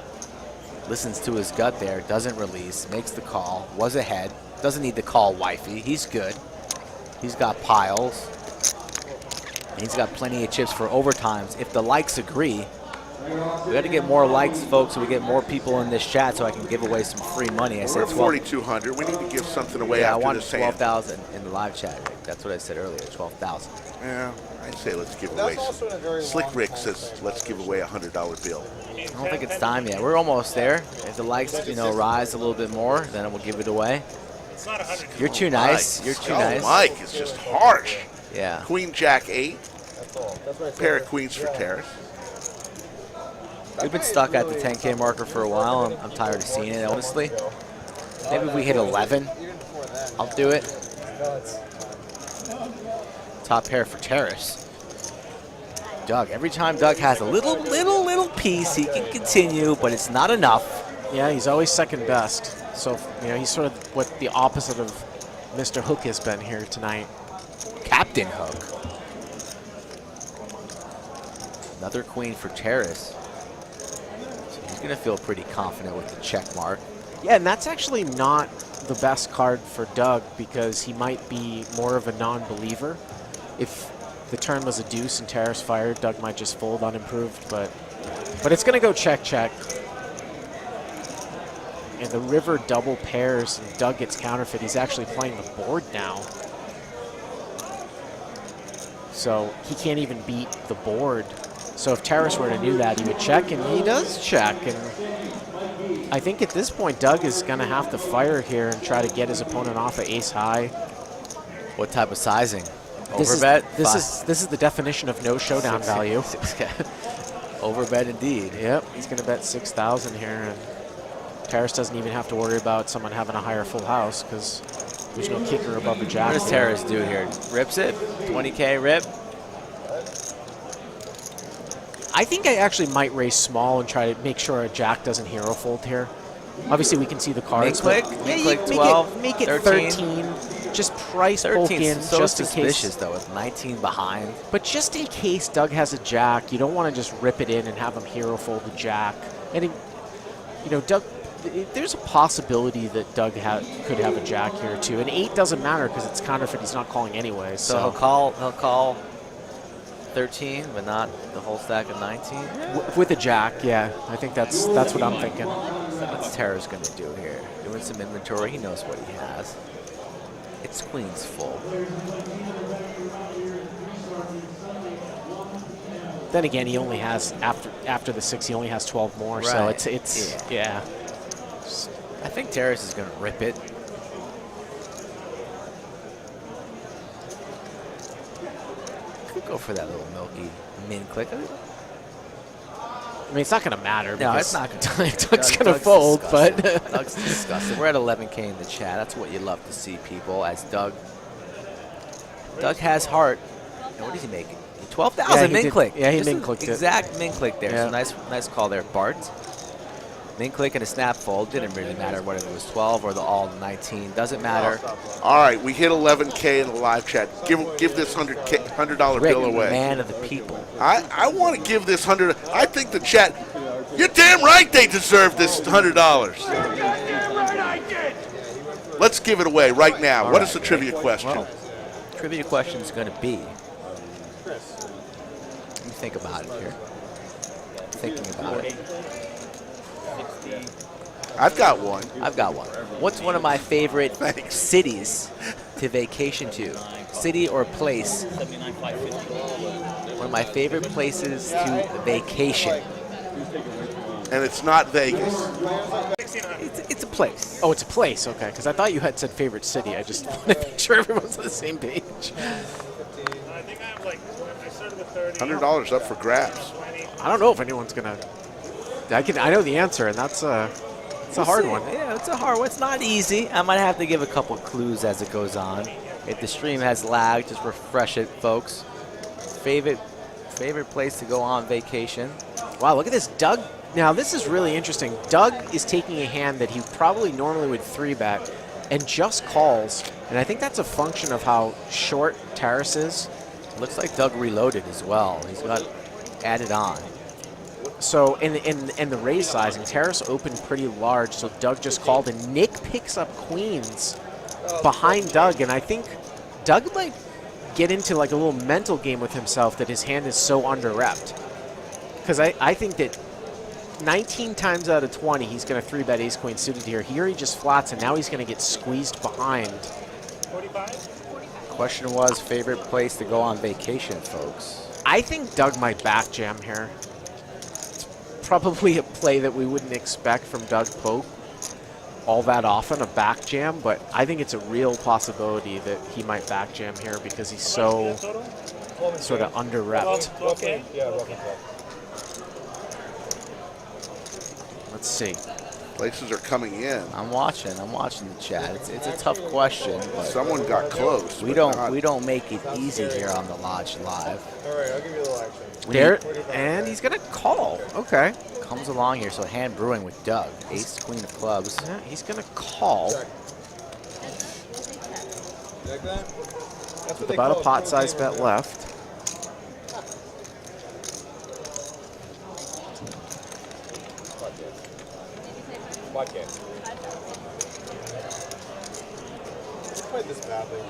listens to his gut there, doesn't release, makes the call, was ahead, doesn't need to call wifey. He's good. He's got piles. And he's got plenty of chips for overtimes. If the likes agree, we got to get more likes, folks, so we get more people in this chat so I can give away some free money. I said 4,200. We need to give something away I after wanted this 12,000 in the live chat. That's what I said earlier, 12,000. Yeah, I'd say let's give away some. Slick Rick says let's give away a $100 bill. I don't think it's time yet. We're almost there. If the likes, rise a little bit more, then we'll give it away. You're too nice. You're too nice. Mike is just harsh. Yeah. Queen Jack 8. Pair of queens for Terrace. We've been stuck at the 10K marker for a while. I'm tired of seeing it, honestly. Maybe if we hit 11, I'll do it. Top pair for Terrace. Doug, every time Doug has a little piece, he can continue, but it's not enough. Yeah, he's always second best. So, he's sort of what the opposite of Mr. Hook has been here tonight. Captain Hook. Another queen for Terrace. So he's going to feel pretty confident with the check mark. Yeah, and that's actually not the best card for Doug because he might be more of a non-believer. If the turn was a deuce and Terrace fired, Doug might just fold unimproved, but it's going to go check. And the river double pairs and Doug gets counterfeit. He's actually playing the board now. So he can't even beat the board. So if Terrace were to do that, he would check, and he does check. And I think at this point, Doug is going to have to fire here and try to get his opponent off of ace high. What type of sizing? Overbet? This is the definition of no showdown value. Overbet indeed. Yep, he's going to bet 6,000 here, and Terrace doesn't even have to worry about someone having a higher full house because there's no kicker above the jack. What does Terrace do here? Rips it? 20K rip? I think I actually might raise small and try to make sure a jack doesn't hero fold here. Obviously, we can see the cards. Make click 12, make it 13. Just price POLK in so just in suspicious, case. though, with 19 behind. But just in case Doug has a jack, you don't want to just rip it in and have him hero fold the jack. And, Doug, there's a possibility that Doug could have a jack here, too. And 8 doesn't matter because it's counterfeit. He's not calling anyway. So he'll call 13, but not the whole stack of 19? With a jack, yeah. I think that's what I'm thinking. What's Terrace going to do here? Doing some inventory. He knows what he has. It's queens full. Then again, he only has, after the 6, he only has 12 more. Right. So it's yeah. I think Terrace is going to rip it. Could go for that little milky min click. I mean, it's not going to matter. No, it's not going to. Doug's going to fold, but Doug's disgusting. We're at 11K in the chat. That's what you love to see, people. As Doug has heart. And what is he making? 12,000 min click. Yeah, he min clicked it. Exact min click there. Yeah. So nice call there, Bart. Min click and a snap fold. Didn't really matter whether it was 12 or the all 19. Doesn't matter. All right, we hit 11K in the live chat. Give this $100 bill away. Man of the people. I want to give this $100. I think the chat. You're damn right they deserve this $100. Let's give it away right now. What is the trivia question? Well, trivia question is going to be. Let me think about it here. Thinking about it. I've got one. What's one of my favorite cities to vacation to? City or place? One of my favorite places to vacation. And it's not Vegas. It's a place. Oh, it's a place. Okay, because I thought you had said favorite city. I just want to make sure everyone's on the same page. I think I have I started with 30. $100 up for grabs. I don't know if anyone's gonna. I know the answer, and that's it's a hard one. Yeah, it's a hard one. It's not easy. I might have to give a couple clues as it goes on. If the stream has lag, just refresh it, folks. Favorite place to go on vacation. Wow, look at this, Doug. Now this is really interesting. Doug is taking a hand that he probably normally would 3-bet and just calls, and I think that's a function of how short Terrace is. Looks like Doug reloaded as well. He's got added on. So in the raise sizing, Terrace opened pretty large, so Doug just called, and Nick picks up queens behind Doug, and I think Doug might get into like a little mental game with himself that his hand is so under-repped. Because I think that 19 times out of 20, he's going to 3-bet ace-queen suited here. Here he just flats, and now he's going to get squeezed behind. 45? Question was favorite place to go on vacation, folks. I think Doug might back jam here. Probably a play that we wouldn't expect from Doug POLK all that often, a back jam, but I think it's a real possibility that he might back jam here because he's so sort of under-repped. Okay. Let's see. Places are coming in. I'm watching the chat. It's a tough question. But someone got close. We don't make it easy here on the Lodge Live. All right, I'll give you a little action. There, and he's gonna call. Okay. Comes along here, so hand brewing with Doug. Ace, queen of clubs. Yeah, he's gonna call. With about a pot-sized bet left. Played this badly.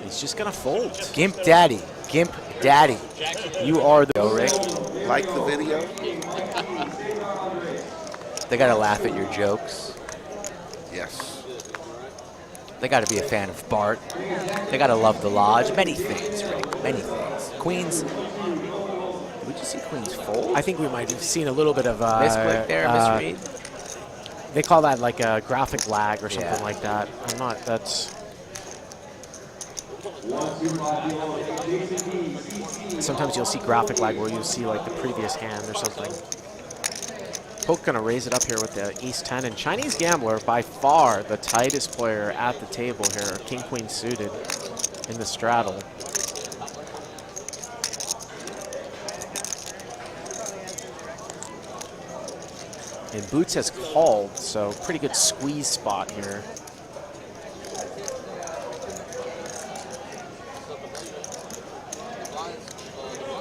He's just gonna fold. Gimp Daddy. Gimp Daddy. You are the Rick. Like the video? They gotta laugh at your jokes. Yes. They gotta be a fan of Bart. They gotta love the Lodge. Many things, Rick. Many things. Queens. Did we just see Queens fold? I think we might have seen a little bit of misclick there, misread. They call that like a graphic lag or something like that. I'm not. That's. Sometimes you'll see graphic lag where you'll see like the previous hand or something. POLK gonna raise it up here with the ace-10, and Chinese Gambler, by far the tightest player at the table here, king-queen suited in the straddle. And Boots has called, so pretty good squeeze spot here.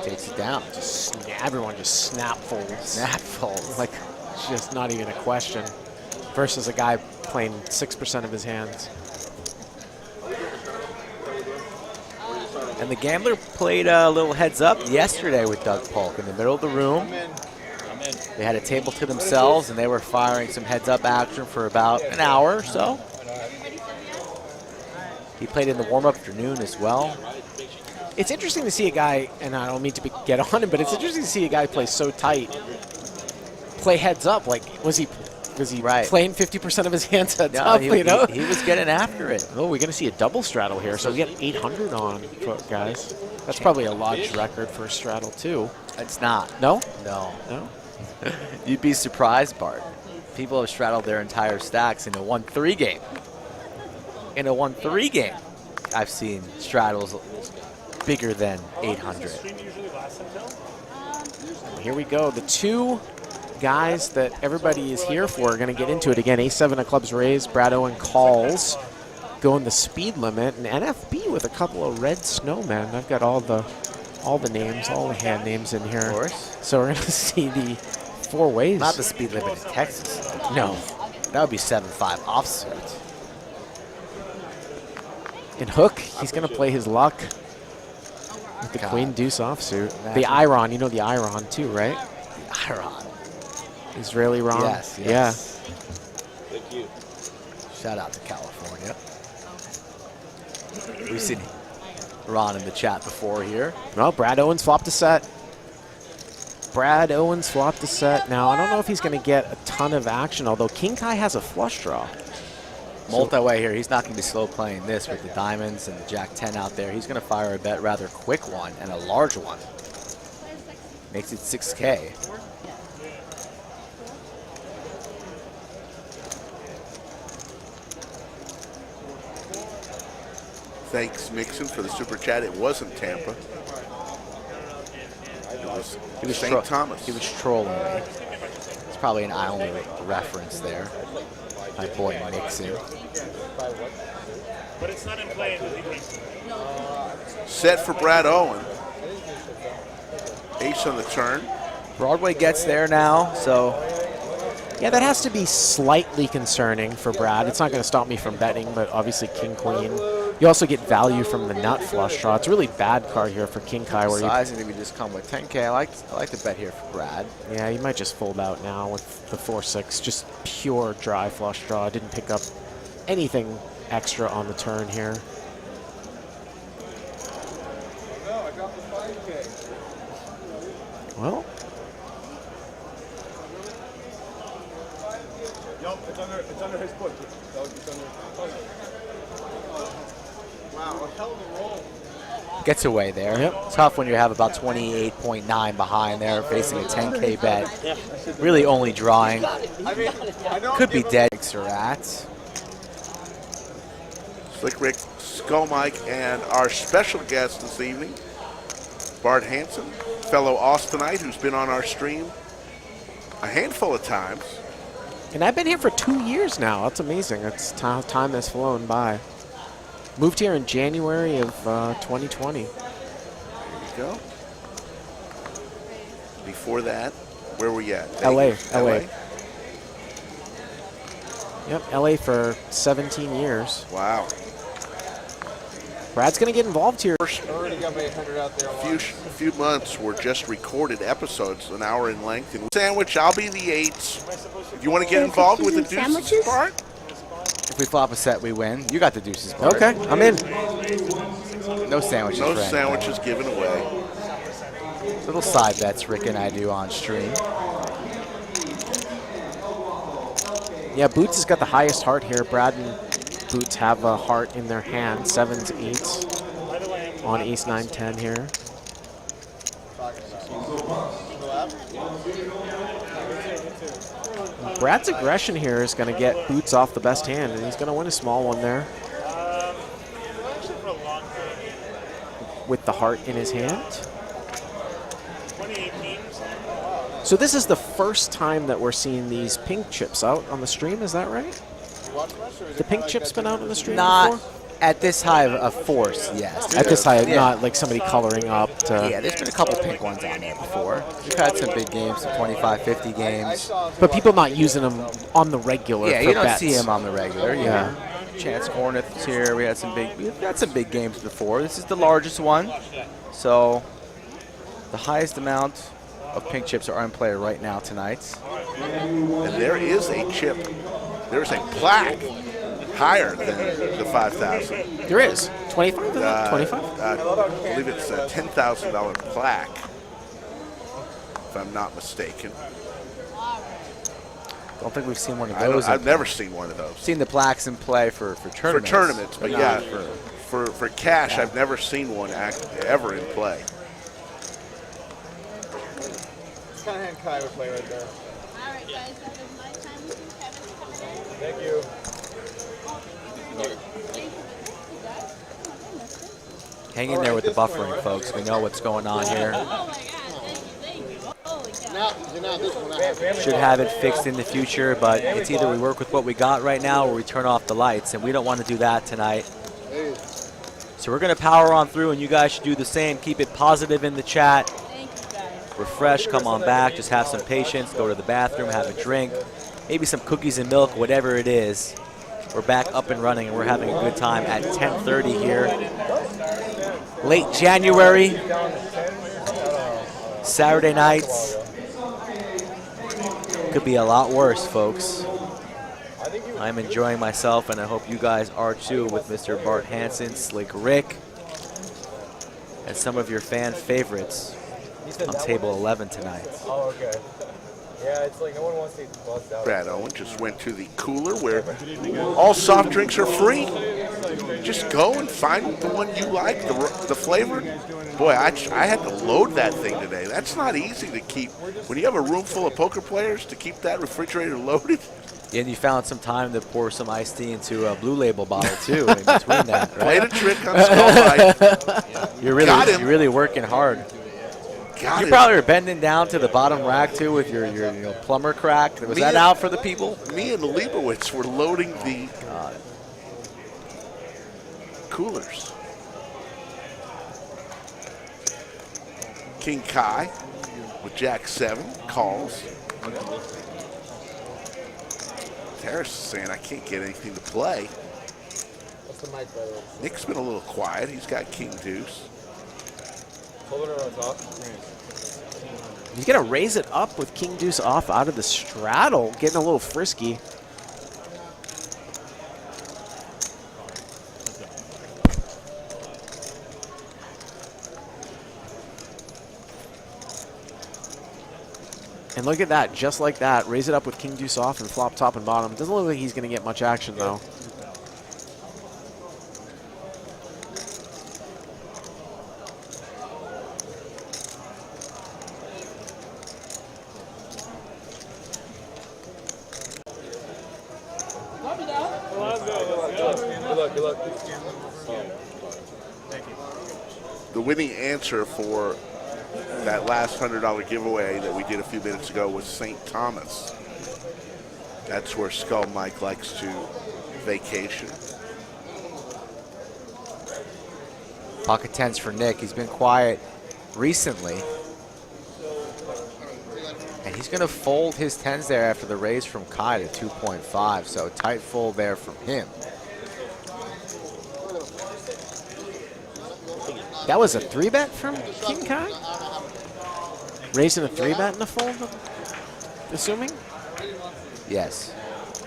Takes it down. Everyone just snap folds. Snap folds. Like, it's just not even a question. Versus a guy playing 6% of his hands. And the Gambler played a little heads up yesterday with Doug POLK in the middle of the room. They had a table to themselves, and they were firing some heads up action for about an hour or so. He played in the warm-up afternoon as well. It's interesting to see a guy, and I don't mean to get on him, but it's interesting to see a guy play so tight, play heads up. Like, was he playing 50% of his hands heads up? He was getting after it. Oh, we're going to see a double straddle here. So we got 800 on, guys. That's probably a Lodge record for a straddle, too. It's not. No? No. No? You'd be surprised, Bart. People have straddled their entire stacks in a 1-3 game. In a 1-3 game, I've seen straddles bigger than 800. Here we go. The two guys that everybody is here for are going to get into it again. Ace-7 of clubs raised. Brad Owen calls, going the speed limit, and NFB with a couple of red snowmen. I've got all the names, all the hand names in here. Of course. So we're going to see the four ways. Not the speed limit in Texas. No. That would be 7-5 offsuit. And Hook, he's going to play his luck with the Queen Deuce offsuit. The Iron, you know the Iron too, right? The Iron. Israeli Ron. Yes. Yeah. Thank you. Shout out to California. We've seen Ron in the chat before here. Well, Brad Owens flopped a set. Brad Owens flopped a set. Now, I don't know if he's going to get a ton of action, although King Kai has a flush draw. Multi-way here. He's not going to be slow playing this with the diamonds and the Jack-10 out there. He's going to fire a bet rather quick one and a large one. Makes it 6K. Thanks, Mixon, for the super chat. It wasn't Tampa. It was St. Thomas. He was trolling me. It's probably an Islander reference there. My boy Mixon. But it's not in play. Set for Brad Owen. Ace on the turn. Broadway gets there now, so. Yeah, that has to be slightly concerning for Brad. It's not going to stop me from betting, but obviously King-Queen. You also get value from the nut flush draw. It's a really bad card here for King Kai. Where sizing, we just come with 10K. I like the bet here for Brad. Yeah, you might just fold out now with the 4-6. Just pure dry flush draw. Didn't pick up anything extra on the turn here. Well. It's under his foot. It's under. Wow, a hell of a roll. Gets away there. Yep. Tough when you have about 28.9 behind there, facing a 10K bet. Really only drawing. Could be dead. Are at. Slick Rick, Skull Mike, and our special guest this evening, Bart Hansen, fellow Austinite who's been on our stream a handful of times. And I've been here for 2 years now. That's amazing. That's how time has flown by. Moved here in January of 2020. There you go. Before that, where were you at? LA. LA. Yep, LA for 17 years. Wow. Brad's going to get involved here. Already got my 800 out there. A few months were just recorded episodes, an hour in length. And sandwich, I'll be the 8s. If you want to get involved with the deuces part? If we flop a set, we win. You got the deuces part. Okay, I'm in. No sandwiches. No for anyone. sandwiches given away. Little side bets Rick and I do on stream. Yeah, Boots has got the highest heart here. Brad and Boots have a heart in their hand. 7s, 8s on ace, 9, 10 here. Brad's aggression here is going to get Boots off the best hand, and he's going to win a small one there. With the heart in his hand. So this is the first time that we're seeing these pink chips out on the stream, is that right? The pink chip's been out on the stream Not before? at this high of force, yes. At this high, not like somebody coloring up to... Yeah, there's been a couple pink ones on there before. We've had some big games, some 25, 50 games. But people not using them on the regular Yeah, for you don't bets. see them on the regular. Yeah. Chance Hornets here. We've had some big games before. This is the largest one. So the highest amount of pink chips are in play right now tonight. And there is a chip. There's a plaque higher than the 5,000. There is. 25? 25? I believe it's a $10,000 plaque, if I'm not mistaken. Don't think we've seen one of those. I've never seen one of those. Seen the plaques in play for tournaments. For tournaments, but yeah, for for cash, I've never seen one ever in play. It's kind of hand Kai would play right there. All right, guys, that was my time with you. Kevin's coming in. Thank you. Hang in there with the buffering, folks. We know what's going on here. Oh my God, thank you. Holy cow. Should have it fixed in the future, but it's either we work with what we got right now or we turn off the lights, and we don't want to do that tonight. So we're going to power on through, and you guys should do the same. Keep it positive in the chat. Refresh, come on back, just have some patience, go to the bathroom, have a drink, maybe some cookies and milk, whatever it is. We're back up and running, and we're having a good time at 10:30 here. Late January, Saturday nights. Could be a lot worse, folks. I'm enjoying myself, and I hope you guys are too, with Mr. Bart Hansen, Slick Rick, and some of your fan favorites on table 11 tonight. Oh, okay. Yeah, it's like no one wants to bust out. Brad Owen just went to the cooler where all soft drinks are free. Just go and find the one you like, the flavor. Boy, I had to load that thing today. That's not easy to keep. When you have a room full of poker players, to keep that refrigerator loaded. And you found some time to pour some iced tea into a Blue Label bottle, too, in between that, right? Played a trick on Skull Mike. You're really working hard. You probably were bending down to the bottom rack, too, with your plumber crack. Was that out for the people? Me and Leibowitz were loading the coolers. King Kai with Jack 7 calls. Terrace is saying, I can't get anything to play. What's the mic, by the way? Nick's been a little quiet. He's got King Deuce. Hold it on top. He's going to raise it up with King Deuce off out of the straddle, getting a little frisky. And look at that, just like that. Raise it up with King Deuce off and flop top and bottom. Doesn't look like he's going to get much action, though. The winning answer for that last $100 giveaway that we did a few minutes ago was St. Thomas. That's where Skull Mike likes to vacation. Pocket tens for Nick. He's been quiet recently. And he's going to fold his tens there after the raise from Kai to 2.5. So tight fold there from him. That was a 3-bet from King Kai? Raising a 3-bet in the fold, assuming? Yes.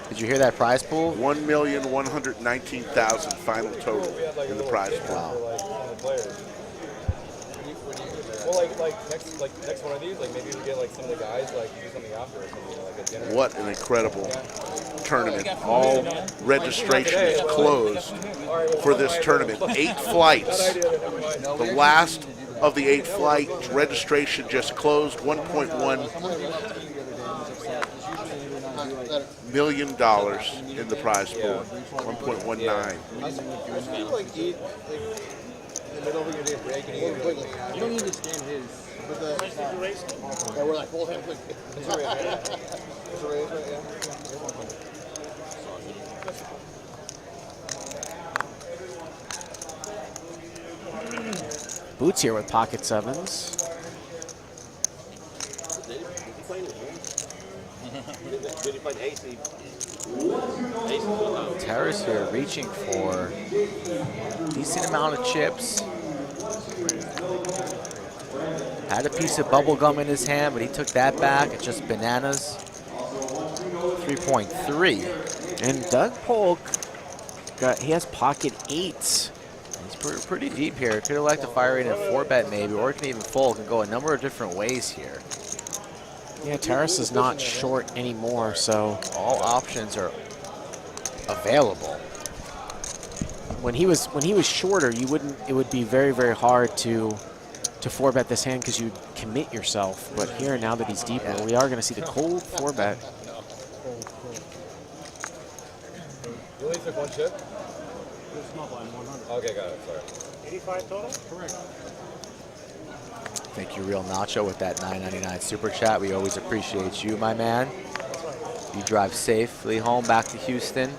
Did you hear that prize pool? 1,119,000 final total in the prize pool. Wow. Well, next one of these, like maybe we get like some of the guys like do something after or something like a dinner. What an incredible tournament. All registration is closed for this tournament. 8 flights. The last of the 8 flights, registration just closed. $1.1 million in the prize pool. 1.19. In the middle of your day break and you don't need to stand his. Yeah, we're like full hand quick. It's a raise, right? Yeah. Boots here with pocket sevens. Terrace here reaching for a decent amount of chips. Had a piece of bubble gum in his hand, but he took that back. It's just bananas. 3.3. And Doug Polk, he has pocket 8s. He's pretty deep here. Could elect to fire in a 4-bet maybe, or can even fold. Can go a number of different ways here. Yeah, Terrace is not short anymore, so all options are available. When he was shorter, it would be very, very hard to 4-bet this hand because you'd commit yourself. But here, now that he's deeper, we are going to see the cold 4-bet. You only took one chip? Okay, got it. Sorry. 85 total? Correct. Thank you, Real Nacho, with that $9.99 super chat. We always appreciate you, my man. You drive safely home back to Houston.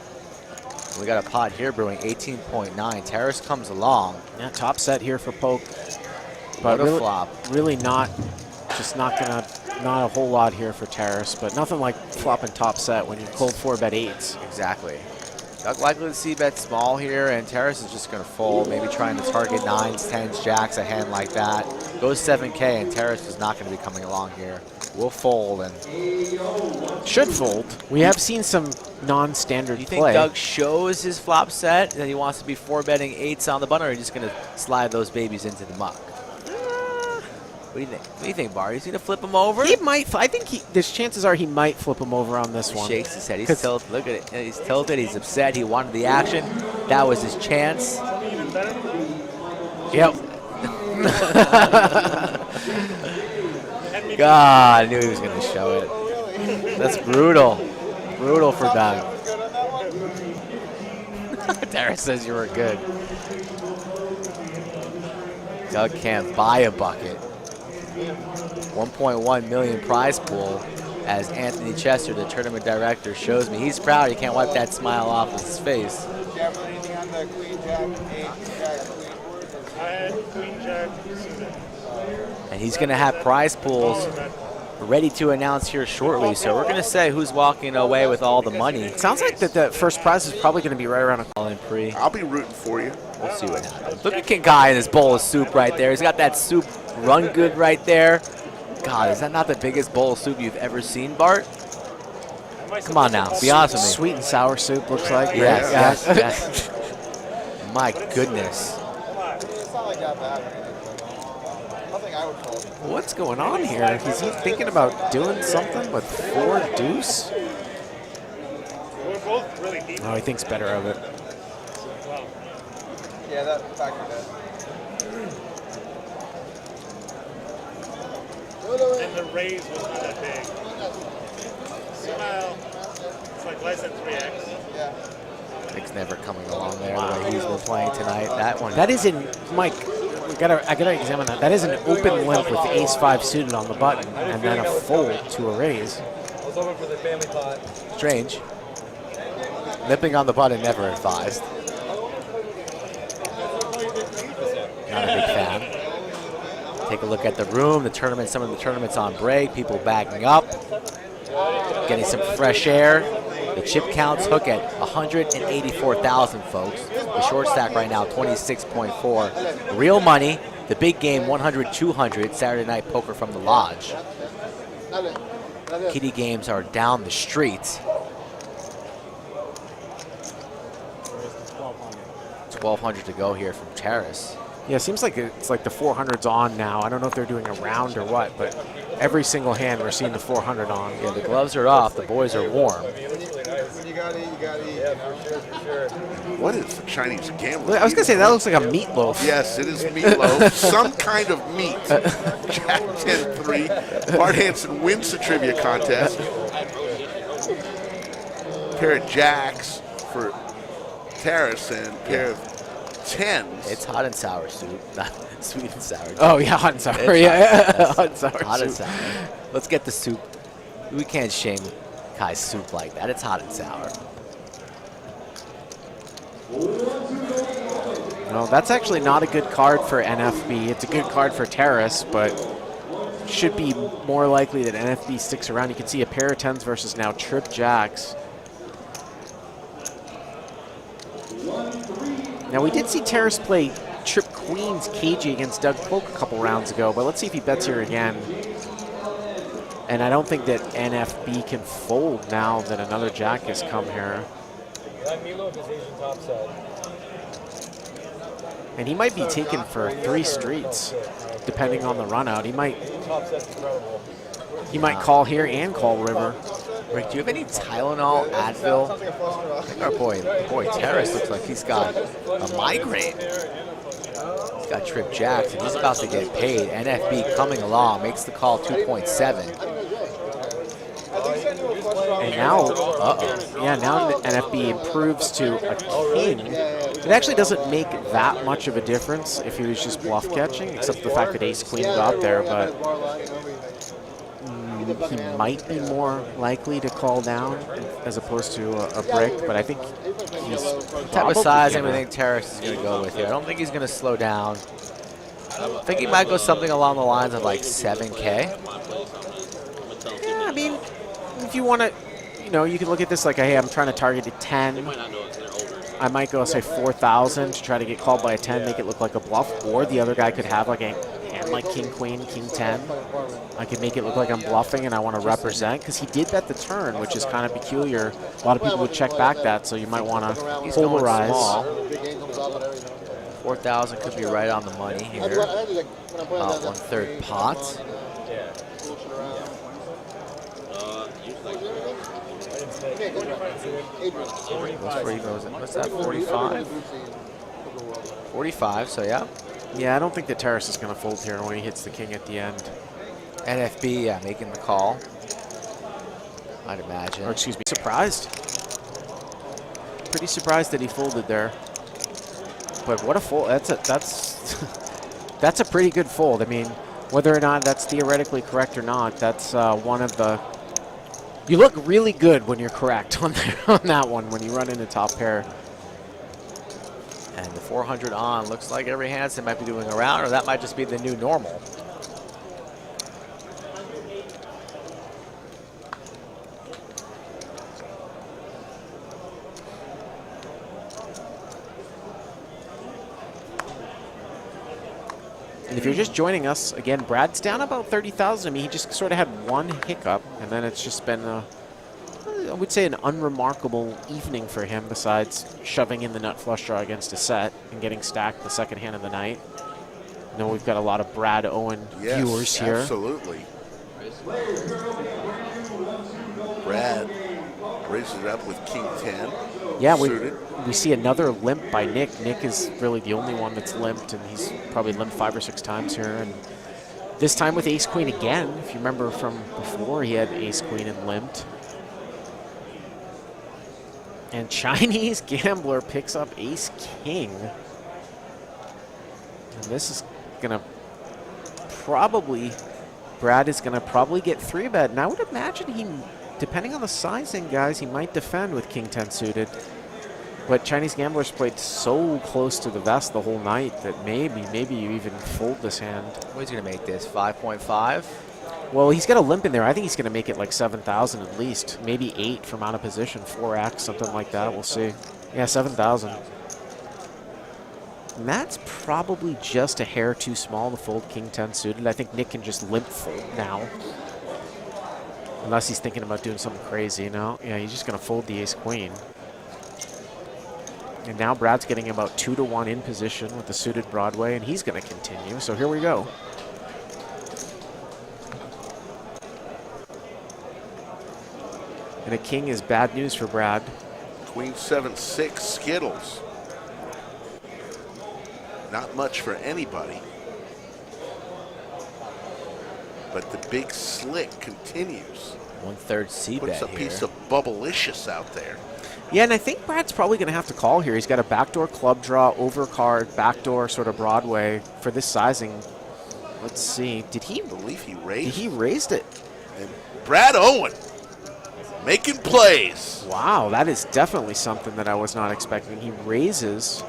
We got a pot here brewing, 18.9. Terrace comes along. Yeah, top set here for Polk. But What a really, flop. Really not a whole lot here for Terrace, but nothing like flopping top set when you cold 4-bet 8s. Exactly. Doug likely to see bet small here, and Terrace is just going to fold, maybe trying to target 9s, 10s, jacks, a hand like that. Goes 7K, and Terrace is not going to be coming along here. We'll fold and should fold. We have seen some non-standard play. Do you think Doug shows his flop set that he wants to be 4-betting 8s on the button, or are you just going to slide those babies into the muck? What do you think? What do you think, Bar? Is he going to flip him over? He might. I think there's chances are he might flip him over on this one. Shakes his head. He's tilted. Look at it. He's tilted. He's upset. He wanted the action. That was his chance. Yep. God, I knew he was going to show it. That's brutal. Brutal for Doug. Derek says you were good. Doug can't buy a bucket. 1.1 million prize pool, as Anthony Chester, the tournament director, shows me. He's proud. He can't wipe that smile off his face. Did you have anything on the queen, jack, 8, jack, queen? I had queen, jack, suited. And he's going to have prize pools ready to announce here shortly. So we're going to say who's walking away with all the money. It sounds like that the first prize is probably going to be right around a call in pre. I'll be rooting for you. We'll see what happens. Look at King Kai and his bowl of soup right there. He's got that soup run good right there. God, is that not the biggest bowl of soup you've ever seen, Bart? Come on now, be honest with me. Sweet and sour soup looks like. Yes, yes. My goodness. It's not like that bad. Nothing I would fold. What's going on here? Is he thinking about doing something with 4 deuce? We're both really deep. Oh, he thinks better of it. Wow. Yeah, that factored in. And the raise was not that big. Somehow, it's like less than 3x. Yeah. Nick's never coming along there the way he's been playing tonight. That one. That is in, Mike, I gotta examine that. That is an open limp with the ace-5 suited on the button, and then a fold to a raise. I was hoping for the family pot. Strange. Limping on the button, never advised. Not a big fan. Take a look at the room, the tournament, some of the tournaments on break, people backing up, getting some fresh air. The chip counts hook at 184,000, folks. The short stack right now, 26.4. Real money, the big game, 100, 200, Saturday Night Poker from the Lodge. Kitty games are down the street. 1,200 to go here from Terrace. Yeah, it seems like it's like the 400's on now. I don't know if they're doing a round or what, but every single hand we're seeing the 400 on. Yeah, the gloves are off. The boys are warm. When you gotta eat, you gotta eat. Yeah, for sure. What is the Chinese gambler? I was going to say, that looks like a meatloaf. Yes, it is meatloaf. Some kind of meat. Jack 10-3. Bart Hansen wins the trivia contest. Pair of jacks for Terrace and pair of 10s. It's hot and sour soup, not sweet and sour. Oh, yeah, hot and sour. It's Yeah, hot and sour hot and soup. sour. Let's get the soup. We can't shame Kai's soup like that. It's hot and sour. No, that's actually not a good card for NFB. It's a good card for Terrace, but should be more likely that NFB sticks around. You can see a pair of 10s versus now trip jacks. Now, we did see Terrace play trip queens cagey against Doug Polk a couple rounds ago, but let's see if he bets here again. And I don't think that NFB can fold now that another jack has come here. That Meatloaf is Asian top set. And he might be taken for 3 streets, depending on the run out. He might call here and call river. Rick, do you have any Tylenol, Advil? I think our boy Terrace looks like he's got a migraine. He's got trip jacks, and he's about to get paid. NFB coming along, makes the call 2.7. And now, yeah, now NFB improves to a king. It actually doesn't make that much of a difference if he was just bluff catching, except the fact that ace queen got there, but he might be more likely to call down as opposed to a brick, but I think he's The type of size I think Terrace is going to go with here. I don't think he's going to slow down. I think he might go something along the lines of like 7K. Yeah, I mean, if you want to, you can look at this like, hey, I'm trying to target a 10. I might go, say, 4,000 to try to get called by a 10, make it look like a bluff. Or the other guy could have like a hand like king, queen, king 10. I could make it look like I'm bluffing and I want to represent, because he did bet the turn, which is kind of peculiar. A lot of people would check back that, so you might want to polarize. 4,000 could be right on the money here. About 1/3 pot. What's that, 45? 45, so yeah. Yeah, I don't think that Terrace is going to fold here when he hits the king at the end. NFB, yeah, making the call. I'd imagine. Or excuse me, surprised. Pretty surprised that he folded there. But what a fold! That's a pretty good fold. I mean, whether or not that's theoretically correct or not, that's one of the. You look really good when you're correct on that one when you run into top pair. And the 400 on looks like every Hansen might be doing a round, or that might just be the new normal. And if you're just joining us, again, Brad's down about 30,000. I mean, he just sort of had one hiccup, and then it's just been, I would say, an unremarkable evening for him, besides shoving in the nut flush draw against a set and getting stacked the second hand of the night. I know we've got a lot of Brad Owen viewers here. Absolutely. Brad raises it up with king 10. Yeah, we see another limp by Nick. Nick is really the only one that's limped, and he's probably limped 5 or 6 times here. And this time with ace queen again. If you remember from before, he had ace queen and limped. And Chinese Gambler picks up ace-king. And this is going to probably, Brad is going to probably get 3-bet. And I would imagine he, depending on the sizing, guys, he might defend with king-10 suited. But Chinese Gambler's played so close to the vest the whole night that maybe you even fold this hand. What is he going to make this, 5.5? Well, he's got a limp in there. I think he's going to make it like 7,000 at least. Maybe 8 from out of position, 4x, something like that. We'll see. Yeah, 7,000. And that's probably just a hair too small to fold king-10 suited. I think Nick can just limp fold now. Unless he's thinking about doing something crazy, you know? Yeah, he's just going to fold the ace-queen. And now Brad's getting about 2-to-1 in position with the suited Broadway, and he's going to continue. So here we go. And a king is bad news for Brad. Queen 7-6 Skittles. Not much for anybody. But the big slick continues. 1/3 c-bet Puts a piece of bubblicious out there. Yeah, and I think Brad's probably going to have to call here. He's got a backdoor club draw, overcard, backdoor sort of Broadway for this sizing. Let's see. Did he? I believe he raised. He raised it. And Brad Owen making plays. Wow, that is definitely something that I was not expecting. He raises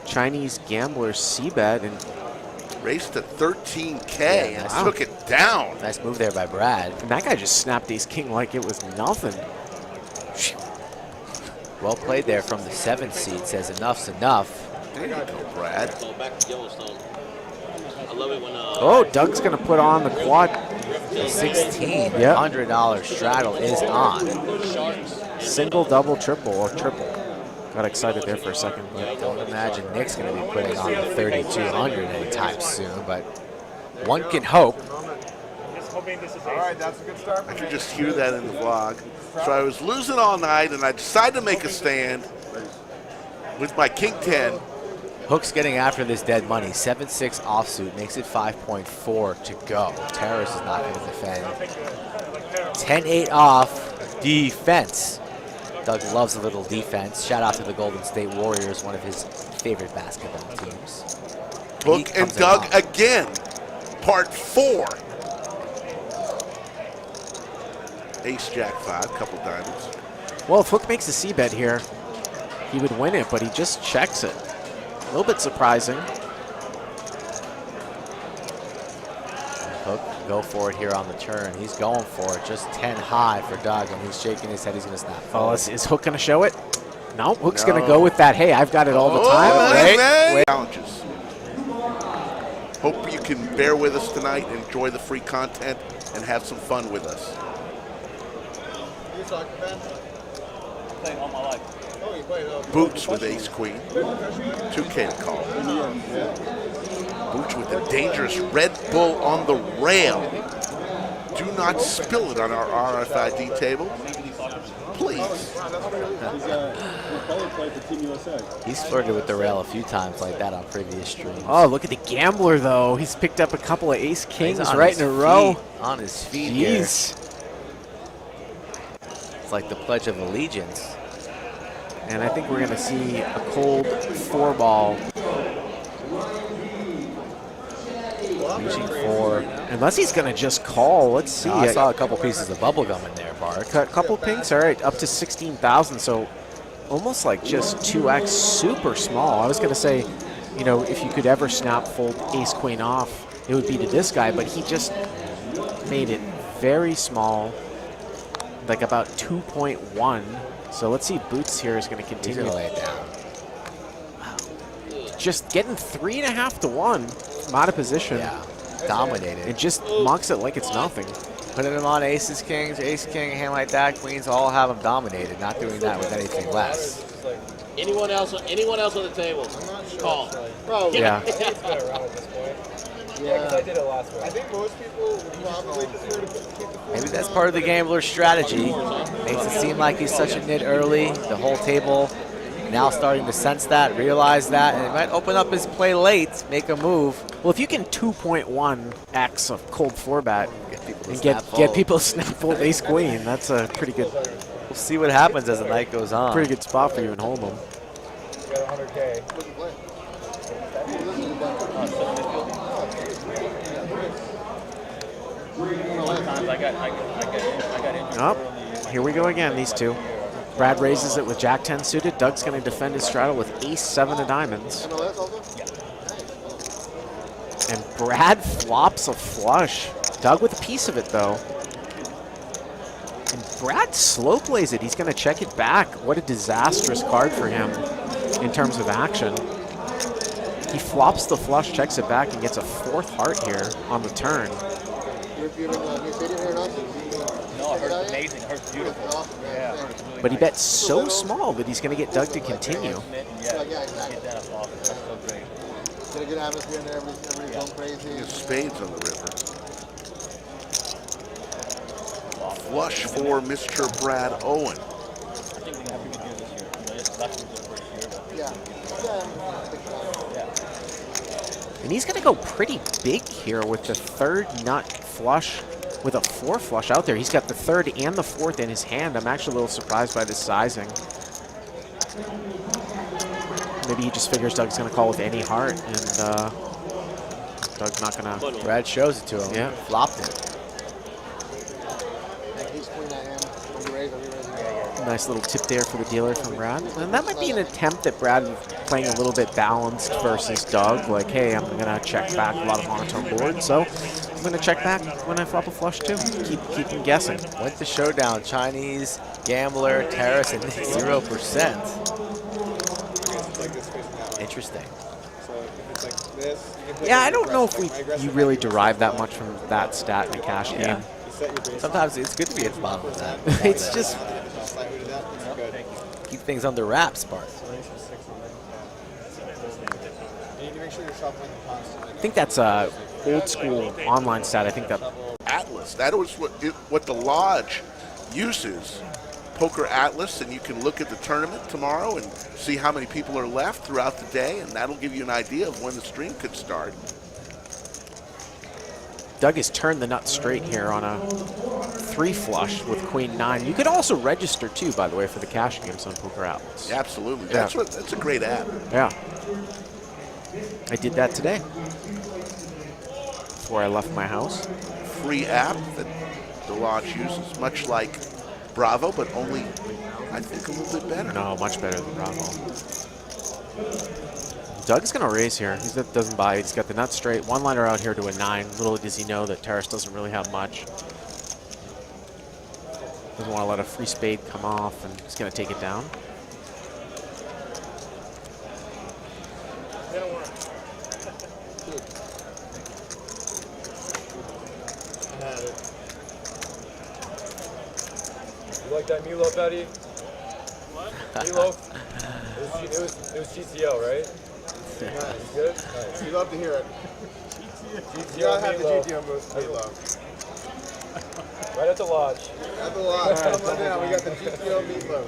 Chinese Gambler c-bet and raised to 13K and wow. took it down. Nice move there by Brad. And that guy just snapped ace king like it was nothing. Well played there from the 7th seed. Says enough's enough. There you go, Brad. So back to Yellowstone. I love it when Oh, Doug's going to put on the quad. 16. Yep. $100 straddle is on. Single, double, triple, or triple. Got excited there for a second. But Don't imagine Nick's going to be putting on the 3,200 anytime soon, but one can hope. All right, that's a good start. I could just hear that in the vlog. So I was losing all night, and I decided to make a stand with my king 10. Hook's getting after this dead money. 7-6 offsuit makes it 5.4 to go. Terrace is not going to defend. 10-8 off defense. Doug loves a little defense. Shout out to the Golden State Warriors, one of his favorite basketball teams. Hook and Doug again. Part 4. Ace, Jack 5, couple diamonds. well, if Hook makes a c-bet here, he would win it, but he just checks it. A little bit surprising. Hook go for it here on the turn. He's going for it. Just 10 high for Doug, and he's shaking his head. He's going to snap. Oh, is Hook going to show it? No, Hook's going to go with that. Hey, I've got it all the time. Wait. Challenges. Hope you can bear with us tonight, enjoy the free content, and have some fun with us. You soccer fan? Played all my life. Oh, you played. Boots with ace queen. 2K to call. Boots with the dangerous Red Bull on the rail. Do not spill it on our RFID table. Please. He's flirted with the rail a few times like that on previous streams. Oh, look at the gambler, though. He's picked up a couple of ace kings He's on right his in a row. feet, on his feet here. Jeez. It's like the Pledge of Allegiance. And I think we're going to see a cold 4-ball. Reaching for. Unless he's going to just call. Let's see. No, I saw a couple pieces of bubble gum in there, Bart. A couple pinks. All right, up to 16,000. So almost like just 2x, super small. I was going to say, you know, if you could ever snap fold ace queen off, it would be to this guy, but he just made it very small, like about 2.1. So let's see if Boots here is going to continue. He's going to lay it down. Just getting 3.5 to 1 from out of position. Yeah, dominated. It just mocks it like it's nothing. Putting him on aces, kings, ace, king, a hand like that, queens, all have him dominated. Not doing that with anything less. Anyone else on the table? I'm not sure. Call. Probably. Yeah. It's been around at this point. Yeah, because I did it last week. I think most people would probably prefer to keep the Maybe that's part of the gambler's strategy. Makes it seem like he's such a nit early. The whole table now starting to sense that, realize that, and it might open up his play late, make a move. Well, if you can 2.1x of cold 4-bet Get people to and snap get fold. people to snap fold ace queen, that's a pretty good We'll see what happens as the night goes on. Pretty good spot for you in Hold'em. You got 100K. Oh, here we go again, these two. Brad raises it with Jack-10 suited. Doug's going to defend his straddle with Ace-7 of diamonds. And Brad flops a flush. Doug with a piece of it, though. And Brad slow plays it. He's going to check it back. What a disastrous card for him in terms of action. He flops the flush, checks it back, and gets a 4th heart here on the turn. No, it hurts amazing. It hurts beautiful. Yeah. But he bet so small that he's going to get Doug to continue. Get a good atmosphere in there, everybody's going crazy. There's spades on the river. Flush for Mr. Brad Owen. And he's going to go pretty big here with the 3rd nut flush with a 4 flush out there. He's got the 3rd and the 4th in his hand. I'm actually a little surprised by this sizing. Maybe he just figures Doug's going to call with any heart, and Doug's not going to. Brad shows it to him. Yeah. Flopped it. Nice little tip there for the dealer from Brad. And that might be an attempt at Brad playing a little bit balanced versus Doug. Like, hey, I'm going to check back a lot of monotone boards, so I'm going to check back when I flop a flush too. Keep him guessing. Went the showdown. Chinese, Gambler, Terrace, and 0%. Interesting. Yeah, I don't know if you really derive that much from that stat in a cash game. Sometimes it's good to be at the bottom of that. It's just keep things under wraps, Bart. I think that's a old school online stat. I think that Atlas. That was what the lodge uses. Poker Atlas, and you can look at the tournament tomorrow and see how many people are left throughout the day, and that'll give you an idea of when the stream could start. Doug has turned the nut straight here on a 3 flush with Queen 9. You could also register too, by the way, for the cash games on Poker Atlas. Yeah, absolutely. Yeah. That's a great app. Yeah. I did that today before I left my house. Free app that the lodge uses, much like Bravo, but only, I think, a little bit better. No, much better than Bravo. Doug's going to raise here. He doesn't buy. He's got the nut straight. One liner out here to a 9. Little does he know that Terrace doesn't really have much. Doesn't want to let a free spade come off, and he's going to take it down. You like that meatloaf, Eddie? What? Meatloaf? It was GTO, right? Nice. Good? Nice. You love to hear it. GTO You gotta have the meatloaf. GTO meatloaf. Right at the lodge. At the lodge. Come on down. We got the GTO meatloaf.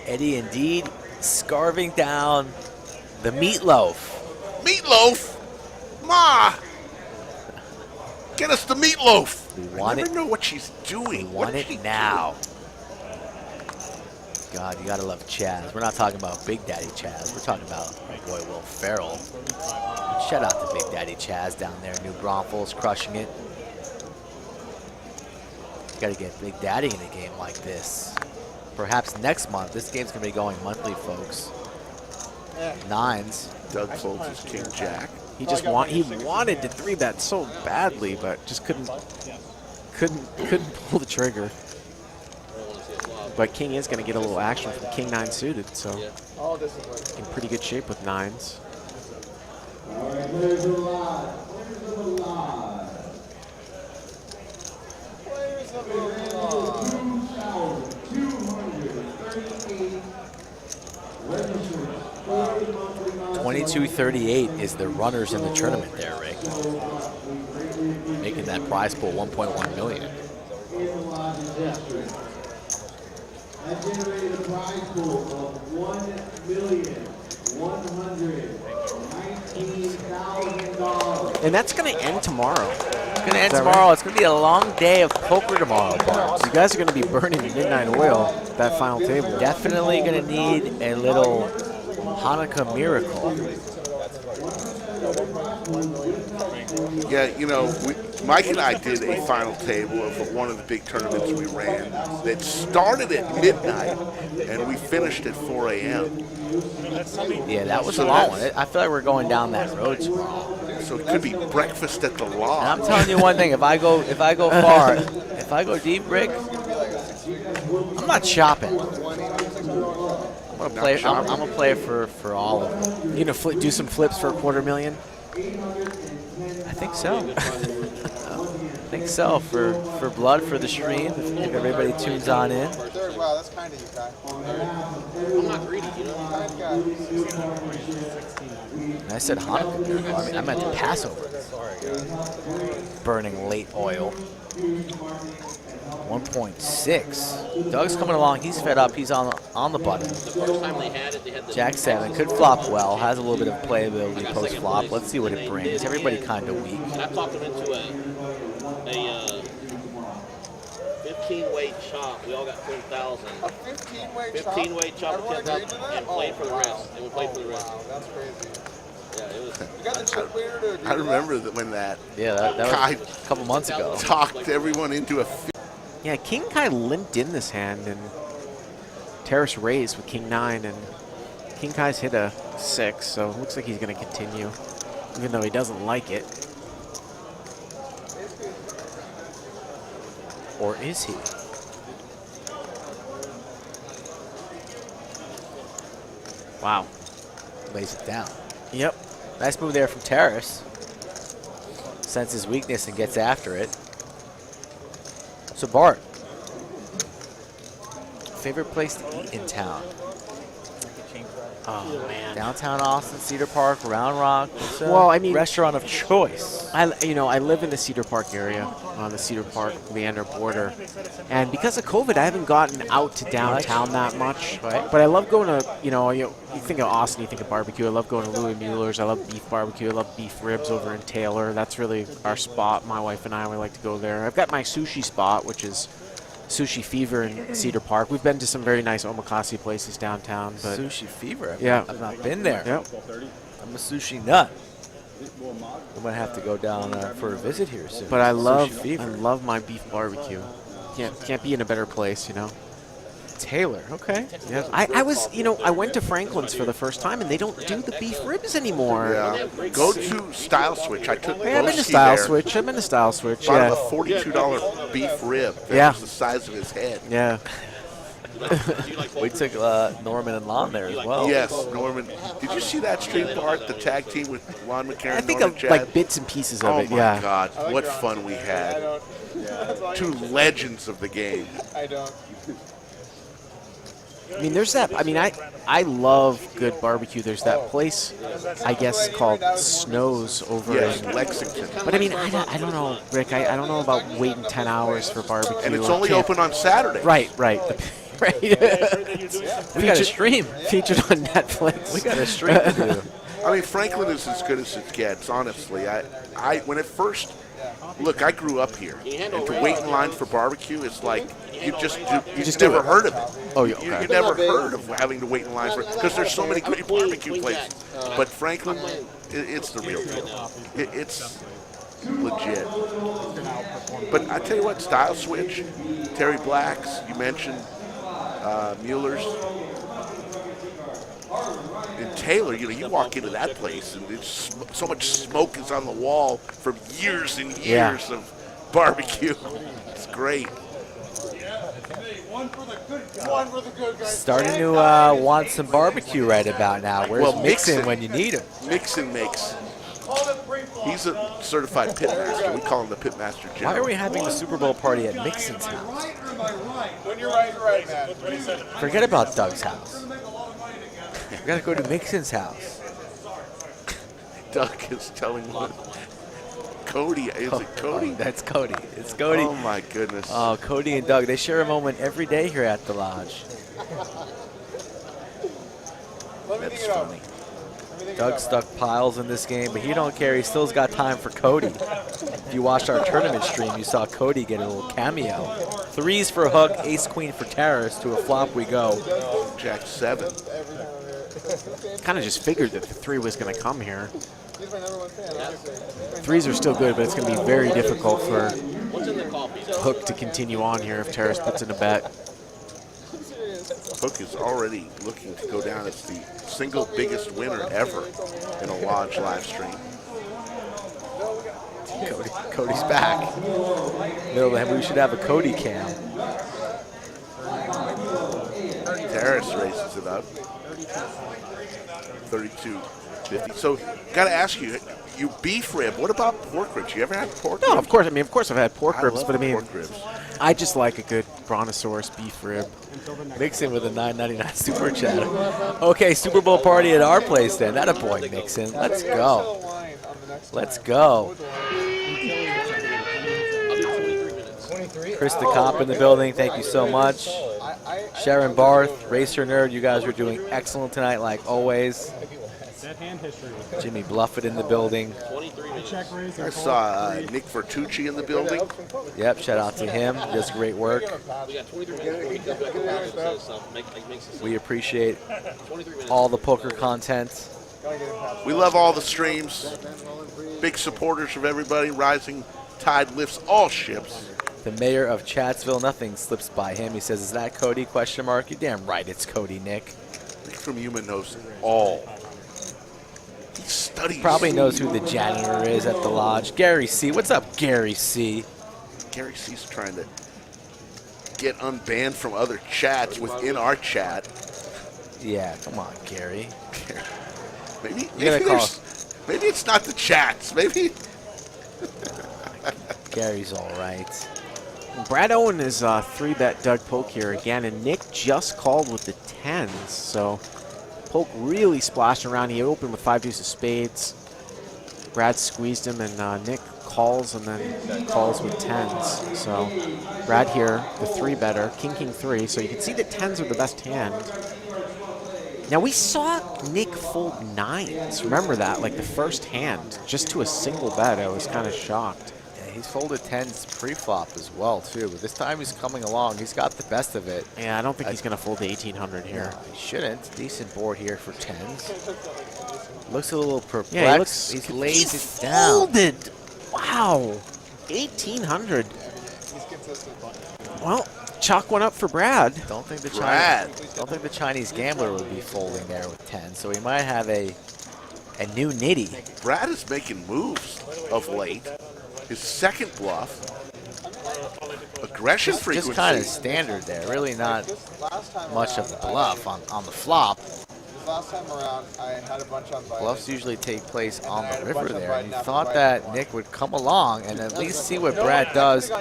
Eddie indeed scarving down the meatloaf. Meatloaf? Ma! Get us the meatloaf! Want I never it. know what she's doing. We want it now. God, you gotta love Chaz. We're not talking about Big Daddy Chaz. We're talking about my boy Will Ferrell. Shout out to Big Daddy Chaz down there. New Braunfels crushing it. Gotta get Big Daddy in a game like this. Perhaps next month. This game's gonna be going monthly, folks. Yeah. 9s. Doug folds his King Jack. He just he wanted to 3-bet so badly, but just couldn't pull the trigger. But King is going to get a little action from King 9 suited, so All discipline. in pretty good shape with 9s. All right, players of the lodge. Players of the lodge. Players of the lodge. 2,238 registered. 2238 is the runners in the tournament there, Rick. Making that prize pool 1.1 million. In the lodge's district. That generated a prize pool of $1,119,000. And that's going to end tomorrow. It's going to end tomorrow. It's going to be a long day of poker tomorrow, guys. You guys are going to be burning midnight oil, that final table. Definitely going to need a little Hanukkah miracle. Yeah, you know, Mike and I did a final table of one of the big tournaments we ran that started at midnight and we finished at 4 a.m. Yeah, that was a long one. I feel like we're going down that road tomorrow. So it could be breakfast at the lodge. And I'm telling you one thing: if I go far, if I go deep, Rick, I'm not shopping. I'm gonna play. I'm gonna play for all of them. You gonna do some flips for $250,000? I think so. I think so. For blood for the stream, if everybody tunes on in. Wow, that's kind of you, Kai. I'm not greedy, you know. And I said Hanukkah. I meant the Passover. Burning late oil. 1.6. Doug's coming along. He's fed up. He's on the button. The first time they had it, they had the Jack 7 could flop well. Has a little bit of playability post flop. Let's see what it brings. Everybody kind of weak. And I talked him into a 15-weight chop. We all got 10,000. A 15-weight chop? 15-weight chop with 10,000 and played for the rest. And we played for the rest. Wow, that's crazy. Yeah, it was. You got the chip waiter to do I remember that when that that guy was a couple months ago. Talked everyone into a. Yeah, King Kai limped in this hand and Terrace raised with King 9, and King Kai's hit a 6, so it looks like he's going to continue, even though he doesn't like it. Or is he? Wow. Lays it down. Yep. Nice move there from Terrace. Senses weakness and gets after it. So Bart, favorite place to eat in town? Oh man. Downtown Austin, Cedar Park, Round Rock. Well, I mean, restaurant of choice. I live in the Cedar Park area, on the Cedar Park Leander border, and because of COVID, I haven't gotten out to downtown that much. Right. But I love going to, you think of Austin, you think of barbecue. I love going to Louis Mueller's. I love beef barbecue. I love beef ribs over in Taylor. That's really our spot. My wife and I, we like to go there. I've got my sushi spot, which is Sushi Fever in Cedar Park. We've been to some very nice omakase places downtown. But Sushi Fever? I've not been there. Yep. I'm a sushi nut. I'm gonna have to go down for a visit here soon. But I Fever. love my beef barbecue. Can't be in a better place, you know. Taylor, okay. Yeah. I was, I went to Franklin's for the first time, and they don't do the beef ribs anymore. Yeah. Go to Style Switch. I took I've been to Style Switch. I've been to Style Switch. Bought Yeah. him a $42 beef rib. That Yeah. was the size of his head. Yeah. We took Norman and Lon there as well. Yes, Norman. Did you see that stream, Bart? The tag team with Lon McCarron, I think Norman of Chad? like bits and pieces of it. Oh my Yeah. God, what fun we had! Two legends of the game. I don't. I mean, there's that. I mean, I love good barbecue. There's that place, I guess, called Snow's over Yes, in Lexington. But I mean, I don't know, Rick. I don't know about waiting 10 hours for barbecue. And it's or only camp. open on Saturday. Right. Right. We got a stream featured on Netflix. We got a stream to do. I mean, Franklin is as good as it gets, honestly. When it first, look, I grew up here, and to wait in line for barbecue is like you just never heard of it. Oh, yeah, You okay. never heard of having to wait in line for it because there's so many great barbecue places. But Franklin, it's the real deal. It's legit. But I tell you what, Style Switch, Terry Black's, you mentioned Mueller's. In Taylor, you walk into that place and it's so much smoke is on the wall from years and years of barbecue. It's great. One for the good guys. Starting to want some barbecue right about now. Where's Mixon when you need him? Mixon makes. He's a certified pitmaster. We call him the pitmaster general. Why are we having the Super Bowl party at Mixon's house? When you're right, you're right, man. Forget about Doug's house. We gotta go to Mixon's house. Doug is telling one. Cody, is it Cody? Oh, that's Cody. It's Cody. Oh my goodness. Oh, Cody and Doug, they share a moment every day here at the lodge. Let me That's think it up. funny. Doug stuck piles in this game, but he don't care. He still's got time for Cody. If you watched our tournament stream, you saw Cody get a little cameo. Threes for Hook, ace queen for Terrace. To a flop we go. Jack 7. Kind of just figured that the 3 was going to come here. Threes are still good, but it's going to be very difficult for Hook to continue on here if Terrace puts in a bet. Hook is already looking to go down as the single biggest winner ever in a Lodge live stream. Cody's back. We should have a Cody cam. Terrace races it up. 32-50. So, got to ask you, you beef rib. What about pork ribs? You ever had pork ribs? No, of course. I mean, of course I've had pork ribs, but I mean, pork ribs. I just like a good Brontosaurus beef rib. Nixon with a $9.99 super chat. Okay, Super Bowl party at our place then. That a boy, Nixon. Let's go. Let's go. Chris the Cop in the building. Thank you so much. Sharon Barth, Racer Nerd, you guys are doing excellent tonight, like always. Jimmy Bluffett in the building. I saw Nick Vertucci in the building. Yep, shout out to him. He does great work. We appreciate all the poker content. We love all the streams. Big supporters of everybody. Rising tide lifts all ships. The mayor of Chatsville, nothing slips by him. He says, is that Cody, question mark? You're damn right it's Cody, Nick. Nick from Human knows all. He studies. Probably knows who the janitor is at the lodge. Gary C. What's up, Gary C? Gary C's trying to get unbanned from other chats within our chat. Yeah, come on, Gary. Maybe it's not the chats. Maybe. Gary's all right. Brad Owen is 3-bet Doug Polk here again, and Nick just called with the 10s. So Polk really splashed around. He opened with 5 deuce of spades. Brad squeezed him, and Nick calls and then calls with 10s. So Brad here, the 3-better, king 3. So you can see that 10s are the best hand. Now we saw Nick fold 9s. Remember that, like the first hand, just to a single bet. I was kind of shocked. He's folded 10s pre-flop as well, too. But this time he's coming along. He's got the best of it. Yeah, I don't think he's going to fold the 1800 here. No, he shouldn't. Decent board here for 10s. Looks a little perplexed. Yeah, he lays it down. Folded. Wow. 1800. Well, chalk one up for Brad. Don't think the Chinese gambler would be folding there with 10. So he might have a new nitty. Brad is making moves of late. His second bluff, aggression frequency. Just kind of standard there. Really not much of a bluff on the flop. Last time around, I had a bunch on bite. Bluffs usually take place on the river there. And you thought that Nick would come along and at least see what Brad does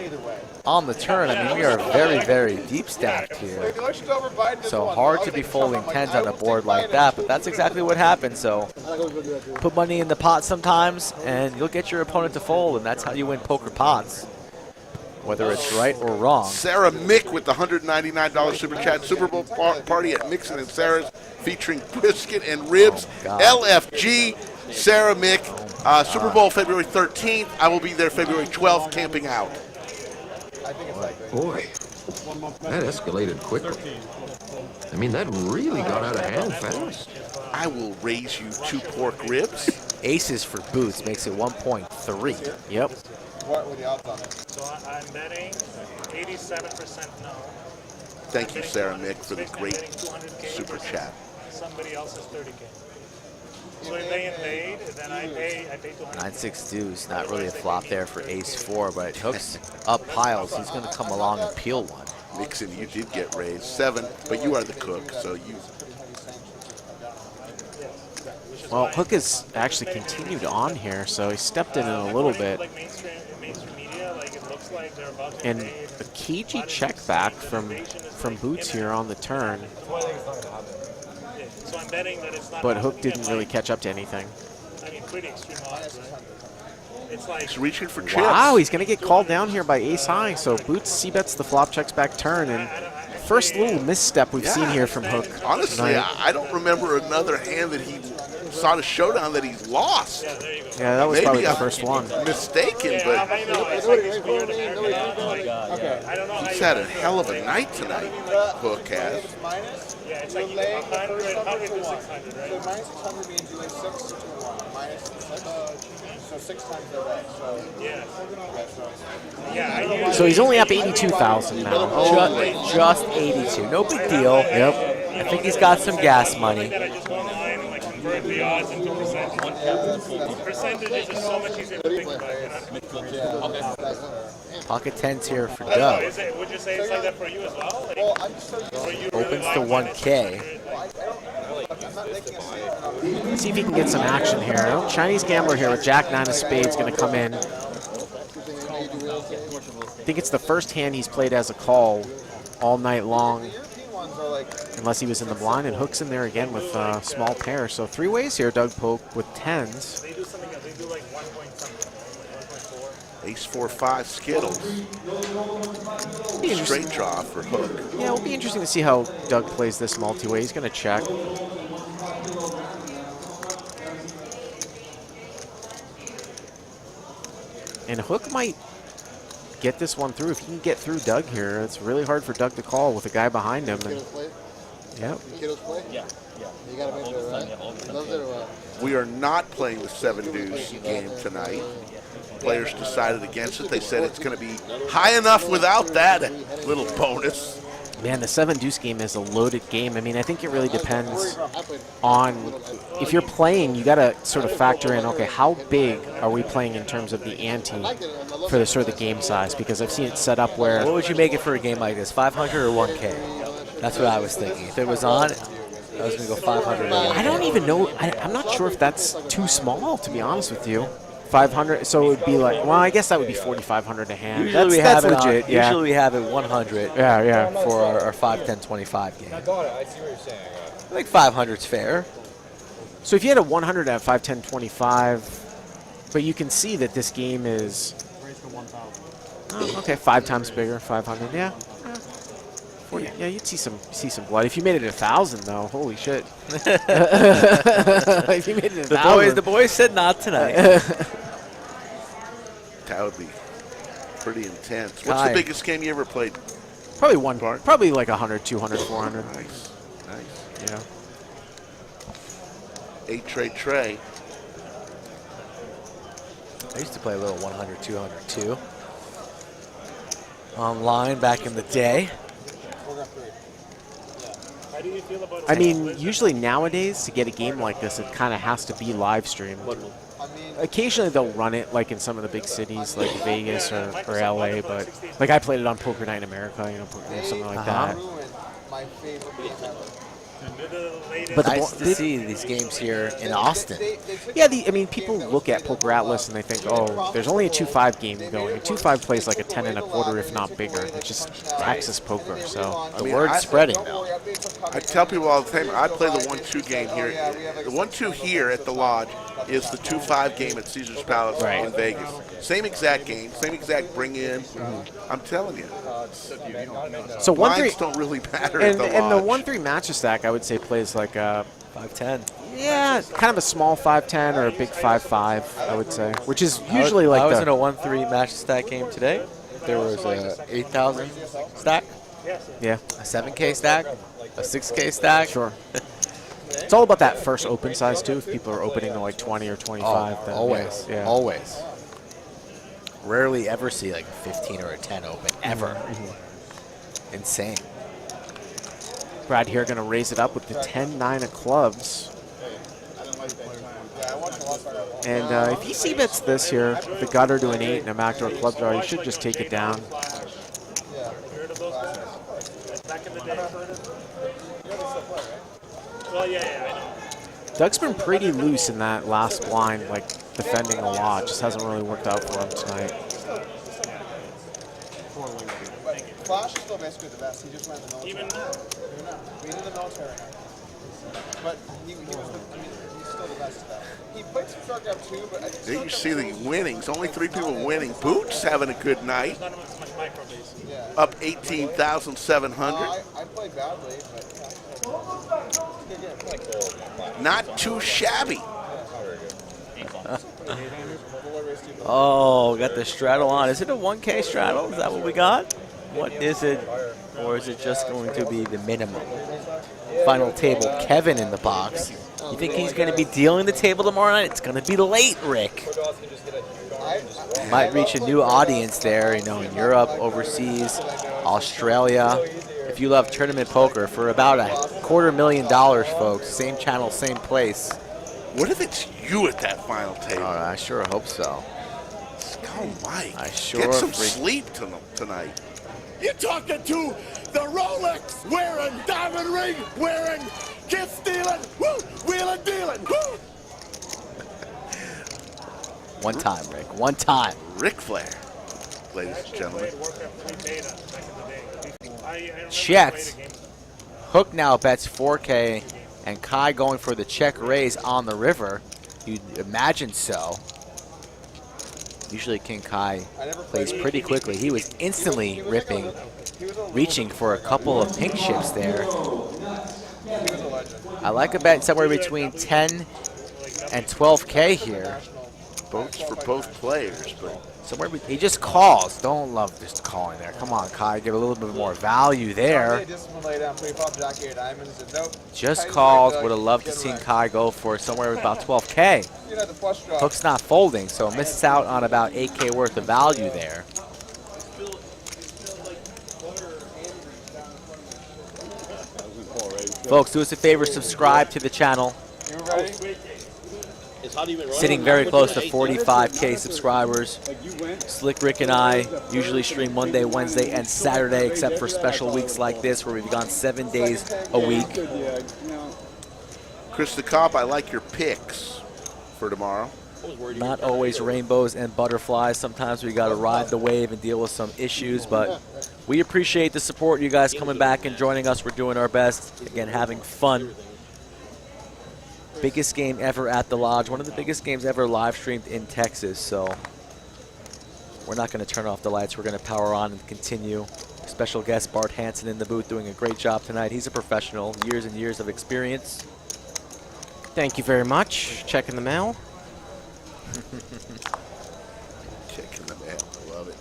on the turn. I mean, we are very, very deep stacked here. So hard to be folding 10s on a board like that, but that's exactly what happened. So put money in the pot sometimes, and you'll get your opponent to fold, and that's how you win poker pots, whether it's right or wrong. Sarah Mick with the $199 super chat. Super Bowl party at Mixon and Sarah's, featuring brisket and ribs. LFG, Sarah Mick. Super Bowl February 13th. I will be there February 12th, camping out. Boy, that escalated quickly. I mean, that really got out of hand fast. I will raise you 2 pork ribs. Aces for boots makes it 1.3. Yep. What were the odds on it? So I'm betting 87% no. Thank you, Sarah Mick, for the great super chat. Somebody else's 30K. So if they invade, then I pay 200. 9-6 deuce, not really a flop there for ace-4, but hooks up piles. He's going to come along and peel one. Nixon, you did get raised 7, but you are the cook, so you. Well, Hook has actually continued on here, so he stepped in a little bit. And a cagey check back from Boots here on the turn. But Hook didn't really catch up to anything. I mean, pretty extreme odds, right? It's like he's reaching for chips. Wow, he's going to get called down here by ace high. So Boots c-bets the flop checks back turn, and first little misstep we've seen here from Hook. Honestly, I don't remember another hand that he saw the showdown that he's lost. Yeah, that was Maybe probably the I'm first one. mistaken, but he's had a hell of a night tonight, Hook has. Yeah, it's like 100, 100 to 600, right? So minus 600 means you lay 6 to 1. Minus 6. So 6 times the leg. So yeah. So he's only up 82,000 now. Just 82. No big deal. Yep. I think he's got some gas money. That I just go online and like convert the odds into percentage. Percentages is so much easier to think about. Pocket 10s here for I don't know, Doug. would you say it's like that for you as well? Like, Opens to 1K. Let's see if he can get some action here. Oh, Chinese gambler here with Jack 9 of spades going to come in. I think it's the first hand he's played as a call all night long, unless he was in the blind, and Hook's in there again with a small pair. So 3 ways here, Doug Polk with 10s. they do something else. They do like 1 point something. 1.4. Ace 4-5 Skittles. Straight draw for Hook. Yeah, it'll be interesting to see how Doug plays this multi-way. He's going to check. And Hook might get this one through. If he can get through Doug here, it's really hard for Doug to call with a guy behind him. And, yep. Yeah. You got to make it, right? Loves it or what? We are not playing the 7-deuce game tonight. Players decided against it. They said it's going to be high enough without that little bonus. Man, the 7-deuce game is a loaded game. I mean, I think it really depends on, if you're playing, you got to sort of factor in, okay, how big are we playing in terms of the ante for the sort of the game size? Because I've seen it set up where... What would you make it for a game like this, 500 or 1K? That's what I was thinking. If it was on, I was going to go 500 or 1K. I don't even know. I'm not sure if that's too small, to be honest with you. 500, so it would be like, well, I guess that would be 4,500 a hand. Usually That's we have legit, it. yeah. Usually we have it 100. Yeah. For our 5, 10, 25 game. I got it. I see what you're saying. I think 500's fair. So if you had a 100 at 5, 10, 25, but you can see that this game is, okay, 5 times bigger, 500, yeah. 40, yeah, you'd see some blood. If you made it 1,000, though, holy shit. If you made it 1,000. The boys said not tonight. That would be pretty intense. What's the biggest game you ever played? Probably like 100, 200, 400. Nice. Yeah. 8-tray. I used to play a little 100, 200 too. Online back in the day. How do you feel about I mean, usually nowadays, to get a game like this, it kind of has to be live streamed. Occasionally they'll run it like in some of the big cities like Vegas or LA, but like I played it on Poker Night in America, something like that. But nice to see these games here in Austin. Yeah, I mean, people look at Poker Atlas and they think, oh, there's only a 2-5 game going. A 2-5 plays like a 10 1/4, if not bigger. It's just Texas poker. So the word's spreading now. I tell people all the time, I play the 1-2 game here. The 1-2 here at the Lodge is the 2-5 game at Caesar's Palace in Vegas. Same exact game, same exact bring in. I'm telling you. So lines don't really matter at the Lodge. And the 1-3 match stack, I would say, plays like a 5-10. Yeah, kind of a small 5-10 or a big 5-5, I would say, which is usually I like was in a 1-3 match stack game today. There was a 8,000 stack. Yeah. A 7K stack. A 6K stack. Sure. It's all about that first open size, too. If people are opening to like 20 or 25. Then always. Yeah. Always. Rarely ever see like a 15 or a 10 open, ever. Insane. Brad here going to raise it up with the 10-9 of clubs. And if he c-bets this here, the gutter to an 8 and a backdoor club draw, you should just take it down. Well, yeah, I know. Doug's been pretty loose in that last blind, like defending a lot. Just hasn't really worked out for him tonight. Flash is still basically the best. He just went in the military. Even in the military now. But he was he's still the best at that. He played some shark up too, but There you see the winnings. Only 3 people winning. Boots having a good night. Up 18,700. I played badly, but Not too shabby. Oh, got the straddle on. Is it a 1K straddle? Is that what we got? What is it? Or is it just going to be the minimum? Final table, Kevin in the box. You think he's going to be dealing the table tomorrow night? It's going to be late, Rick. Might reach a new audience there, you know, in Europe, overseas, Australia. If you love tournament poker, for about $250,000, folks. Same channel, same place. What if it's you at that final table? Oh, I sure hope so. Go, Mike. I sure Get some sleep tonight. You're talking to the Rolex wearing, diamond ring wearing, gift stealing, woo, wheeling dealing, woo. One time, Rick. One time. Ric Flair, ladies and gentlemen. Checks. Hook now bets 4K, and Kai going for the check raise on the river. You'd imagine so. Usually King Kai plays pretty quickly. He was instantly ripping, reaching for a couple of pink chips there. I like a bet somewhere between 10 and 12K here. Votes for both players, but somewhere he just calls. Don't love just calling there. Come on, Kai, give a little bit more value there. Just calls. Would have loved to see Kai go for somewhere about 12K. Hook's not folding, so misses out on about 8K worth of value there. Folks, do us a favor, subscribe to the channel. Sitting very close to 45K subscribers. Slick Rick and I usually stream Monday, Wednesday, and Saturday, except for special weeks like this where we've gone 7 days a week. Chris the Cop, I like your picks for tomorrow. Not always rainbows and butterflies. Sometimes we got to ride the wave and deal with some issues, but we appreciate the support. You guys coming back and joining us. We're doing our best. Again, having fun. Biggest game ever at the Lodge. One of the biggest games ever live streamed in Texas. So we're not going to turn off the lights. We're going to power on and continue. Special guest Bart Hansen in the booth doing a great job tonight. He's a professional. Years and years of experience. Thank you very much. Checking the mail. Checking the mail. I love it.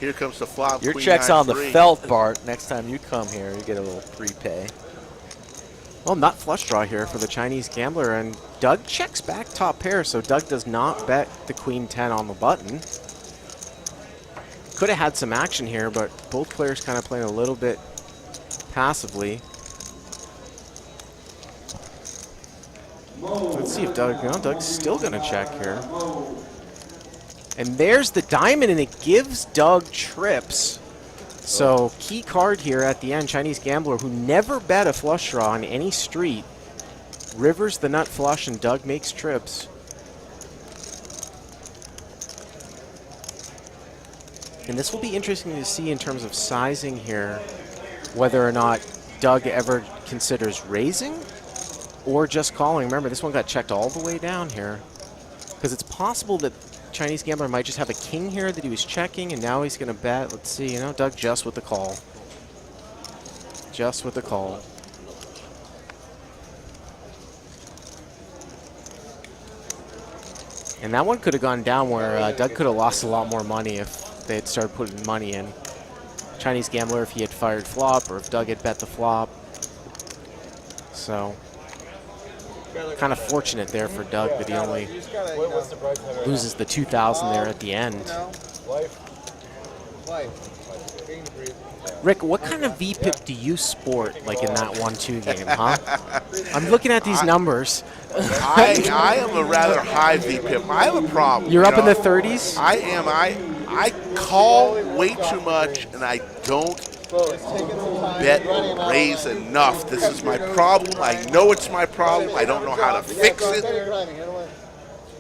Here comes the flop. Your Queen check's 9-3. on the felt, Bart. Next time you come here, you get a little prepay. Well, nut flush draw here for the Chinese gambler, and Doug checks back top pair, so Doug does not bet the queen 10 on the button. Could have had some action here, but both players kind of playing a little bit passively. Let's see if Doug, no, Doug's still going to check here. And there's the diamond, and it gives Doug trips. So key card here at the end, Chinese gambler who never bet a flush draw on any street. Rivers the nut flush, and Doug makes trips. And this will be interesting to see in terms of sizing here, whether or not Doug ever considers raising or just calling. Remember, this one got checked all the way down here, because it's possible that Chinese gambler might just have a king here that he was checking, and now he's going to bet. Let's see, you know, Doug just with the call. Just with the call. And that one could have gone down where Doug could have lost a lot more money if they had started putting money in. Chinese gambler, if he had fired flop, or if Doug had bet the flop. So kind of fortunate there for Doug that he only loses the 2,000 there at the end. Rick, what kind of VPIP do you sport, like in that 1-2 game, huh? I'm looking at these numbers. I am a rather high VPIP. I have a problem. You're up in the 30s? I am. I call way too much, and I don't bet raise enough. This is my problem. I know it's my problem. I don't know how to fix it.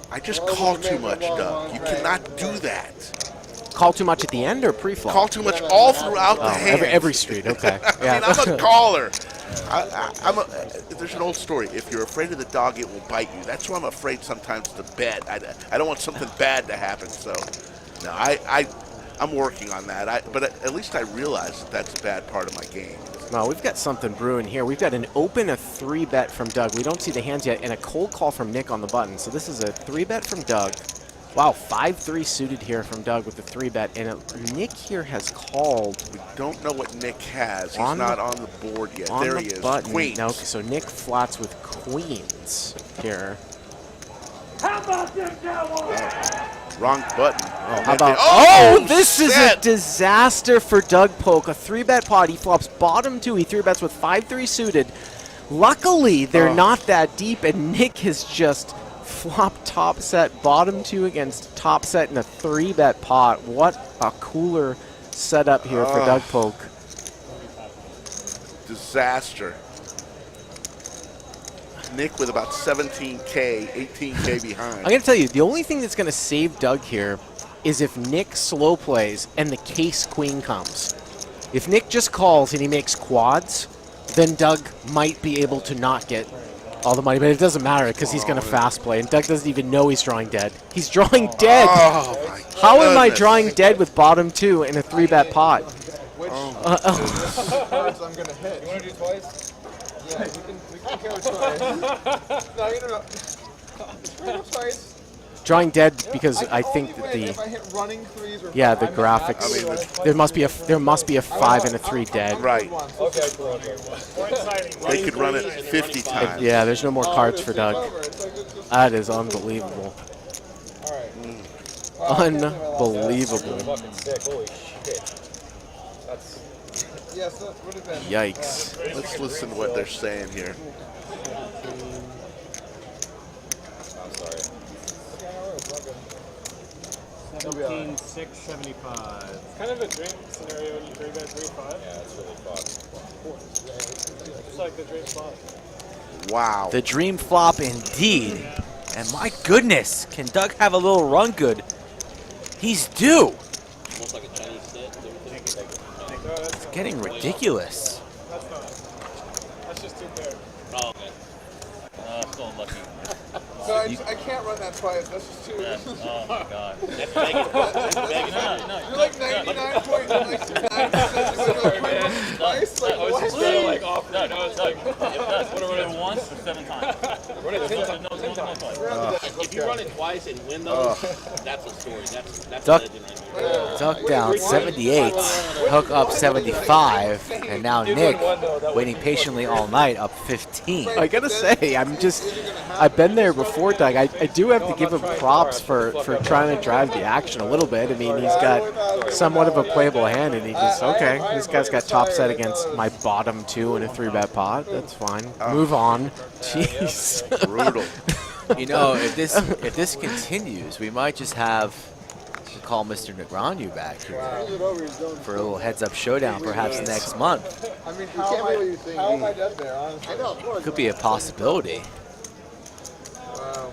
I just call too much, Doug. You cannot do that. Call too much at the end or pre-flop? Call too much all throughout the hand. Every street, okay. I mean, I'm a caller. There's an old story. If you're afraid of the dog, it will bite you. That's why I'm afraid sometimes to bet. I don't want something bad to happen. So, no, I'm working on that. But at least I realize that that's a bad part of my game. Well, we've got something brewing here. We've got an open, a 3-bet from Doug. We don't see the hands yet, and a cold call from Nick on the button. So this is a 3-bet from Doug. Wow, 5-3 suited here from Doug with the 3-bet, and Nick here has called. We don't know what Nick has. He's not on the board yet. There he is. Button. Queens. No, so Nick flats with queens here. How about them Cowboys? Wrong button. How about? This is a disaster for Doug Polk. A 3-bet pot. He flops bottom 2. He 3-bets with 5-3 suited. Luckily, they're not that deep, and Nick has just flopped top set, bottom 2 against top set in a 3-bet pot. What a cooler setup here for Doug Polk. Disaster. Nick with about 17K, 18K behind. I'm going to tell you, the only thing that's going to save Doug here is if Nick slow plays and the case queen comes. If Nick just calls and he makes quads, then Doug might be able to not get all the money, but it doesn't matter because he's going to fast play, and Doug doesn't even know he's drawing dead. He's drawing dead. Oh, my How am I goodness. drawing dead with bottom 2 in a 3-bet pot? Cards I'm gonna hit. You want to do twice? Yeah, we can carry twice. No, you know, twice. Drawing dead because I think that If I hit running threes or the graphics. There must be a 5 and a 3 dead. Right. Okay, cool. They could run it 50 times. Yeah, there's no more cards for Doug. That is unbelievable. Unbelievable. Fucking sick. Holy shit. That's. Yes, that would have been. Yikes. Let's listen to what they're saying here. I'm sorry. 17,675. It's kind of a dream scenario when you 3-bet 3-5. Yeah, it's really fucked. It's like the dream spot. Wow. The dream flop indeed. And my goodness, can Doug have a little run good? He's due. Almost like a Chinese set. It's getting ridiculous. That's just 2 pairs. Oh, okay. Still unlucky. So I can't run that twice. That's just too. Oh my god. That's begging. You're like 99.99% twice. Like what? Like off. No, it's like if you run it once or 7 times. Run it 10 times. If you run it twice and win those, that's a story. That's Duck, a legend right there. Duck down 78, Hook up 75, and now Nick waiting patiently all night up 15. I gotta say, I've been there before, Doug. I do have to give him props for trying to drive the action a little bit. I mean, he's got somewhat of a playable hand, and he just, okay, this guy's got top set against my bottom 2 in a 3-bet pot. That's fine. Move on. Jeez. Brutal. You know, if this continues, we might just have to call Mr. Negreanu back here for a little heads-up showdown, perhaps next month. I mean, how am I dead there, honestly? I know, of course. Could be a possibility. Wow.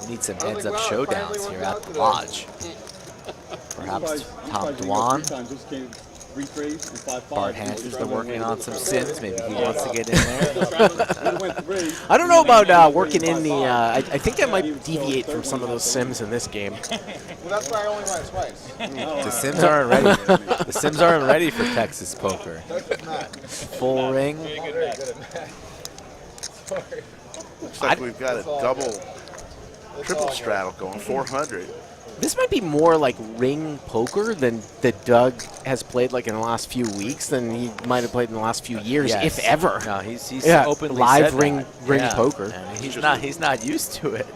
We need some heads-up showdowns here at the lodge. Perhaps Tom Dwan. Bart Hanson's been working on some sims. Maybe he wants to get in there. I don't know about working in the. I think I might deviate from some of those sims in this game. Well, that's why I only run it twice. The sims aren't ready. The sims aren't ready for Texas poker. Full ring. Looks like we've got a double, triple straddle going, 400. This might be more like ring poker than that Doug has played like in the last few weeks than he might have played in the last few years, Yes. if ever. No, he's Yeah, openly live said ring that. ring Yeah. poker. And he's not used to it.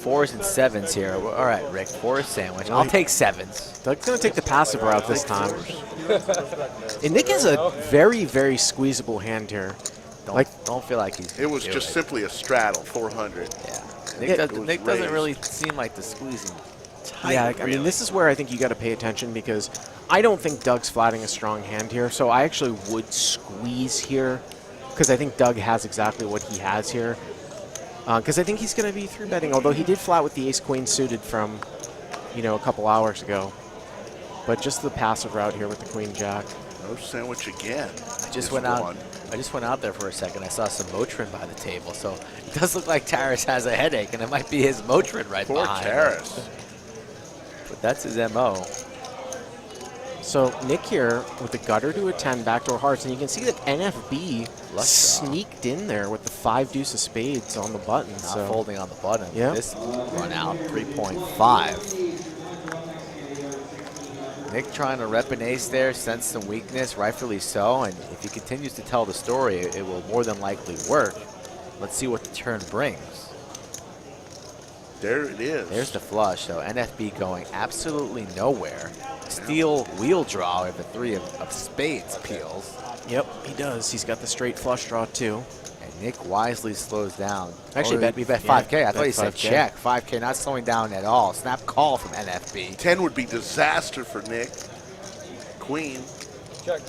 4s and 7s here. All right, Rick, 4 sandwich. I'll take 7s. Doug's gonna take the passive route this time. And Nick has a very, very squeezable hand here. Don't feel like he's. It was just simply a straddle, 400. Yeah. Nick doesn't really seem like the squeezing type. Yeah, I mean, this is where I think you got to pay attention because I don't think Doug's flatting a strong hand here. So I actually would squeeze here because I think Doug has exactly what he has here. Because I think he's going to be 3-betting, although he did flat with the ace-queen suited from, a couple hours ago. But just the passive route here with the queen-jack. No sandwich again. I just went out there for a second. I saw some Motrin by the table, so it does look like Taras has a headache, and it might be his Motrin right Poor behind. Taras. But that's his MO. So Nick here with the gutter to a 10, backdoor hearts, and you can see that NFB sneaked in there with the 5 deuce of spades on the button. Not so folding on the button. Yeah. This run out 3.5. Nick trying to rep an ace there, sense some weakness, rightfully so, and if he continues to tell the story, it will more than likely work. Let's see what the turn brings. There it is. There's the flush, so NFB going absolutely nowhere. Steal wheel draw if the 3 of spades peels. Yep, he does. He's got the straight flush draw too. And Nick wisely slows down. Actually, we bet 5K. I thought he said check. 5K, not slowing down at all. Snap call from NFB. 10 would be disaster for Nick. Queen. Check.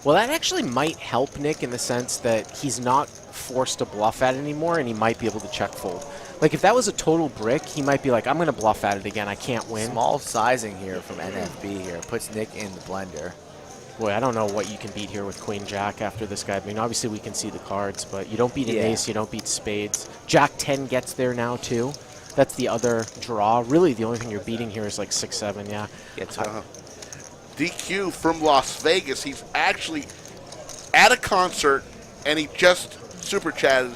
Well, that actually might help Nick in the sense that he's not forced to bluff at it anymore, and he might be able to check fold. Like, if that was a total brick, he might be like, I'm going to bluff at it again. I can't win. Small sizing here from NFB here. Puts Nick in the blender. Boy, I don't know what you can beat here with Queen Jack after this guy. I mean, obviously we can see the cards, but you don't beat an ace, you don't beat spades. Jack 10 gets there now, too. That's the other draw. Really, the only thing you're beating here is like 6-7, yeah. DQ from Las Vegas. He's actually at a concert, and he just super chatted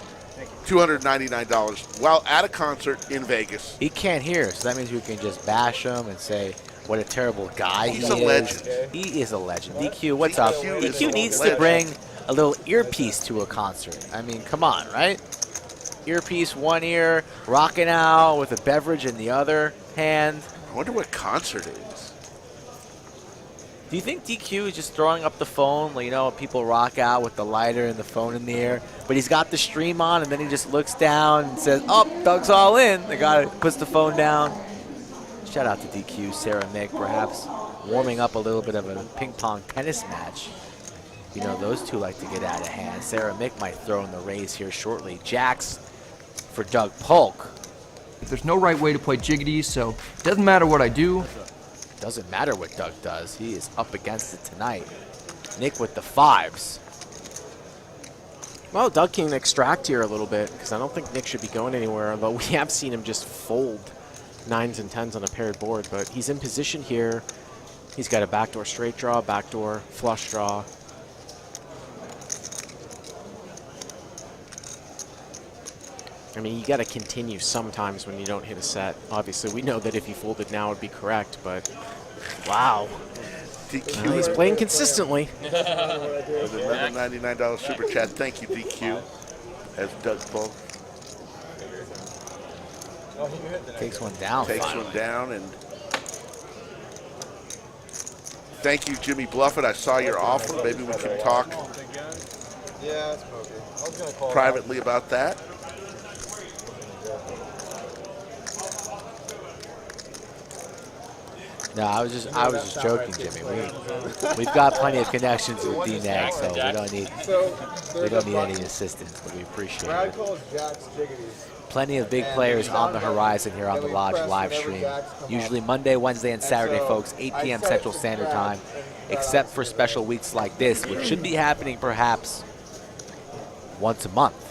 $299 while at a concert in Vegas. He can't hear, so that means we can just bash him and say what a terrible guy he is. He's a legend. He is a legend. DQ, what's up? DQ needs to bring a little earpiece to a concert. I mean, come on, right? Earpiece one ear, rocking out with a beverage in the other hand. I wonder what concert it is. Do you think DQ is just throwing up the phone? You know, people rock out with the lighter and the phone in the air, but he's got the stream on, and then he just looks down and says, "Oh, Doug's all in." The guy puts the phone down. Shout out to DQ, Sarah Mick, perhaps warming up a little bit of a ping pong tennis match. You know, those two like to get out of hand. Sarah Mick might throw in the raise here shortly. Jacks for Doug POLK. There's no right way to play jiggity, so it doesn't matter what I do. Doesn't matter what Doug does. He is up against it tonight. Nick with the 5s. Well, Doug can extract here a little bit because I don't think Nick should be going anywhere, although we have seen him just fold 9s and 10s on a paired board. But he's in position here. He's got a backdoor straight draw, backdoor flush draw. I mean, you got to continue sometimes when you don't hit a set. Obviously, we know that if he folded now, it would be correct, but wow. Well, he's playing consistently. With another $99 super chat. Thank you, DQ, as Doug POLK takes one down. One down, and thank you, Jimmy Bluffett. I saw your offer. Maybe we can talk privately about that. No, I was just joking, Jimmy. We've got plenty of connections with D-Nag, so we don't need any assistance, but we appreciate it. Plenty of big players on the horizon here on the Lodge live stream. Usually Monday, Wednesday, and Saturday, folks, 8 p.m. Central Standard Time, except for special weeks like this, which should be happening perhaps once a month.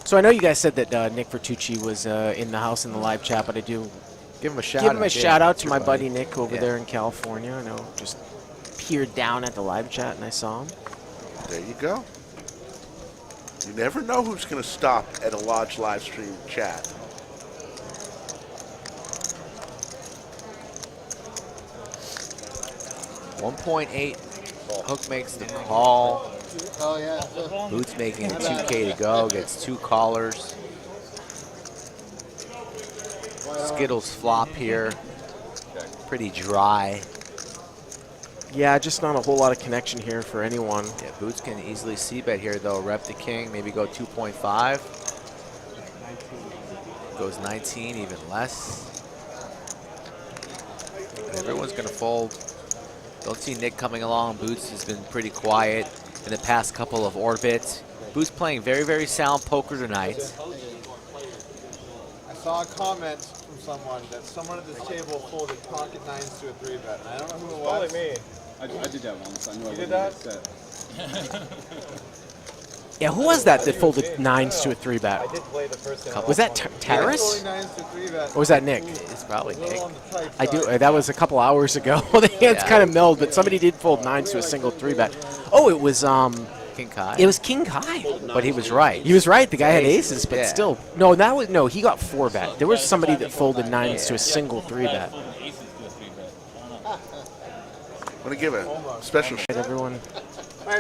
So I know you guys said that Nick Vertucci was in the house in the live chat, but I do give him a shout out to my buddy Nick over there in California. I know, just peered down at the live chat and I saw him. There you go. You never know who's going to stop at a Lodge live stream chat. $1.8. Hook makes the call. Oh, yeah. Boots making a 2K to go. Gets 2 callers. Skittles flop here. Pretty dry. Yeah, just not a whole lot of connection here for anyone. Yeah, Boots can easily c-bet here, though. Rep the king, maybe go 2.5. Goes 19, even less. And everyone's going to fold. Don't see Nick coming along. Boots has been pretty quiet in the past couple of orbits. Boots playing very, very sound poker tonight. I saw a comment from someone that someone at this table folded pocket 9s to a 3-bet. I don't know who it was. Probably me. I did that once. I know You did that? Yeah, who was that folded 9s to a 3-bet? I did play the first game. Was that Terrace? Or was that Nick? It's probably Nick. I do. That was a couple hours ago. The hands kind of milled, but somebody did fold 9s to a single 3-bet. Oh, it was King Kai. It was King Kai. But he was right. He was right. The guy had aces, but yeah. still. No, that was he got 4-bet. There was somebody that folded 9s to a single 3-bet. I'm going to give a special shout out. Everyone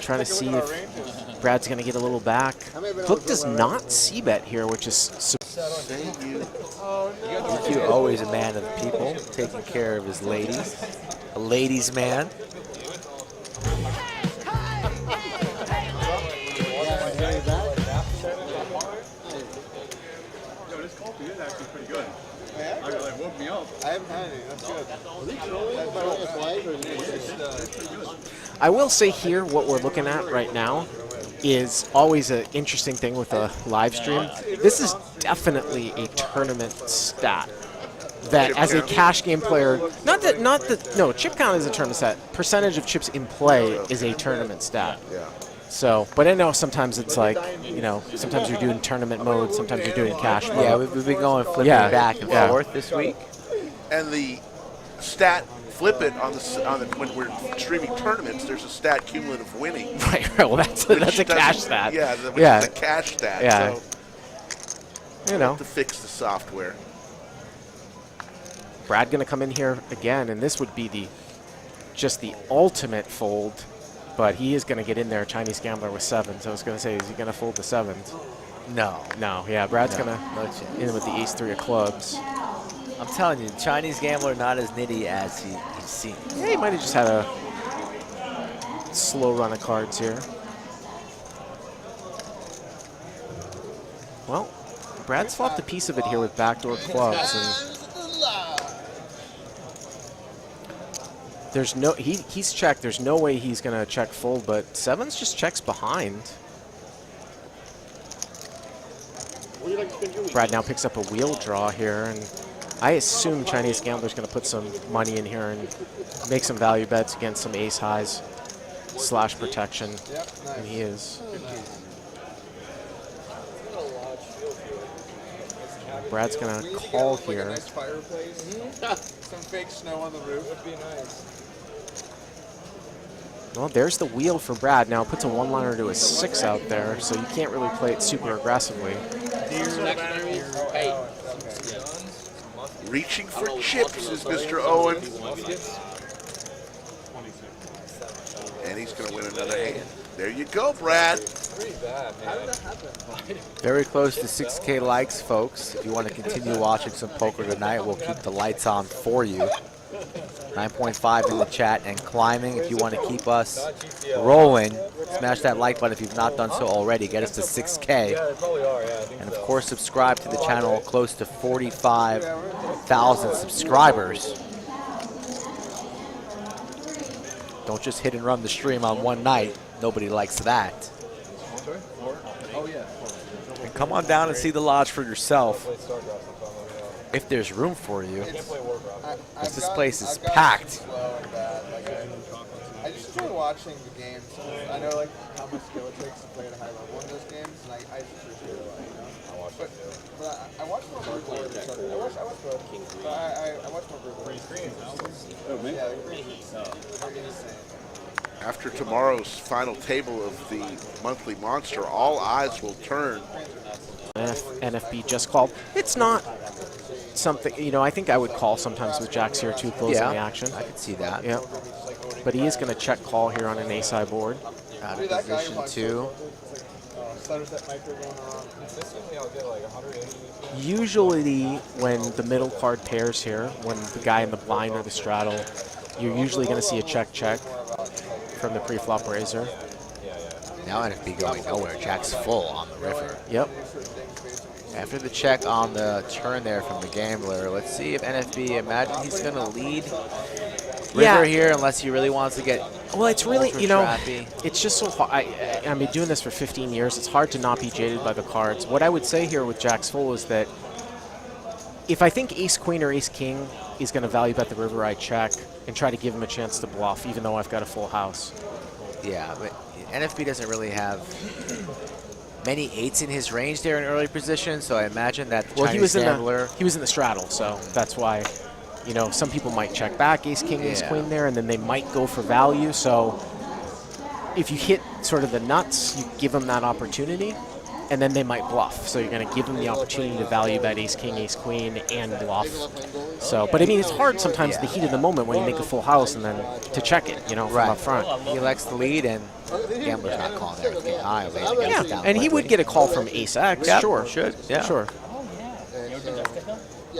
trying to see if Brad's going to get a little back. POLK does not c-bet here, which is... You always a man of the people, taking care of his ladies. A ladies' man. Yo, this coffee is actually pretty good. Like, woke me up. I haven't had any. That's good. I will say here, what we're looking at right now is always an interesting thing with a live stream. This is definitely a tournament stat. That as a cash game player, no, chip count is a tournament stat. Percentage of chips in play is a tournament stat. Yeah. So, but I know sometimes it's like, sometimes you're doing tournament mode, sometimes you're doing cash mode. Yeah, we've been going flipping back and forth this week. And the stat, flip it on the when we're streaming tournaments, there's a stat cumulative winning. Right. Well, that's a cash stat. Yeah, which is a cash stat. Yeah. So to fix the software. Brad going to come in here again, and this would be just the ultimate fold. But he is going to get in there, Chinese Gambler with 7s. I was going to say, is he going to fold the 7s? No. No, yeah, Brad's going to in with the ace-3 of clubs. I'm telling you, Chinese Gambler not as nitty as he seems. Yeah, he might have just had a slow run of cards here. Well, Brad's flopped a piece of it here with backdoor clubs, and there's no he's checked. There's no way he's gonna check fold, but 7s just checks behind. Brad now picks up a wheel draw here, and I assume Chinese Gambler's gonna put some money in here and make some value bets against some ace highs / protection, and he is. Brad's gonna call here. Nice fireplace. Some fake snow on the roof would be nice. Well, there's the wheel for Brad. Now it puts a 1-liner to a 6 out there, so you can't really play it super aggressively. Reaching for chips is Mr. Owen. And he's going to win another hand. There you go, Brad. Very close to 6K likes, folks. If you want to continue watching some poker tonight, we'll keep the lights on for you. 9.5 in the chat and climbing. If you want to keep us rolling, smash that like button if you've not done so already. Get us to 6K. And of course, subscribe to the channel. Close to 45,000 subscribers. Don't just hit and run the stream on one night. Nobody likes that. And come on down and see the lodge for yourself. If there's room for you. Because this place is packed. I just enjoy watching the games. I know like how much skill it takes to play at a high level in those games, and I just appreciate it a lot, I watch it too. But I watch more group play. I watch both. But I watch more group play. Yeah, the green is insane. After tomorrow's final table of the monthly monster, all eyes will turn. NFB just called. It's not something, I think I would call sometimes with jacks here too close in the action. I could see that. Yeah. But he is going to check call here on an ace-high board. Out of position 2. Usually when the middle card pairs here, when the guy in the blind or the straddle, you're usually going to see a check-check from the pre-flop raiser. Now NFB going nowhere. Jack's full on the river. Yep. After the check on the turn there from the gambler, let's see if NFB, imagine he's going to lead river here unless he really wants to get Well, it's really, trappy. It's just so hard. I've been doing this for 15 years. It's hard to not be jaded by the cards. What I would say here with Jack's full is that if I think ace-queen or ace-king is going to value bet the river, I check and try to give him a chance to bluff, even though I've got a full house. Yeah, but NFB doesn't really have many 8s in his range there in early position, so I imagine that the Well, Chinese gambler. he was in the straddle, so that's why, you know, some people might check back ace king ace queen there, and then they might go for value. So if you hit sort of the nuts, you give them that opportunity, and then they might bluff. So you're going to give them the opportunity to value bet ace king ace queen and bluff. So, but I mean, it's hard sometimes in the heat of the moment when you make a full house and then to check it, you know, from up front. He elects the lead, and gambler's not calling there. It's getting high. Yeah, and he would get a call from ace X, Yep, sure. should, yeah. Sure.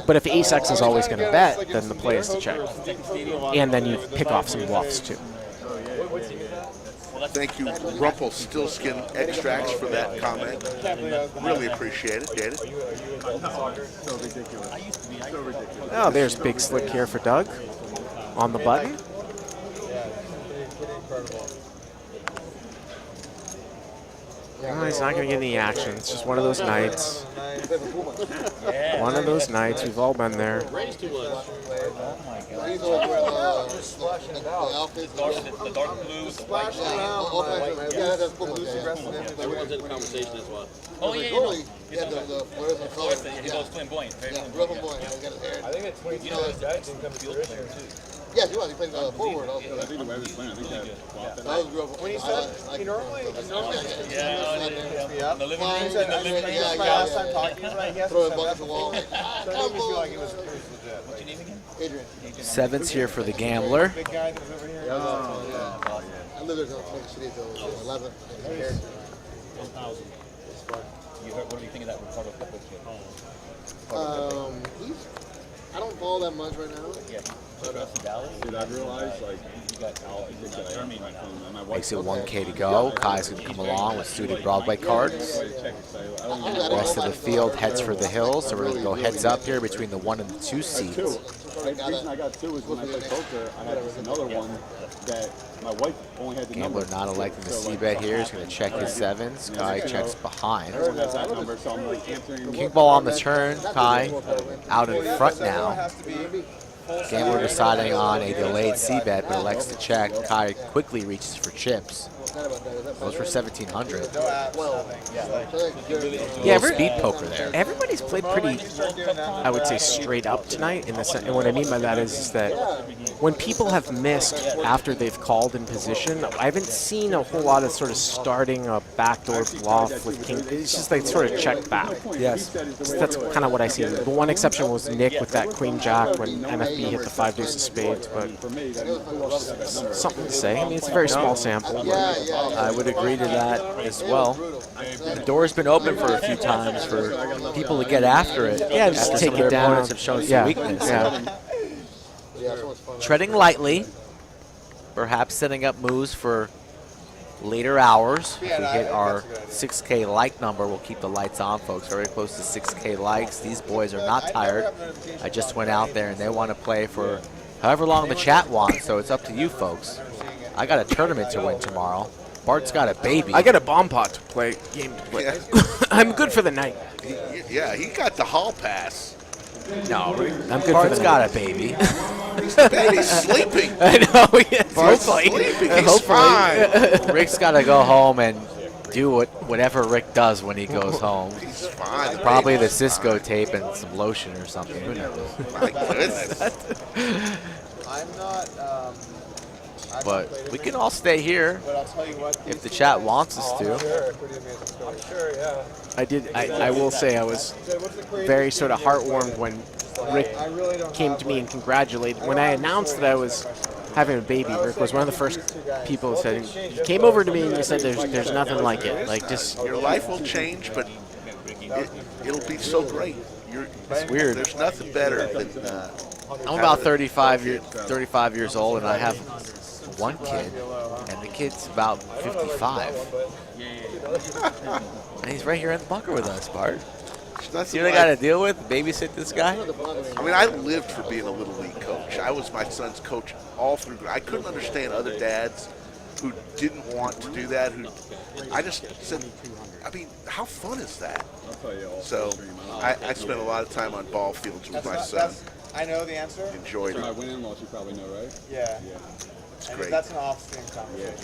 But if ace X is always going to bet, then the play is to check. And then you pick off some bluffs, too. Thank you, Rumpelstiltskin Extracts, for that comment. Really appreciate it. Get it? So ridiculous. So ridiculous. Oh, there's big slick here for Doug on the button. Oh, he's not going to get any action. It's just one of those nights. One of those nights. We've all been there. Raise too much. The dark blue with the white Everyone's in the conversation, that's why. Oh, yeah, the fluorescent, he goes flamboyant. Yeah, real flamboyant. I think it's 22 that didn't come to fruition too. Yeah, he was. He played forward also. I think the way he was playing, I think that That was real. When he said, he normally, Yeah, the living room. he said, yeah, last time talking about it, throw a bucket to the wall. That made me feel like it was legit. What's your name again? Adrian. 7s here for the gambler. Big guy that was over here. I lived there until City until 11. 1,000. What do you think of that Ricardo Pepe kid? I don't follow that much right now. Yeah. Dude, I realized, like, you got Germany right now. Makes it 1K to go. Kai's going to come along with suited Broadway cards. The rest of the field heads for the hills, so we're going to go heads up here between the 1 and the 2 seeds. The reason I got 2 is when I played poker, I had another one that my wife only had the number. Gambler not electing the C-bet here. He's going to check his 7s. Kai checks behind. King ball on the turn. Kai out in front now. Gambler deciding on a delayed C-bet, but elects to check. Kai quickly reaches for chips. Goes for 1,700. Yeah, speed poker there. Everybody's played pretty, I would say, straight up tonight. And what I mean by that is that when people have missed after they've called in position, I haven't seen a whole lot of sort of starting a backdoor bluff with king. It's just like sort of check back. Yes. So that's kind of what I see. The one exception was Nick with that queen jack when NFB hit the 5 deuce of spades, but something to say. I mean, it's a very small sample. I would agree to that as well. The door's been open for a few times for people to get after it. Yeah, just after take some of their it down. opponents have shown some weakness. Yeah. Treading lightly, perhaps setting up moves for later hours. If we hit our 6K like number, we'll keep the lights on, folks. Very close to 6K likes. These boys are not tired. I just went out there and they want to play for however long the chat wants, so it's up to you folks. I got a tournament to win tomorrow. Bart's got a baby. I got a bomb pot to play, game to play. Yeah. I'm good for the night. Yeah, he got the hall pass. No, I'm good Bart's for the got night. a baby. He's sleeping. I know, yes. Bart's Hopefully. sleeping. He's fine. Rick's got to go home and do whatever Rick does when he goes home. He's fine. Probably the Cisco tape and some lotion or something. Who knows? My goodness. I'm not. But we can all stay here But I'll tell you what. if the chat wants us to. I'm sure, yeah. I will say I was very sort of heartwarmed when Rick came to me and congratulated. When I announced that I was having a baby, Rick was one of the first people who said, he came over to me and he said, there's nothing like it. Like, just. Your life will change, but it'll be so great. It's weird. There's nothing better than. I'm about 35 years old, and I have one kid, and the kid's about 55. And he's right here in the bunker with us, Bart. See what I got to deal with? Babysit this guy? I mean, I lived for being a little league coach. I was my son's coach all through. I couldn't understand other dads who didn't want to do that. I just said, I mean, how fun is that? So I spent a lot of time on ball fields with my son. I know the answer. Enjoyed My it. win in-laws, you probably know, right? Yeah. It's And great. that's an off-stream conversation.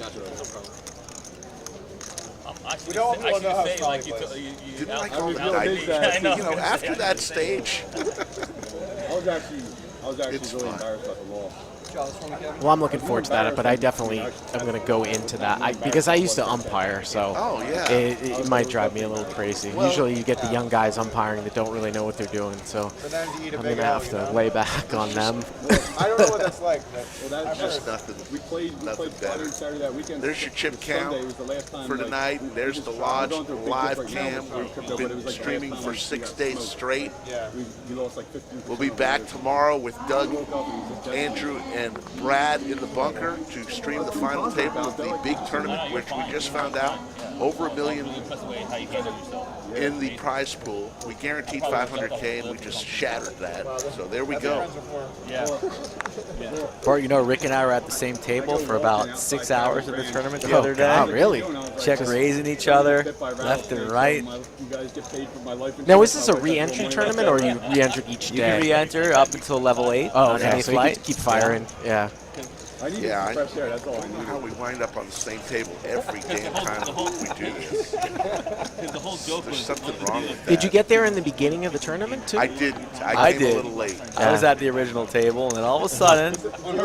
We don't want people to know how strong like he you, plays. Didn't I call it 90? After that stage. I was actually really embarrassed about the law. Well, I'm looking forward to that, but I definitely am going to go into that because I used to umpire, so it might drive me a little crazy. Usually you get the young guys umpiring that don't really know what they're doing, so I'm going to have to lay back on them. I don't know what that's like, but That's just nothing. We played better. Saturday that weekend. There's your chip count for tonight. There's the Lodge live cam. We've been streaming for 6 days straight. We lost like 15%. We'll be back tomorrow with Doug, Andrew, and Brad in the bunker to stream the final table of the big tournament, which we just found out over $1 million in the prize pool. We guaranteed $500K, and we just shattered that. So there we go. Bart, you know, Rick and I were at the same table for about 6 hours of the tournament the other day. God, really? Check raising each other left and right. Now, is this a re-entry tournament, or you re-entered each day? You can re-enter up until level 8 on any any flight. flight. You keep firing. Yeah. I don't know how we wind up on the same table every damn time we do this. There's something wrong with that. Did you get there in the beginning of the tournament, too? I didn't. I came a little late. I was at the original table, and then all of a sudden,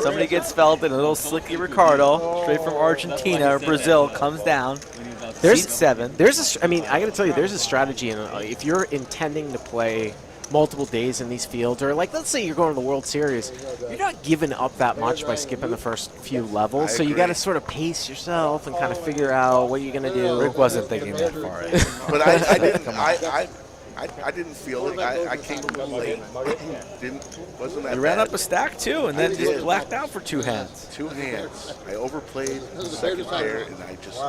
somebody gets felt, and a little slicky Ricardo, straight from Argentina or Brazil, comes down. There's seat 7. I mean, I got to tell you, there's a strategy. If you're intending to play multiple days in these fields, or like let's say you're going to the World Series, you're not giving up that much by skipping the first few levels. So you got to sort of pace yourself and kind of figure out what you're going to do. Rick wasn't thinking that far ahead. But I didn't. I didn't feel it. I came a little late. Wasn't that You ran bad. up a stack too, and then just blacked out for 2 hands. 2 hands. I overplayed the second pair, and I just.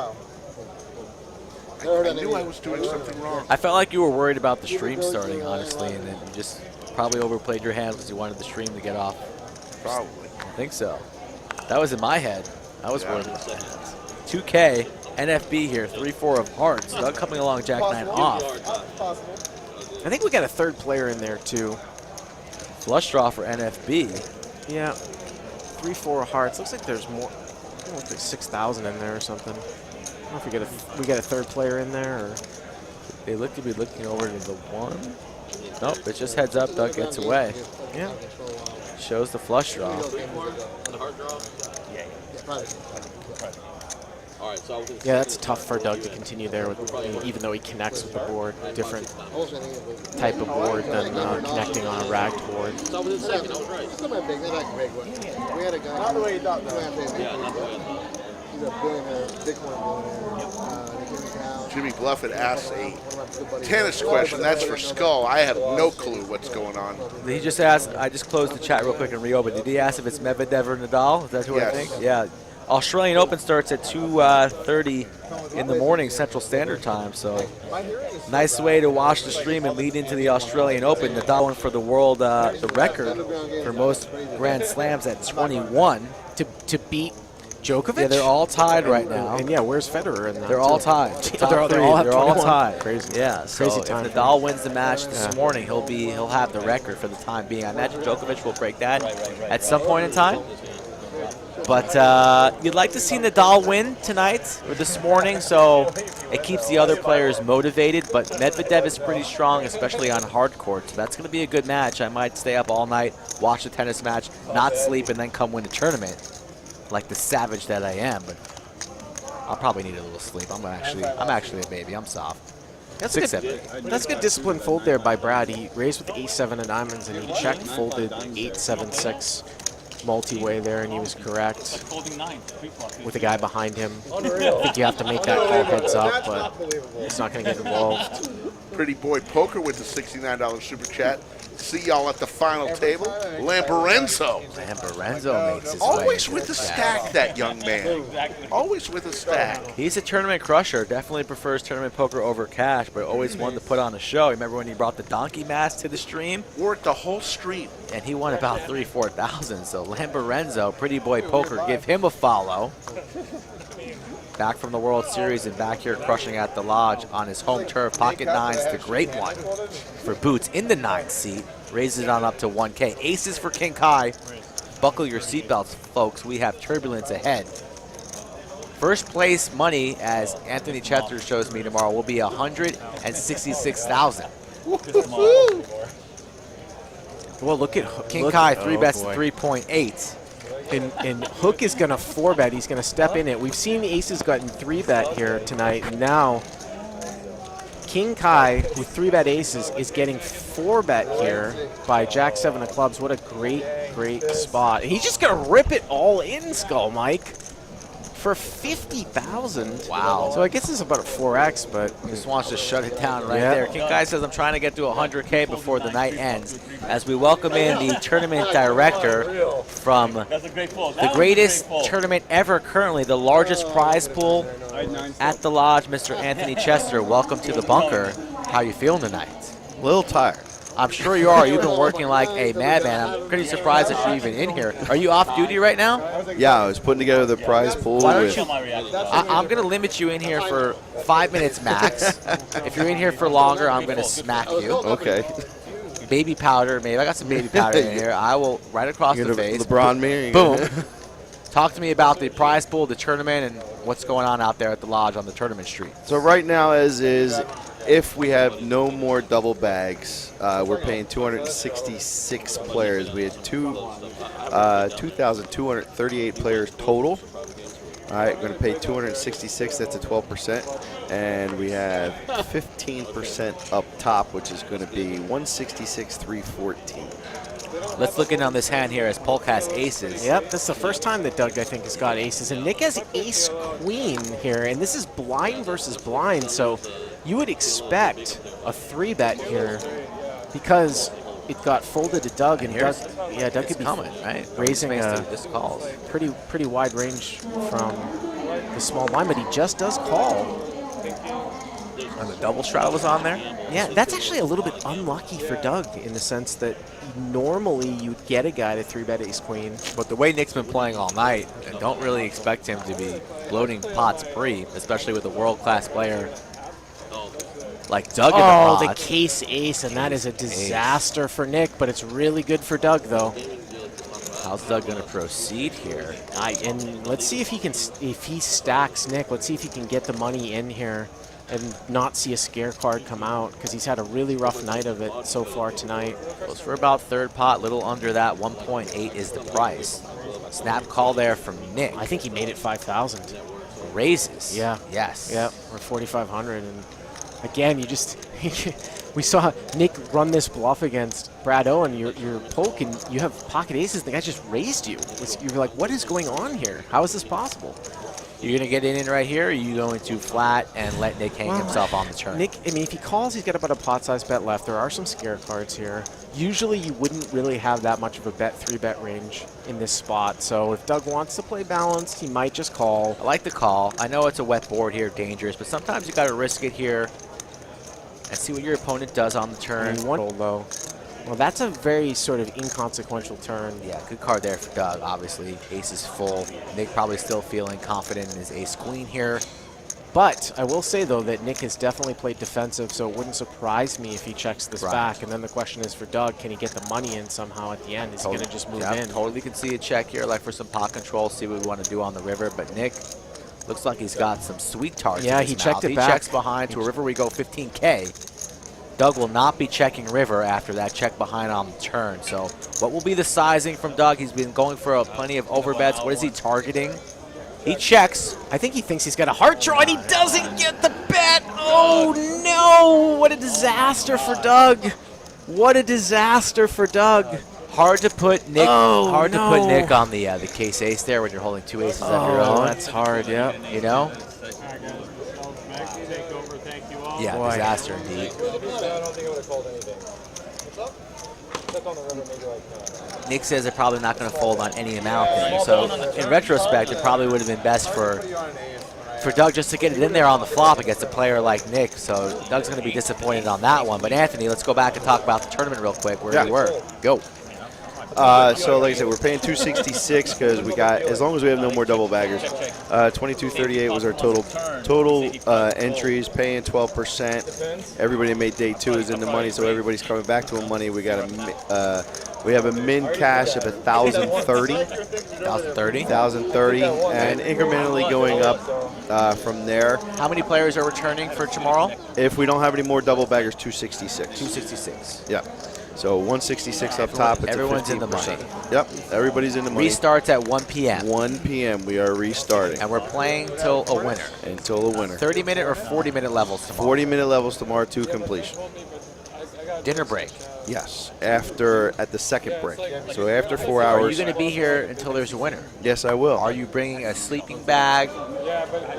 I knew I was doing something wrong. I felt like you were worried about the stream starting, honestly, and then you just probably overplayed your hand because you wanted the stream to get off. Probably. I think so. That was in my head. I was worried about that. 2K, NFB here, 3-4 of hearts. Doug coming along, Jack 9 off. I think we got a third player in there, too. Flush draw for NFB. Yeah. 3-4 of hearts. Looks like there's more. Looks like 6,000 in there or something. I don't know if we got a third player in there, or they look to be looking over to the 1. Nope, it's just heads up. Doug gets away. Yeah. Shows the flush draw. Yeah, that's tough for Doug to continue there, even though he connects with the board. Different type of board than connecting on a ragged board. Not the way you thought, though. He's a billionaire, Bitcoin billionaire. Jimmy Bluffett asked a tennis question. That's for Skull. I have no clue what's going on. He just asked, I just closed the chat real quick and reopened. Did he ask if it's Medvedev or Nadal? Is that who I think? Yeah. Australian Open starts at 2:30 in the morning Central Standard Time, so nice way to watch the stream and lead into the Australian Open. Nadal won for the world the record for most Grand Slams at 21. To beat Djokovic? Yeah, they're all tied right now. And yeah, where's Federer in that? They're all tied. They're all tied. Crazy. Yeah, so crazy time. if Nadal wins the match this morning, he'll have the record for the time being. I imagine Djokovic will break that at some point in time. But you'd like to see Nadal win tonight or this morning, so it keeps the other players motivated. But Medvedev is pretty strong, especially on hard court. So that's going to be a good match. I might stay up all night, watch the tennis match, not sleep, and then come win the tournament, like the savage that I am. But I'll probably need a little sleep. I'm actually a baby. I'm soft. That's a good disciplined fold there by Brad. He raised with ace-7 of diamonds, and he check folded 8-7-6 multi-way there, and he was correct with the guy behind him. I think you have to make that call heads up, but he's not going to get involved. Pretty Boy Poker with the $69 super chat. See y'all at the final table. Lambarenzo. Lambarenzo makes his Always way with a stack, that young man. Always with a stack. He's a tournament crusher. Definitely prefers tournament poker over cash, but always wanted to put on a show. Remember when he brought the donkey mask to the stream? Wore it the whole street. And he won about 3,000-4,000. So Lambarenzo, Pretty Boy Poker, give him a follow. Back from the World Series and back here crushing at the Lodge on his home turf. Pocket nines, the great one for Boots in the 9th seat. Raises it on up to 1K. Aces for King Kai. Buckle your seatbelts, folks. We have turbulence ahead. First place money, as Anthony Chester shows me tomorrow, will be $166,000. Well, look at King Kai 3-bets to 3.8. And Hook is going to 4-bet. He's going to step in it. We've seen aces gotten 3-bet here tonight. And now King Kai with 3-bet aces is getting 4-bet here by Jack 7 of clubs. What a great, great spot. And he's just going to rip it all in, Skull Mike, for 50,000. Wow. So I guess it's about a 4X, but just wants to shut it down right there. King Kai says, I'm trying to get to 100K before the night ends. As we welcome in the tournament director from the greatest tournament ever currently, the largest prize pool at the lodge, Mr. Anthony Chester. Welcome to the bunker. How you feeling tonight? A little tired. I'm sure you are. You've been working like a madman. I'm pretty surprised that you're even in here. Are you off duty right now? Yeah, I was putting together the prize pool. Why don't you? I'm going to limit you in here for 5 minutes max. If you're in here for longer, I'm going to smack you. Okay. Baby powder, maybe. I got some baby powder in here. I will right across the face. LeBron me. Boom. Talk to me about the prize pool, the tournament, and what's going on out there at the lodge on the tournament street. So right now, as is, if we have no more double bags, we're paying 266 players. We had 2,238 players total. All right, we're going to pay 266. That's a 12%. And we have 15% up top, which is going to be 166,314. Let's look in on this hand here as Polk has aces. Yep, this is the first time that Doug, I think, has got aces. And Nick has ace-queen here, and this is blind versus blind, so you would expect a 3-bet here because it got folded to Doug, and Doug, Doug could be coming, right? Raising a calls. pretty wide range from the small blind, but he just does call. And the double straddle was on there? Yeah, that's actually a little bit unlucky for Doug in the sense that normally you'd get a guy to 3-bet ace-queen. But the way Nick's been playing all night, I don't really expect him to be bloating pots pre, especially with a world-class player like Doug in the pot. Oh, the case ace, and that is a disaster for Nick, but it's really good for Doug, though. How's Doug going to proceed here? And let's see if he can, if he stacks Nick, let's see if he can get the money in here and not see a scare card come out, because he's had a really rough night of it so far tonight. Goes for about third pot, little under that. 1.8 is the price. Snap call there from Nick. I think he made it 5,000. Raises. Yeah. Yes. Yep, or 4,500. And again, you just, we saw Nick run this bluff against Brad Owen. You're Polk, and you have pocket aces. The guy just raised you. You're like, what is going on here? How is this possible? You're going to get in right here, or are you going to flat and let Nick hang himself on the turn? Nick, I mean, if he calls, he's got about a pot-sized bet left. There are some scare cards here. Usually you wouldn't really have that much of a 3-bet range in this spot. So if Doug wants to play balanced, he might just call. I like the call. I know it's a wet board here, dangerous, but sometimes you got to risk it here and see what your opponent does on the turn. Though. Well, that's a very sort of inconsequential turn. Yeah, good card there for Doug, obviously. Ace is full. Nick probably still feeling confident in his ace-queen here. But I will say, though, that Nick has definitely played defensive, so it wouldn't surprise me if he checks this back. And then the question is for Doug, can he get the money in somehow at the end? Is he going to just move in? Totally can see a check here, like for some pot control, see what we want to do on the river. But Nick looks like he's got some sweet tarts in his he mouth. checked it he back. Checks behind to a river we go 15K. Doug will not be checking river after that check behind on the turn. So what will be the sizing from Doug? He's been going for plenty of overbets. What is he targeting? He checks. I think he thinks he's got a heart draw, and he doesn't get the bet. Oh, no. What a disaster for Doug. What a disaster for Doug. Hard to put Nick. Oh, hard to put Nick on the case ace there when you're holding two aces of your own. That's hard. Yeah. You know. Yeah, Boy. disaster indeed. I don't think I would have called anything. Except on the river, maybe like Nick says they're probably not going to fold on any amount there. So in retrospect, it probably would have been best for Doug just to get it in there on the flop against a player like Nick. So Doug's going to be disappointed on that one. But Anthony, let's go back and talk about the tournament real quick, where we were. Go. So like I said, we're paying 266 because we got, as long as we have no more double baggers. 2238 was our total entries, paying 12%. Everybody that made day 2 is in the money, so everybody's coming back to a money. We got we have a min cash of 1,030. 1,030, and incrementally going up from there. How many players are returning for tomorrow? If we don't have any more double baggers, 266. 266. Yeah. So 166 up top. It's everyone's a 15%. in the money. Yep. Everybody's in the money. Restarts at 1 p.m. 1 p.m. We are restarting. And we're playing till a winner. Until a winner. 30-minute or 40-minute levels tomorrow? 40-minute levels tomorrow to completion. Dinner break? Yes. At the second break. So after 4 hours. Are you going to be here until there's a winner? Yes, I will. Are you bringing a sleeping bag?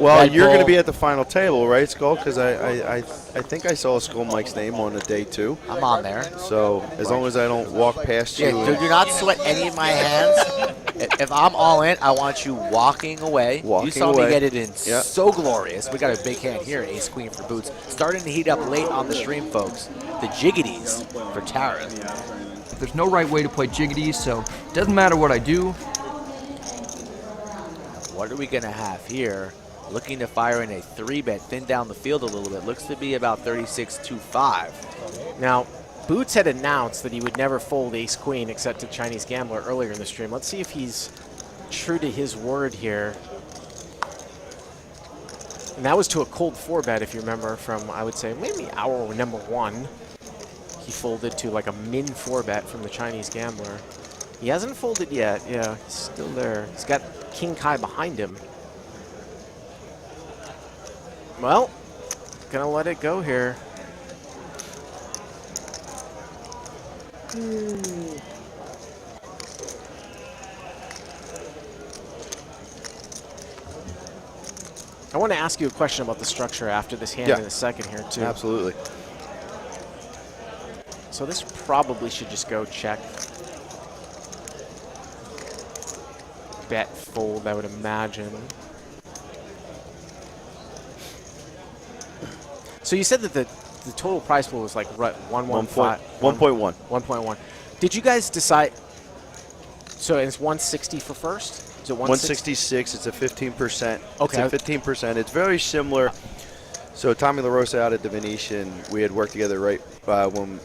Well, you're going to be at the final table, right, Skull? Because I think I saw Skull Mike's name on the day 2. I'm on there. So as long as I don't walk past you. Yeah, do not sweat any of my hands. If I'm all in, I want you walking away. You saw me get it in so glorious. We got a big hand here, Ace Queen for boots. Starting to heat up late on the stream, folks. The jiggities for Tara. There's no right way to play jiggities, so it doesn't matter what I do. What are we going to have here? Looking to fire in a 3-bet, thin down the field a little bit. Looks to be about 36-25. Now, Boots had announced that he would never fold Ace-Queen except to Chinese Gambler earlier in the stream. Let's see if he's true to his word here. And that was to a cold 4-bet, if you remember, from, I would say, maybe hour number 1. He folded to like a min 4-bet from the Chinese Gambler. He hasn't folded yet. Yeah, he's still there. He's got King Kai behind him. Well, gonna let it go here. I want to ask you a question about the structure after this hand in a second here, too. Absolutely. So this probably should just go check. Bet fold, I would imagine. So you said that the total prize pool was like 1.1. 1.1. Did you guys decide? So it's 160 for first? Is it 166? It's a 15%. Okay. It's a 15%. It's very similar. So Tommy LaRosa out at the Venetian, we had worked together right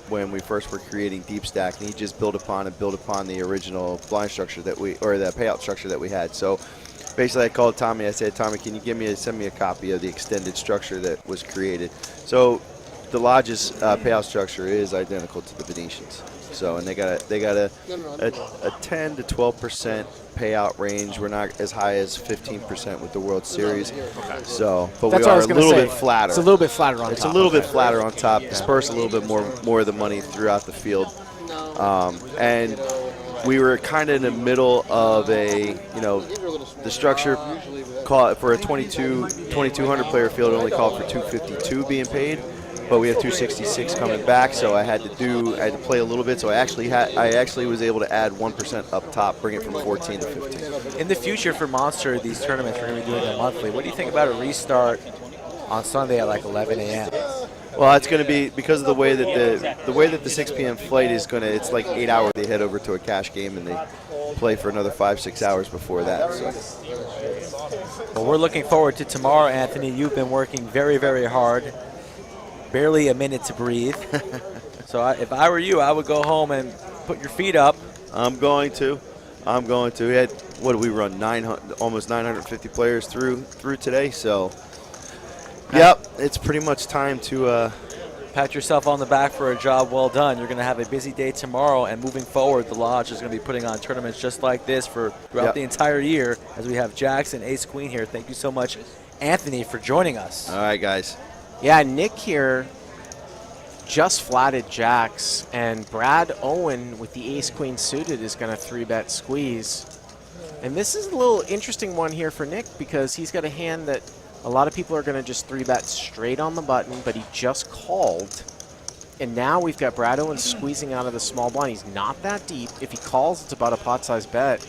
when we first were creating Deep Stack, and he just built upon the original blind structure that the payout structure that we had. So basically I called Tommy, I said, Tommy, can you send me a copy of the extended structure that was created? So the Lodge's payout structure is identical to the Venetians. So, and they got a 10 to 12% payout range. We're not as high as 15% with the World Series. Okay. So, but we are a little bit flatter. It's a little bit flatter on top. It's a little bit flatter on top. Disperse a little bit more of the money throughout the field. And we were kind of in the middle of the structure called for a 2,200 player field. Only called for 252 being paid. But we have 266 coming back, so I had to play a little bit. So I actually was able to add 1% up top, bring it from 14 to 15. In the future for Monster, these tournaments we're going to be doing them monthly. What do you think about a restart on Sunday at like 11 a.m.? Well, it's going to be because of the way that the 6 p.m. flight is going to. It's like 8 hours. They head over to a cash game and they play for another 5-6 hours before that. So. Well, we're looking forward to tomorrow, Anthony. You've been working very, very hard. Barely a minute to breathe. So if I were you, I would go home and put your feet up. I'm going to. We had, what did we run? Almost 950 players through today. So, yep, it's pretty much time to pat yourself on the back for a job well done. You're going to have a busy day tomorrow, and moving forward, the Lodge is going to be putting on tournaments just like this throughout the entire year as we have Jax and Ace Queen here. Thank you so much, Anthony, for joining us. All right, guys. Yeah, Nick here just flatted Jax, and Brad Owen with the ace-queen suited is going to 3-bet squeeze. And this is a little interesting one here for Nick because he's got a hand that a lot of people are going to just 3-bet straight on the button, but he just called. And now we've got Brad Owen squeezing out of the small blind. He's not that deep. If he calls, it's about a pot-sized bet.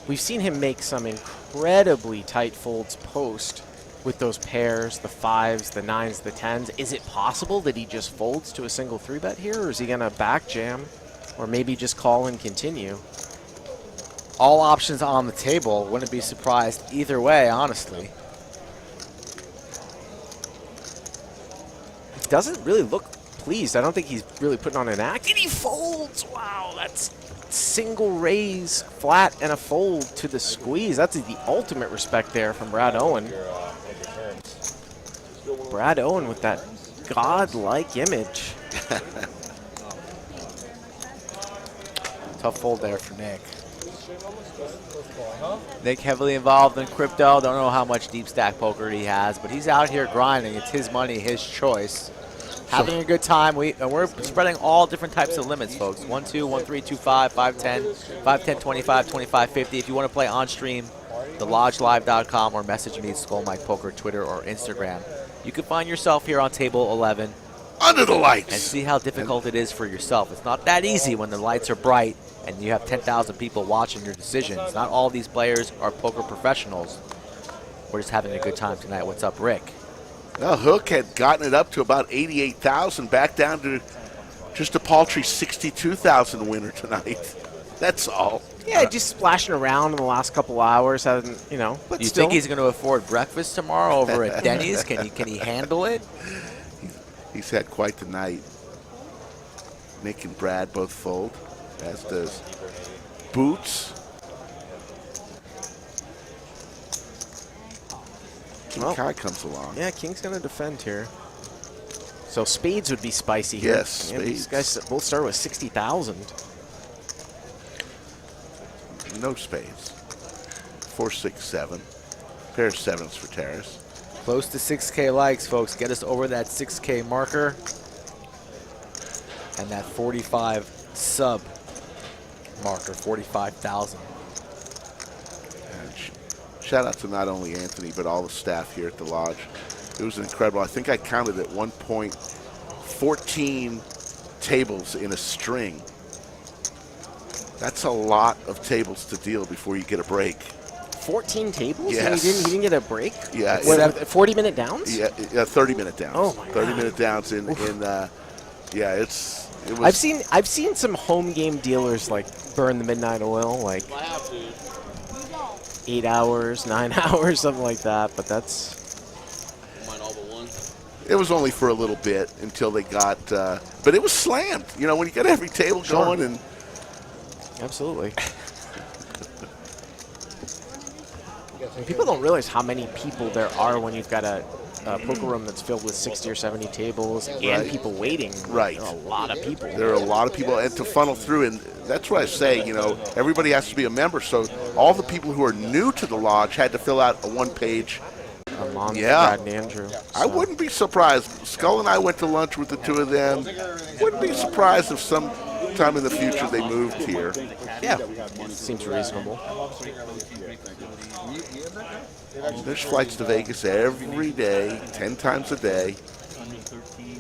We've seen him make some incredibly tight folds post with those pairs, the 5s, the 9s, the 10s. Is it possible that he just folds to a single 3-bet here, or is he going to back jam, or maybe just call and continue? All options on the table. Wouldn't be surprised either way, honestly. He doesn't really look pleased. I don't think he's really putting on an act. And he folds. Wow, that's single raise, flat, and a fold to the squeeze. That's the ultimate respect there from Brad Owen. Brad Owen with that godlike image. Tough fold there for Nick. Nick heavily involved in crypto. Don't know how much deep stack poker he has, but he's out here grinding. It's his money, his choice. Having a good time. We're spreading all different types of limits, folks. 1, 2, 1, 3, 2, 5, 5, 10, 5, 10, 25, 25, 50. If you want to play on stream, thelodgelive.com or message me at Skull Mike Poker, Twitter or Instagram. You can find yourself here on table 11. Under the lights. And see how difficult it is for yourself. It's not that easy when the lights are bright and you have 10,000 people watching your decisions. Not all these players are poker professionals. We're just having a good time tonight. What's up, Rick? Now, Hook had gotten it up to about 88,000, back down to just a paltry 62,000 winner tonight. That's all. Yeah, just splashing around in the last couple hours, hasn't, you know. But you still. think he's going to afford breakfast tomorrow over at Denny's? Can he handle it? He's had quite the night. Nick and Brad both fold, as does Boots. King Kai comes along. Yeah, King's going to defend here. So spades would be spicy here. Yes, yeah, spades. These guys both start with 60,000. No spades. 4, 6, 7. Pair of sevens for Terrace. Close to 6K likes, folks. Get us over that 6K marker. And that 45 sub marker, 45,000. Shout out to not only Anthony, but all the staff here at the Lodge. It was incredible. I think I counted at one point 14 tables in a string. That's a lot of tables to deal before you get a break. 14 tables? Yes. And he didn't get a break? Yeah. What, 40-minute downs? Yeah, 30-minute downs. Oh, my 30-minute downs in yeah, it was. I've seen some home game dealers like burn the midnight oil, like 8 hours, 9 hours, something like that. But that's mine all but one. It was only for a little bit until they got, but it was slammed. You know, when you got every table going and. Absolutely. And people don't realize how many people there are when you've got a poker room that's filled with 60 or 70 tables and people waiting. Right. There are a lot of people. There are a lot of people, and to funnel through, and that's what I say, you know, everybody has to be a member, so all the people who are new to the Lodge had to fill out a one-page. Brad and Andrew. I wouldn't be surprised. Skull and I went to lunch with the two of them. Wouldn't be surprised if sometime in the future they moved here. Yeah, seems reasonable. There's flights to Vegas every day, 10 times a day.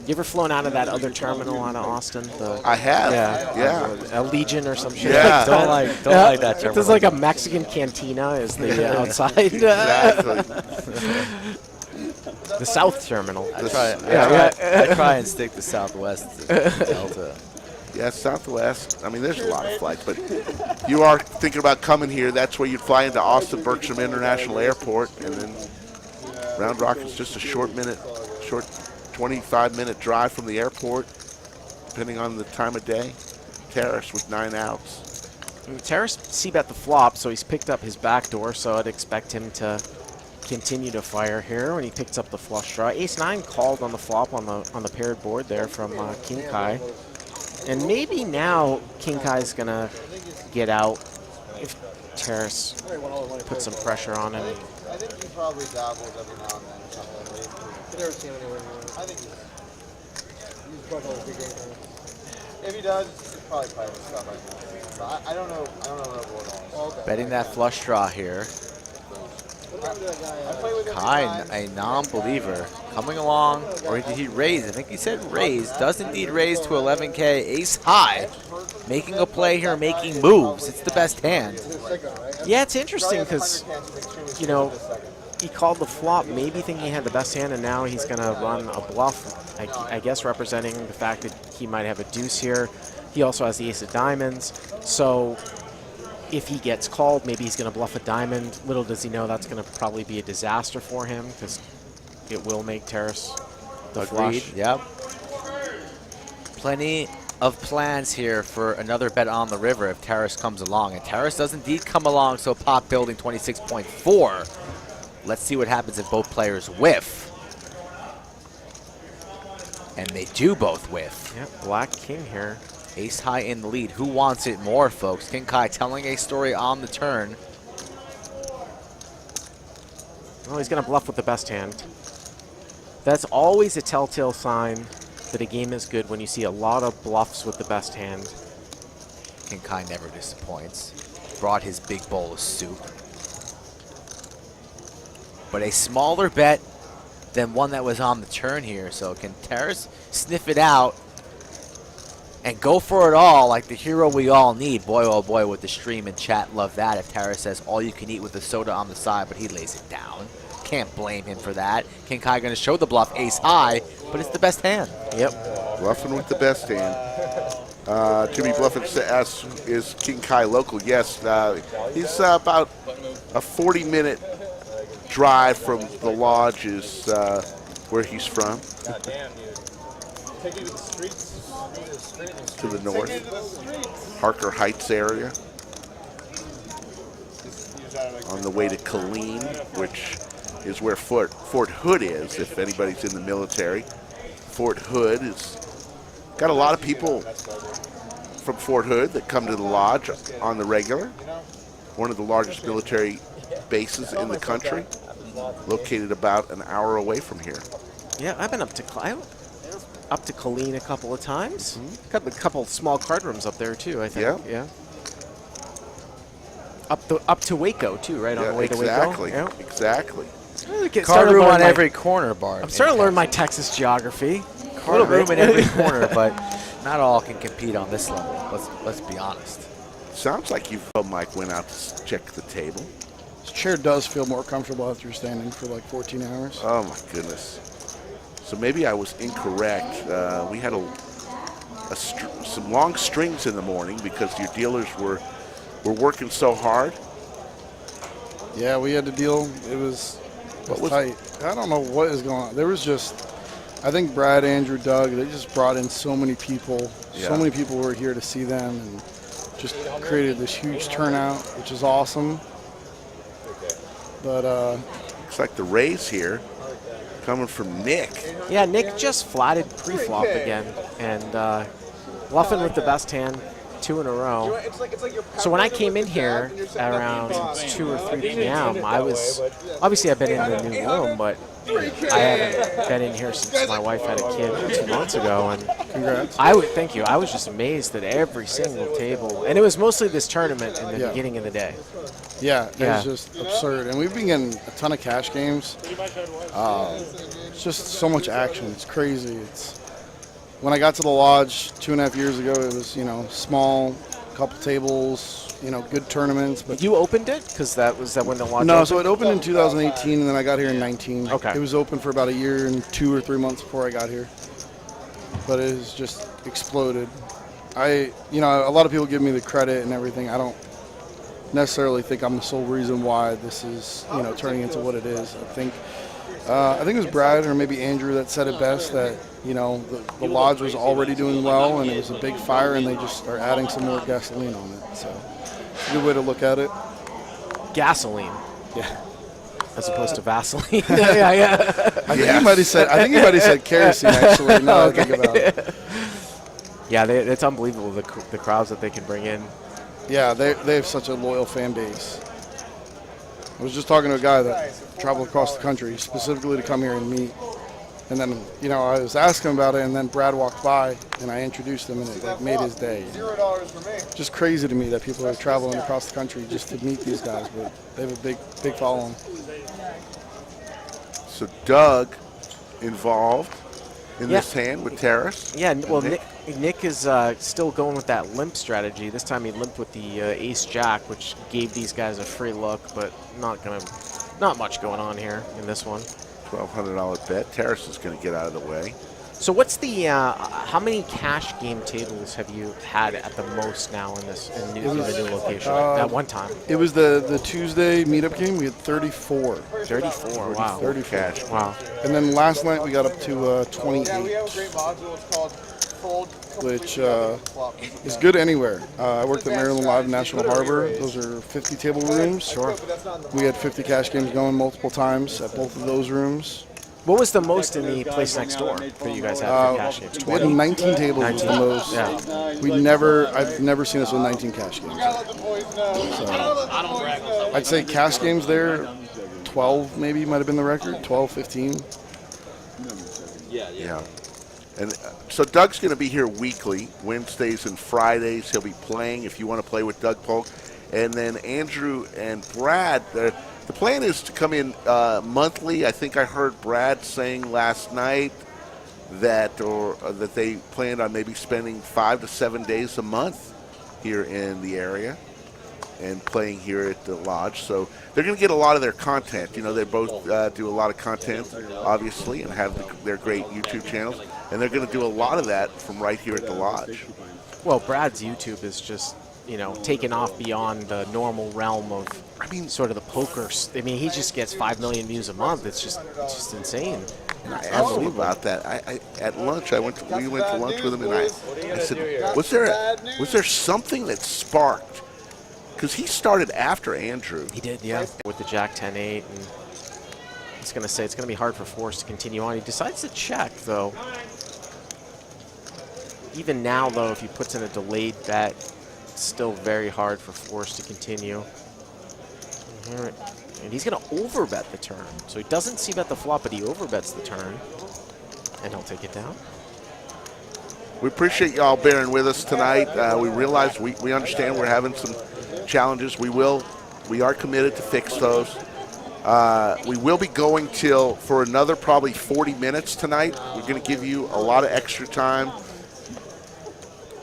You ever flown out of that other terminal out of Austin? I have. Yeah. A Legion or some shit. Yeah. Don't like that terminal. There's like a Mexican cantina is the outside. Exactly. The South Terminal. I try and stick to Southwest Delta. Yeah, Southwest. I mean, there's a lot of flights, but you are thinking about coming here. That's where you'd fly into Austin Bergstrom International Airport, and then Round Rock is just a short 25-minute drive from the airport, depending on the time of day. Terrace with 9 outs. Terrace c-bet the flop, so he's picked up his backdoor, so I'd expect him to continue to fire here when he picks up the flush draw. Ace-9 called on the flop on the paired board there from King Kai. And maybe now King Kai's going to get out if Terrace puts some pressure on him. I think he probably dabbles every now and then or something. I think he's probably a big game. If he does, he's probably playing stuff like that. But I don't know what board on. Betting that flush draw here. Kai, a non-believer, coming along, or did he raise? I think he said raise. Does indeed raise to 11K. Ace high, making a play here, making moves. It's the best hand. Yeah, it's interesting because, you know, he called the flop, maybe thinking he had the best hand, and now he's going to run a bluff, I guess representing the fact that he might have a deuce here. He also has the ace of diamonds. So if he gets called, maybe he's going to bluff a diamond. Little does he know that's going to probably be a disaster for him because it will make Terrace the Agreed. flush. Yep. Plenty of plans here for another bet on the river if Terrace comes along. And Terrace does indeed come along, so pot building 26.4. Let's see what happens if both players whiff. And they do both whiff. Yep, Black King here. Ace high in the lead. Who wants it more, folks? King Kai telling a story on the turn. Well, he's going to bluff with the best hand. That's always a telltale sign that a game is good when you see a lot of bluffs with the best hand. King Kai never disappoints. Brought his big bowl of soup. But a smaller bet than one that was on the turn here. So can Terrace sniff it out and go for it all like the hero we all need? Boy, oh boy, with the stream and chat, love that. If Terrace says all you can eat with the soda on the side, but he lays it down. Can't blame him for that. King Kai going to show the bluff ace high, but it's the best hand. Yep. Bluffing with the best hand. Jimmy Bluffin is King Kai local. Yes, he's about a 40-minute drive from the lodge is where he's from. To the north. Harker Heights area. On the way to Killeen, which is where Fort Hood is, if anybody's in the military. Fort Hood has got a lot of people from Fort Hood that come to the lodge on the regular. One of the largest military bases in the country, located about an hour away from here. Yeah, I've been up to Killeen a couple of times. Got a couple of small card rooms up there too, I think. Yeah. Up to Waco too, right? On the way to Waco. Yeah. Exactly. Card room on every corner, Bart. I'm starting to learn my Texas geography. Card room in every corner, but not all can compete on this level. Let's be honest. Sounds like you, Mike, went out to check the table. This chair does feel more comfortable after you're standing for like 14 hours. Oh my goodness. So maybe I was incorrect. We had some long strings in the morning because your dealers were working so hard. Yeah, we had to deal. It was tight. I don't know what is going on. There was just, I think Brad, Andrew, Doug, they just brought in so many people. Yeah. So many people were here to see them and just created this huge turnout, which is awesome. But looks like the raise here coming from Nick. Yeah, Nick just flatted pre-flop again and bluffing with the best hand 2 in a row. So when I came in here around 2 or 3 p.m., I was, obviously I've been in the new room, but I haven't been in here since my wife had a kid 2 months ago. And congrats. Thank you. I was just amazed at every single table. And it was mostly this tournament in the beginning of the day. Yeah, it was just absurd. And we've been getting a ton of cash games. It's just so much action. It's crazy. When I got to the lodge 2.5 years ago, it was, small, couple tables, good tournaments. But you opened it? Because that when the lodge No, opened? so it opened in 2018, and then I got here in 19. Okay. It was open for about a year and 2 or 3 months before I got here. But it has just exploded. A lot of people give me the credit and everything. I don't necessarily think I'm the sole reason why this is, turning into what it is. I think it was Brad or maybe Andrew that said it best, that the lodge was already doing well and it was a big fire and they just are adding some more gasoline on it. So it's a good way to look at it. Gasoline. Yeah. As opposed to Vaseline. yeah. I think he might have said kerosene, actually, now that I think about it. Yeah, it's unbelievable the crowds that they can bring in. Yeah, they have such a loyal fan base. I was just talking to a guy that traveled across the country specifically to come here and meet. And then, I was asking him about it, and then Brad walked by, and I introduced him, and it made his day. $0 for me. Just crazy to me that people are traveling across the country just to meet these guys, but they have a big following. So Doug involved in this hand with Terrace. Yeah, well, Nick is still going with that limp strategy. This time he limped with the ace-jack, which gave these guys a free look, but not much going on here in this one. $1,200 bet. Terrace is going to get out of the way. So what's the how many cash game tables have you had at the most now in the new location at one time? It was the Tuesday meetup game. We had 34. 34. Wow. 30 cash. Wow. And then last night we got up to 28. Yeah, we have a great module. It's called Fold. Which is good anywhere. I worked at Maryland Live National Harbor. Those are 50 table rooms. Sure. We had 50 cash games going multiple times at both of those rooms. What was the most in the place next door that you guys had for cash games? We had 19 tables was the most. Yeah. I've never seen us with 19 cash games. So I'd say cash games there, 12 maybe might have been the record, 12, 15. Yeah. And so Doug's going to be here weekly, Wednesdays and Fridays. He'll be playing if you want to play with Doug Polk. And then Andrew and Brad, the plan is to come in monthly. I think I heard Brad saying last night that they planned on maybe spending 5 to 7 days a month here in the area and playing here at the lodge. So they're going to get a lot of their content. You know, they both do a lot of content, obviously, and have their great YouTube channels. And they're going to do a lot of that from right here at the lodge. Well, Brad's YouTube is just, taken off beyond the normal realm of, sort of the poker. I mean, he just gets 5 million views a month. It's just insane. And I asked him about that. At lunch, we went to lunch with him, and I said, was there something that sparked? Because he started after Andrew. He did, yeah, with the Jack 10-8, and he's going to say it's going to be hard for Forrest to continue on. He decides to check, though. Even now, though, if he puts in a delayed bet, it's still very hard for Forrest to continue. And he's going to overbet the turn. So he doesn't c-bet the flop, but he overbets the turn. And he'll take it down. We appreciate y'all bearing with us tonight. We realize we understand we're having some challenges. We are committed to fix those. We will be going for another probably 40 minutes tonight. We're going to give you a lot of extra time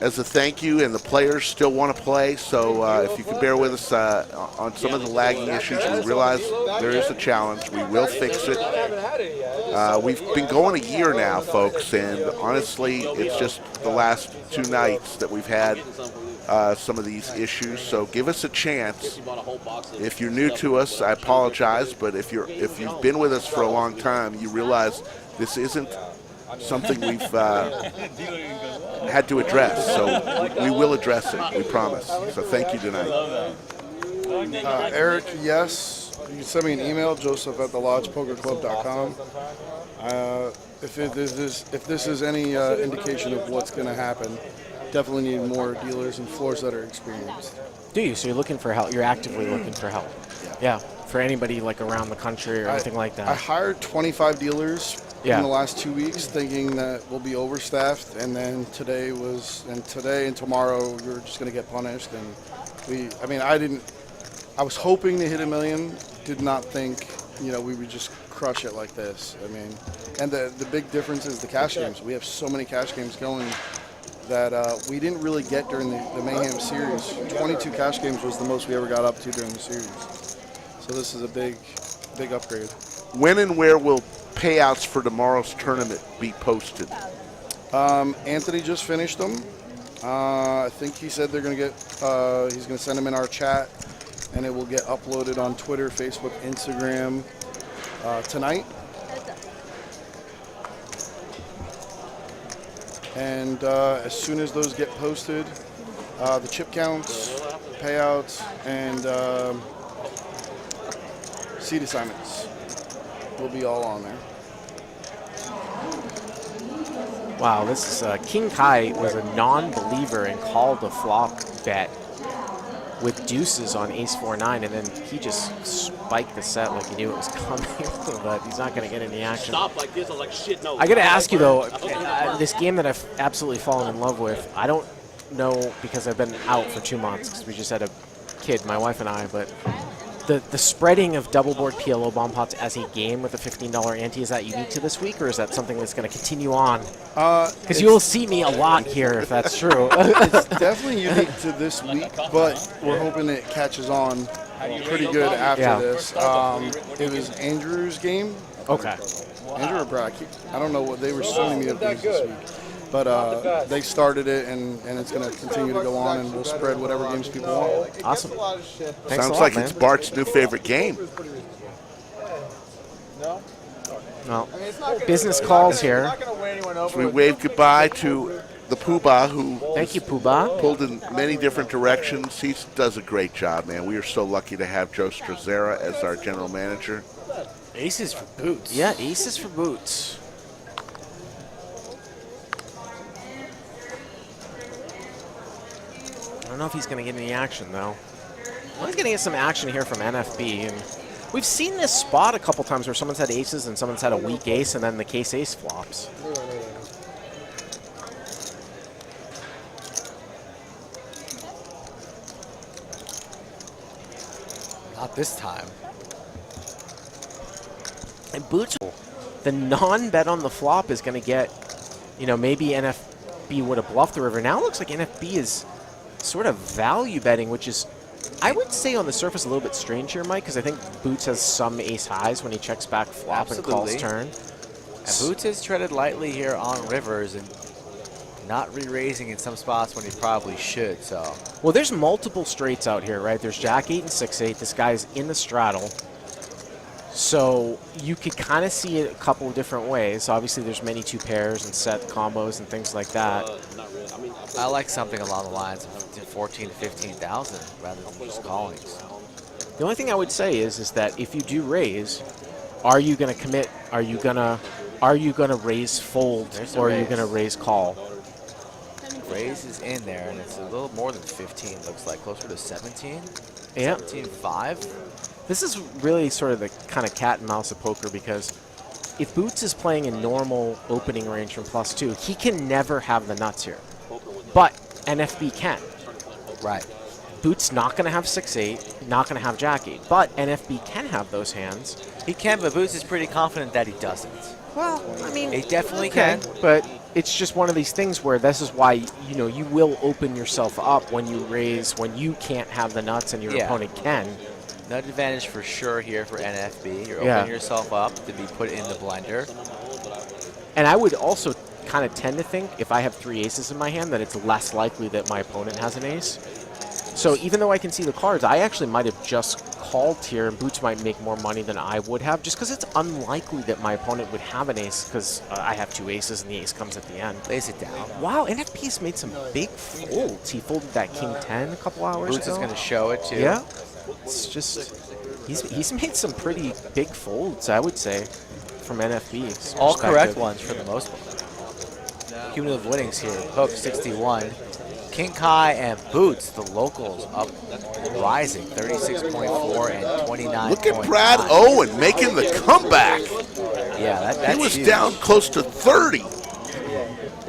as a thank you, and the players still want to play. So if you can bear with us on some of the lagging issues, we realize there is a challenge. We will fix it. We've been going a year now, folks, and honestly, it's just the last 2 nights that we've had some of these issues. So give us a chance. If you're new to us, I apologize, but if you've been with us for a long time, you realize this isn't something we've had to address. So we will address it, we promise. So thank you tonight. Eric, yes. You can send me an email, joseph@thelodgepokerclub.com. If this is any indication of what's going to happen, definitely need more dealers and floors that are experienced. Do you? So you're looking for help. You're actively looking for help. Yeah. For anybody like around the country or anything like that. I hired 25 dealers in the last 2 weeks, thinking that we'll be overstaffed, and then today and tomorrow we're just going to get punished. And I was hoping to hit $1 million. Did not think we would just crush it like this. I mean, and the big difference is the cash games. We have so many cash games going that we didn't really get during the Mayhem series. 22 cash games was the most we ever got up to during the series. So this is a big upgrade. When and where will payouts for tomorrow's tournament be posted? Anthony just finished them. I think he said they're going to get, he's going to send them in our chat, and it will get uploaded on Twitter, Facebook, Instagram tonight. And as soon as those get posted, the chip counts, payouts, and seed assignments will be all on there. Wow, this is King Kai was a non-believer and called the flop bet with deuces on ace-4-9, and then he just spiked the set like he knew it was coming, but he's not going to get any action. Stop like this, I'm like, shit, no. I got to ask you, though, this game that I've absolutely fallen in love with, I don't know because I've been out for 2 months because we just had a kid, my wife and I, but the spreading of double board PLO bomb pots as a game with a $15 ante, is that unique to this week, or is that something that's going to continue on? Because you'll see me a lot here if that's true. It's definitely unique to this week, but we're hoping it catches on pretty good after this. It was Andrew's game. Okay. Andrew or Brock, I don't know what they were sending me of these this week. But they started it, and it's going to continue to go on, and we'll spread whatever games people want. Awesome. Sounds like it's Bart's new favorite game. Well, business calls here. So we wave goodbye to the Poobah, who thank you, Poobah, pulled in many different directions. He does a great job, man. We are so lucky to have Joe Strazzera as our general manager. Aces for Boots. Yeah, aces for Boots. I don't know if he's going to get any action, though. Well, he's going to get some action here from NFB. And we've seen this spot a couple times where someone's had aces and someone's had a weak ace, and then the case ace flops. Not this time. And Boots, the non-bet on the flop is going to get, you know, maybe NFB would have bluffed the river. Now it looks like NFB is sort of value betting, which is, I would say on the surface, a little bit strange here, Mike, because I think Boots has some ace highs when he checks back flop and calls turn. And Boots has treaded lightly here on rivers and not re-raising in some spots when he probably should. So, well, there's multiple straights out here, right? There's Jack 8 and 6-8. This guy's in the straddle. So you could kind of see it a couple of different ways. Obviously, there's many two pairs and set combos and things like that. I like something along the lines of 14 to 15,000 rather than just calling. The only thing I would say is that if you do raise, are you going to commit? Are you gonna raise fold, or are you going to raise call? Raise is in there, and it's a little more than 15. Looks like closer to 17. Yeah, 17.5. This is really sort of the kind of cat and mouse of poker, because if Boots is playing in normal opening range from +2, he can never have the nuts here. But NFB can. Right. Boots not going to have 6-8, not going to have Jack 8, but NFB can have those hands. He can, but Boots is pretty confident that he doesn't. Well, I mean, he definitely okay, can. But it's just one of these things where this is why, you know, you will open yourself up when you raise, when you can't have the nuts and your opponent can. Nut advantage for sure here for NFB. You're Yeah. opening yourself up to be put in the blender. And I would also kind of tend to think, if I have 3 aces in my hand, that it's less likely that my opponent has an ace. So even though I can see the cards, I actually might have just called here, and Boots might make more money than I would have, just because it's unlikely that my opponent would have an ace, because I have 2 aces and the ace comes at the end. Lays it down. Wow, NFB's made some big folds. He folded that King 10 a couple hours ago. Boots is going to show it too. Yeah. It's just, he's made some pretty big folds, I would say, from NFB's All perspective. correct ones for the most part. Cumulative winnings here. Hook 61. King Kai and Boots, the locals, up rising 36.4 and 29. Look at Brad Owen making the comeback. Yeah, that's he was huge. down close to 30.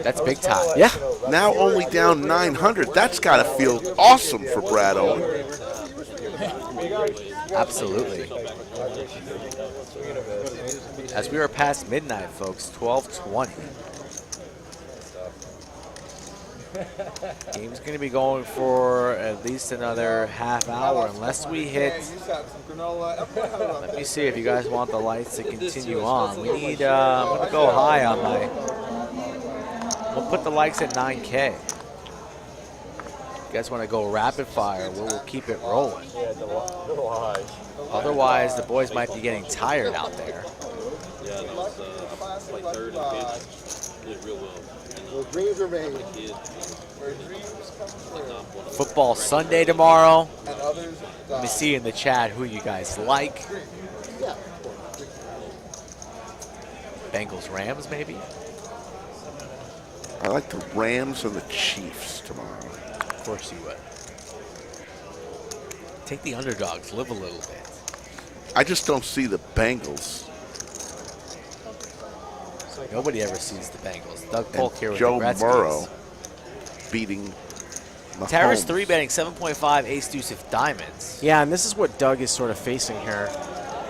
That's big time. Yeah. Now only down 900. That's got to feel awesome for Brad Owen. Absolutely. As we are past midnight, folks, 12:20. Game's going to be going for at least another half hour unless we hit. Let me see if you guys want the lights to continue on. We need, I'm going to go high on my, we'll put the likes at 9K. You guys want to go rapid fire, we'll keep it rolling. Otherwise, the boys might be getting tired out there. Yeah, that was like third and fifth. Did real well. Where dreams are made. Football Sunday tomorrow. And others Let me see in the chat who you guys like. Bengals, Rams, maybe? I like the Rams and the Chiefs tomorrow. Of course you would. Take the underdogs, live a little bit. I just don't see the Bengals. Nobody ever sees the Bengals. Doug Polk here with Joe the Redskins. Burrow beating Mahomes. Terrace 3 betting 7.5 ace deuce of diamonds. Yeah, and this is what Doug is sort of facing here.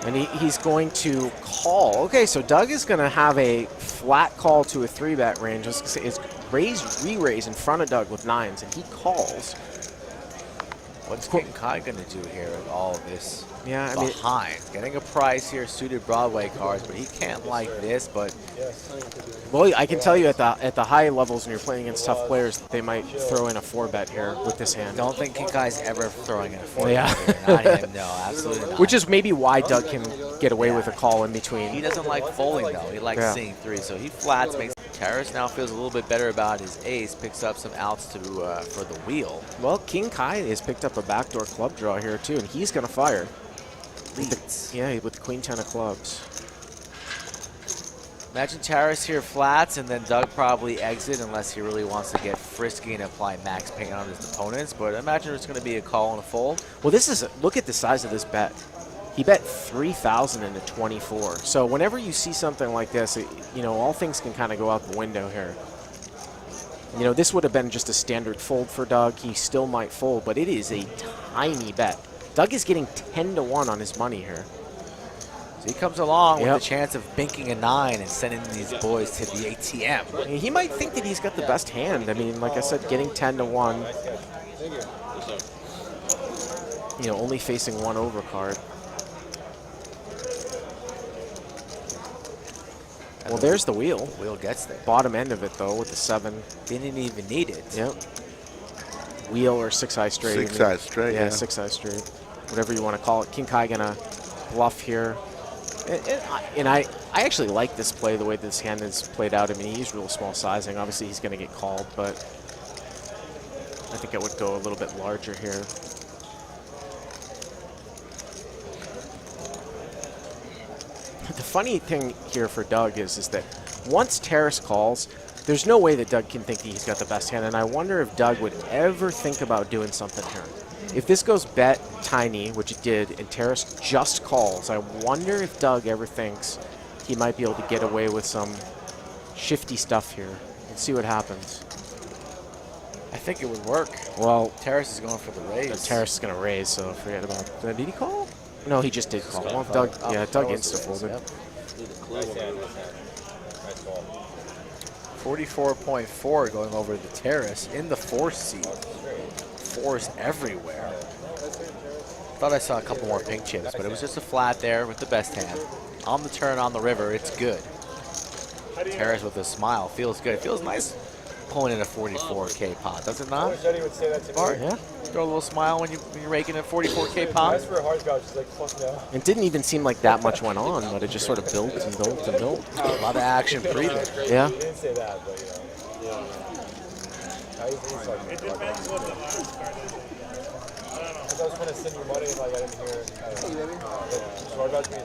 And he's going to call. Okay, so Doug is going to have a flat call to a 3-bet range. It's raise, re-raise in front of Doug with 9s, and he calls. What's King Kai going to do here with all of this Yeah, I mean, behind? Getting a price here, suited Broadway cards, but he can't like this, but... well, I can tell you at the high levels when you're playing against tough players, they might throw in a 4-bet here with this hand. Don't think King Kai's ever throwing in a 4-bet. Yeah. Not him, no, absolutely not. Which is maybe why Doug can get away with a call in between. He doesn't like folding, though. He likes seeing 3, so he flats, makes... Terrace now feels a little bit better about his ace, picks up some outs to for the wheel. Well, King Kai has picked up a backdoor club draw here, too, and he's going to fire. Leads. Yeah, with the Queen 10 of clubs. Imagine Terrace here flats, and then Doug probably exit unless he really wants to get frisky and apply max pain on his opponents. But imagine it's going to be a call and a fold. Well, this is look at the size of this bet. He bet 3,000 into 24. So whenever you see something like this, you know, all things can kind of go out the window here. You know, this would have been just a standard fold for Doug. He still might fold, but it is a tiny bet. Doug is getting 10 to 1 on his money here. So he comes along with the chance of binking a 9 and sending these boys to the ATM. I mean, he might think that he's got the best hand. I mean, like I said, getting 10 to 1. You know, only facing one overcard. Well, there's the wheel. Wheel gets there. Bottom end of it, though, with the 7. Didn't even need it. Yep. Wheel or 6-eye straight. 6-eye straight, yeah. 6-eye straight. Whatever you want to call it. King Kai gonna bluff here. And I actually like this play, the way this hand is played out. I mean, he's real small sizing. Obviously, he's going to get called, but I think I would go a little bit larger here. The funny thing here for Doug is that once Terrace calls, there's no way that Doug can think that he's got the best hand, and I wonder if Doug would ever think about doing something here. If this goes bet tiny, which it did, and Terrace just calls, I wonder if Doug ever thinks he might be able to get away with some shifty stuff here and see what happens. I think it would work. Well, Terrace is going for the raise. Terrace is going to raise, so forget about that. Did he call? No, he just did call. Well, Doug, yeah, Doug insta-folded. Yep. 44.4 going over the Terrace in the 4th seed. 4s everywhere. Thought I saw a couple more pink chips, but it was just a flat there with the best hand. On the turn, on the river, it's good. Terrace with a smile. Feels good. It feels nice pulling in a 44K pot, does it not? Bart, yeah. Throw a little smile when you're raking a 44K pot. That's for a hard couch. It's like, fuck no. It didn't even seem like that much went on, but it just sort of built and built and built. A lot of action breathing. Yeah. You didn't say that, but you know. It depends what the last card is. I was trying to send you money and like I didn't hear it. Hard couch me,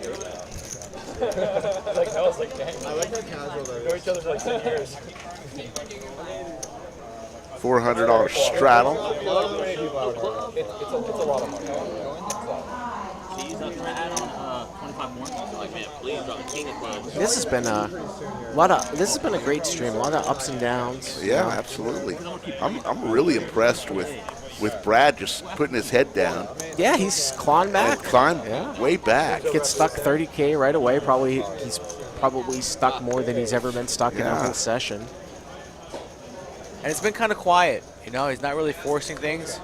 like I was like, dang. I like how casual that is. We know each other for like 10 years. $400 straddle. It's a lot of money. Please, add on 25 more. Like, man, please drop the king of clubs. This has been this has been a great stream. A lot of ups and downs. Yeah, absolutely. I'm really impressed with Brad just putting his head down. Yeah, he's clawing back. Climbed way back. Gets stuck 30K right away. He's probably stuck more than he's ever been stuck in a whole session. And it's been kind of quiet. You know, he's not really forcing things.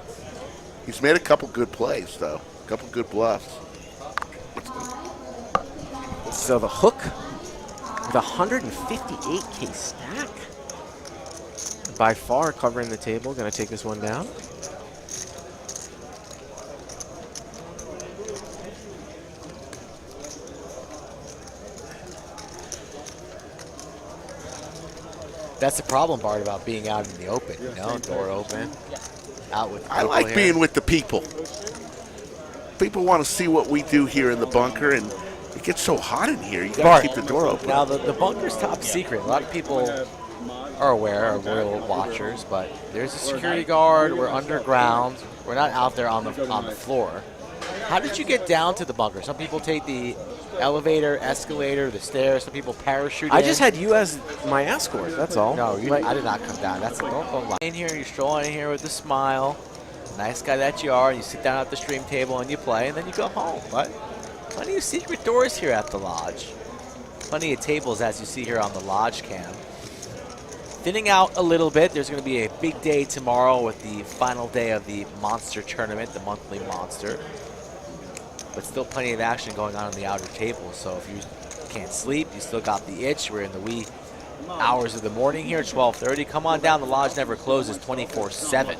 He's made a couple good plays, though. A couple good bluffs. So the hook, the 158K stack. By far covering the table. Going to take this one down. That's the problem, Bart, about being out in the open. You know, door open, out with. I like being with the people. People want to see what we do here in the bunker, and it gets so hot in here. You got to keep the door open. Now the bunker's top secret. A lot of people are aware, are real watchers, but there's a security guard. We're underground. We're not out there on the floor. How did you get down to the bunker? Some people take the elevator, escalator, the stairs. Some people parachute I in. just had you as my escort, that's all. No, I did not come down. Don't lie. In here, you're strolling in here with a smile. Nice guy that you are. You sit down at the stream table and you play, and then you go home. But plenty of secret doors here at the lodge. Plenty of tables, as you see here on the lodge cam. thinning out a little bit. There's going to be a big day tomorrow with the final day of the Monster Tournament, the monthly Monster. But still plenty of action going on the outer table. So if you can't sleep, you still got the itch. We're in the wee hours of the morning here, 12:30. Come on down. The lodge never closes 24/7.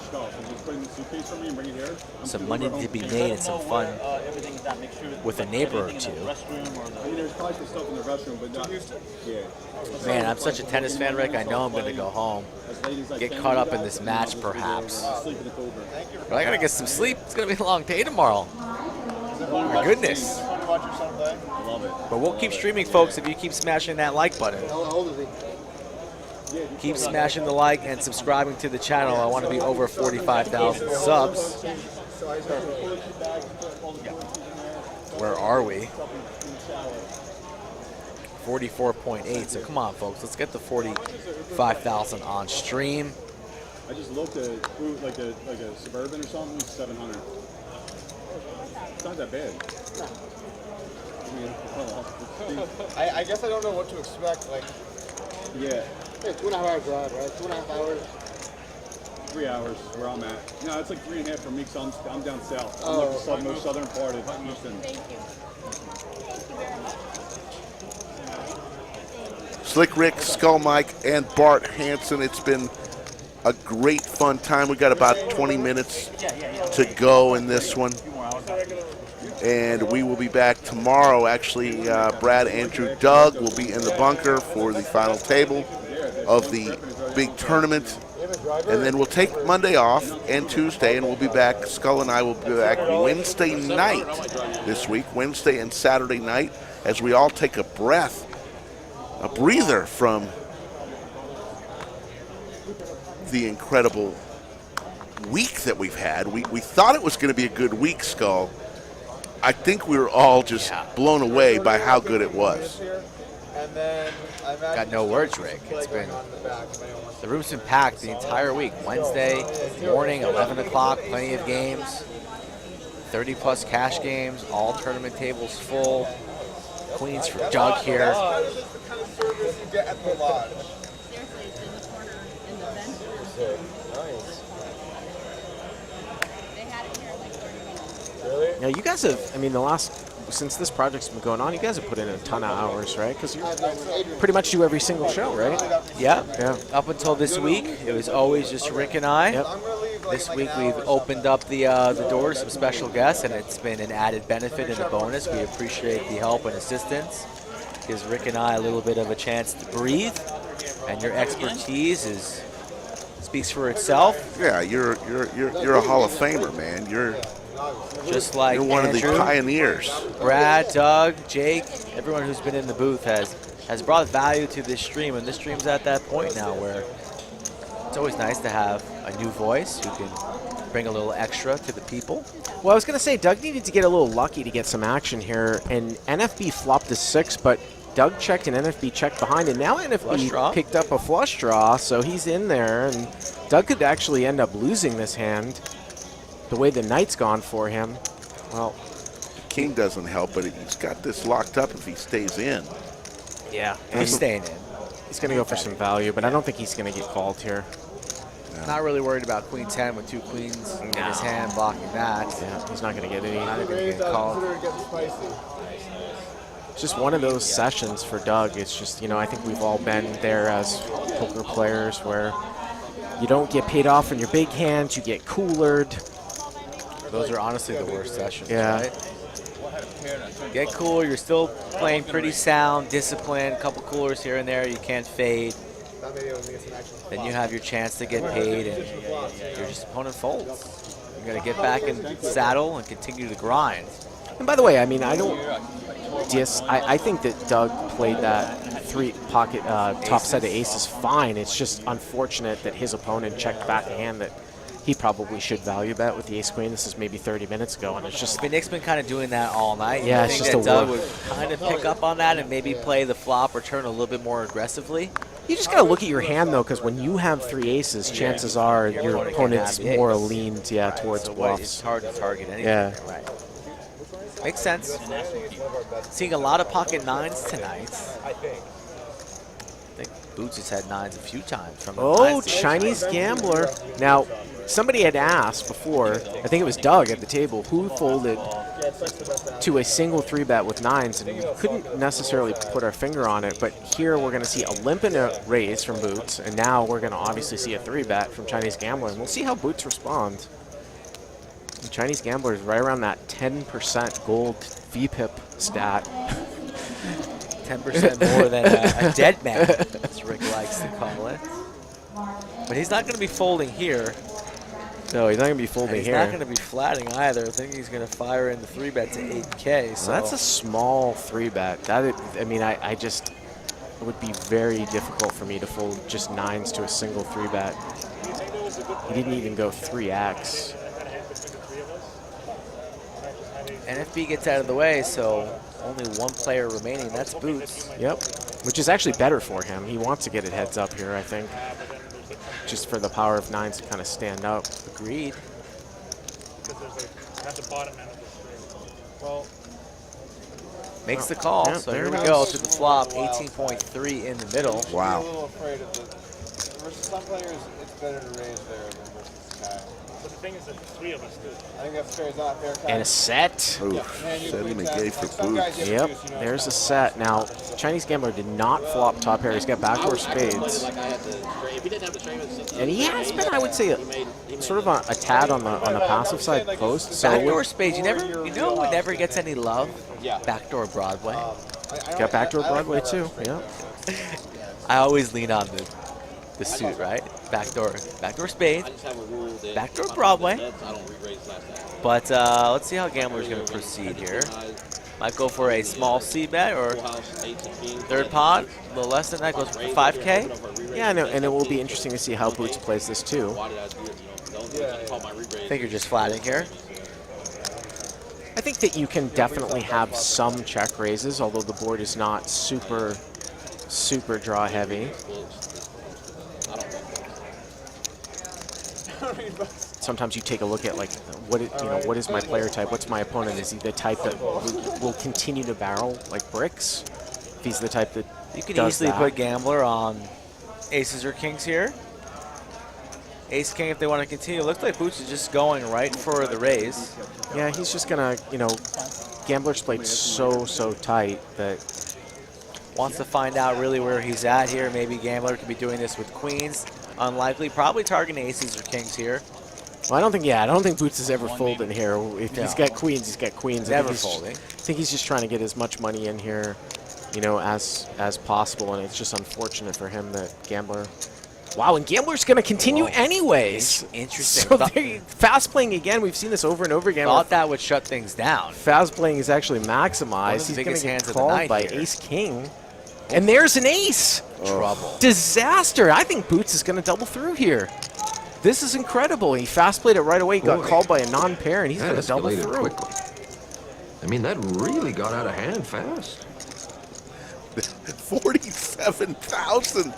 Some money to be made and some fun with a neighbor or two. Man, I'm such a tennis fan, Rick. I know I'm going to go home, get caught up in this match perhaps. But I got to get some sleep. It's going to be a long day tomorrow. My goodness. But we'll keep streaming, folks, if you keep smashing that like button. Keep smashing the like and subscribing to the channel. I want to be over 45,000 subs. Where are we? 44.8. So come on, folks. Let's get the 45,000 on stream. I just looked at like a Suburban or something, 700. It's not that bad. I guess I don't know what to expect. Like, yeah. Hey, 2.5 hour drive, right? 2.5 hours. 3 hours where I'm at. No, it's like 3.5 for me because I'm down south. I'm like the most southern part of Houston. Thank you. Slick Rick, Skull Mike, and Bart Hansen. It's been a great fun time. We got about 20 minutes to go in this one. And we will be back tomorrow. Actually, Brad, Andrew, Doug will be in the bunker for the final table of the big tournament. And then we'll take Monday off and Tuesday, and we'll be back. Skull and I will be back Wednesday night this week, Wednesday and Saturday night, as we all take a breather from the incredible week that we've had. We thought it was going to be a good week, Skull. I think we were all just blown away by how good it was. Got no words, Rick. It's been, the room's been packed the entire week. Wednesday morning, 11 o'clock, plenty of games. 30-plus cash games, all tournament tables full. Queens for Doug here. Now, you guys have, I mean, since this project's been going on, you guys have put in a ton of hours, right? Because you pretty much do every single show, right? Yeah. Up until this week, it was always just Rick and I. Yep. This week, we've opened up the door to some special guests, and it's been an added benefit and a bonus. We appreciate the help and assistance. Gives Rick and I a little bit of a chance to breathe, and your expertise speaks for itself. Yeah, you're a Hall of Famer, man. You're just like you're one Andrew, of the pioneers. Brad, Doug, Jake, everyone who's been in the booth has brought value to this stream, and this stream's at that point now where it's always nice to have a new voice who can bring a little extra to the people. Well, I was going to say, Doug needed to get a little lucky to get some action here, and NFB flopped a 6, but Doug checked and NFB checked behind, and now NFB picked up a flush draw, so he's in there, and Doug could actually end up losing this hand. The way the night's gone for him, well, King doesn't help, but he's got this locked up if he stays in. Yeah, he's staying in. He's going to go for some value, but I don't think he's going to get called here. No. Not really worried about Queen 10 with 2 queens in his hand blocking that. Yeah, he's not going to get any. Not even get called. It's just one of those sessions for Doug. It's just, you know, I think we've all been there as poker players where you don't get paid off on your big hands, you get coolered. Those are honestly the worst sessions, yeah. Right? Get cool, you're still playing pretty sound, disciplined, a couple coolers here and there, you can't fade. Then you have your chance to get paid and your opponent folds. You gotta get back in saddle and continue to grind. And by the way, I mean, I think that Doug played that 3-pocket top set of aces fine. It's just unfortunate that his opponent checked back a hand that he probably should value bet with the ace-queen. This is maybe 30 minutes ago, and it's just... Nick's been kind of doing that all night. Yeah, I it's think just that a Doug would kind of pick up on that and maybe play the flop or turn a little bit more aggressively. You just got to look at your hand, though, because when you have 3 aces, chances are your opponent's more leaned towards bluffs. It's hard to target anything. Yeah. Right. Makes sense. Seeing a lot of pocket 9s tonight. I think Boots has had nines a few times from the Oh, nines. Chinese gambler. Now, somebody had asked before, I think it was Doug at the table, who folded to a single 3-bet with nines, and we couldn't necessarily put our finger on it, but here we're going to see a limp and a raise from Boots, and now we're going to obviously see a 3-bet from Chinese gambler, and we'll see how Boots responds. The Chinese gambler is right around that 10% gold VPIP stat. 10% more than a dead man, as Rick likes to call it. But he's not going to be folding here. No, he's not going to be folding He's here. not going to be flatting either. I think he's going to fire in the 3-bet to 8K. So Well, that's a small 3-bet. That I mean, I just, it would be very difficult for me to fold just nines to a single 3-bet. He didn't even go 3x. NFB gets out of the way, so only one player remaining. That's Boots. Yep, which is actually better for him. He wants to get it heads up here, I think, just for the power of nines to kind of stand up. Agreed. Makes the call, Yep, so there here we it go goes. to the flop, 18.3 in the middle. I'm a little afraid of the versus some players, it's better to raise there than versus Kai. But the thing is that the 3 of us do. I think that's fair. Is not fair, Kai. And a set. Setting the gate for Boots. Yep, there's a set. Now, Chinese gambler did not flop top pair. He's got backdoor spades. And he has been, I would say, sort of a tad on the passive side post. So Backdoor spades, you know who never gets any love? Backdoor Broadway. Got backdoor Broadway too, yeah. I always lean on the suit, right? Backdoor spades, backdoor Broadway. But let's see how Gambler's going to proceed here. Might go for a small C-bet or third pot. A little less than that, goes for 5K. Yeah, and it will be interesting to see how Boots plays this too. I think you're just flatting here. I think that you can definitely have some check raises, although the board is not super draw heavy. Sometimes you take a look at like what is my player type? What's my opponent? Is he the type that will continue to barrel like bricks? If he's the type that You can does easily that. put Gambler on aces or kings here. Ace king if they want to continue. Looks like Boots is just going right for the raise. Yeah, he's just gonna, Gambler's played so tight that wants to find out really where he's at here. Maybe Gambler could be doing this with queens. Unlikely. Probably targeting aces or kings here. Well, I don't think Boots has ever folded here. If he's got queens, he's got queens. Never folding. I think he's just trying to get as much money in here, as possible, and it's just unfortunate for him that Gambler. Wow, and Gambler's going to continue anyways. Interesting. So fast playing again. We've seen this over and over again. Thought that would shut things down. Fast playing is actually maximized. He's going to get called by ace king. And there's an ace. Trouble. Disaster. I think Boots is going to double through here. This is incredible. He fast played it right away. Got called by a non-pair, and he's going to double through. Quickly. I mean, that really got out of hand fast. 47,000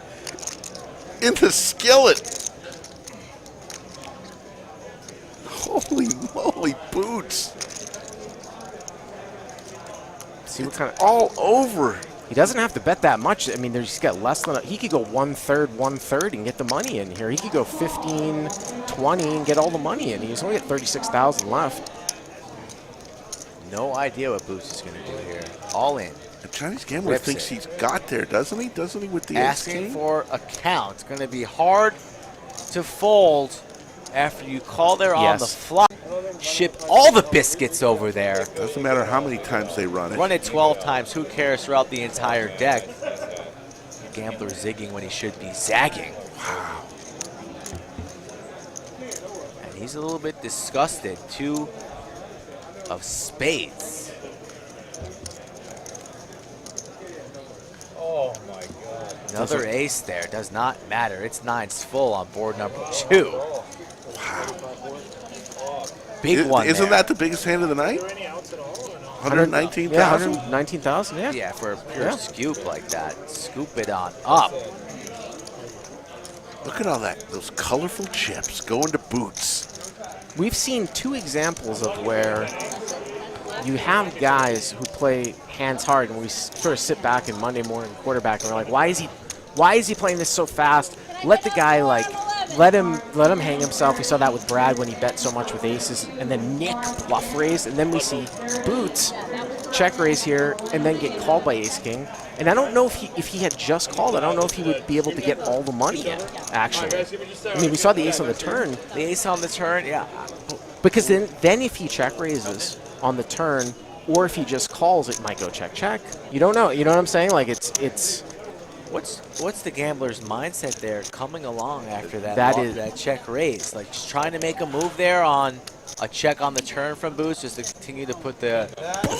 in the skillet. Holy moly, Boots. See what kind of all over. He doesn't have to bet that much. I mean, he's got less than he could go 1/3 and get the money in here. He could go 15, 20 and get all the money in. He's only got 36,000 left. No idea what Boots is going to do here. All in. The Chinese gambler Rips thinks it. he's got there, doesn't he? Doesn't he with the ace Asking king? for a count. It's going to be hard to fold after you call there on the flop. Ship all the biscuits over there. Doesn't matter how many times they run it. Run it 12 times. Who cares throughout the entire deck? Gambler zigging when he should be zagging. Wow. And he's a little bit disgusted. 2 of spades. Oh my God. Another ace there. Does not matter. It's nines full on board number 2. Wow. Big one Isn't there. that the biggest hand of the night? 119,000? Yeah, 119,000, yeah. Yeah, for a pure scoop like that. Scoop it on up. Look at all that. Those colorful chips going to Boots. We've seen 2 examples of where you have guys who play hands hard, and we sort of sit back in Monday morning quarterback, and we're like, why Why is he playing this so fast? Let the guy, like, let him hang himself. We saw that with Brad when he bet so much with aces, and then Nick bluff raised, and then we see Boots check raise here and then get called by ace king. And I don't know if he had just called, I don't know if he would be able to get all the money in, actually. I mean, we saw the ace on the turn. The ace on the turn, yeah. Because then if he check raises on the turn, or if he just calls, it might go check check. You don't know. You know what I'm saying? Like it's. What's the gambler's mindset there coming along after that That check raise? Like just trying to make a move there on a check on the turn from Boots, just to continue to put the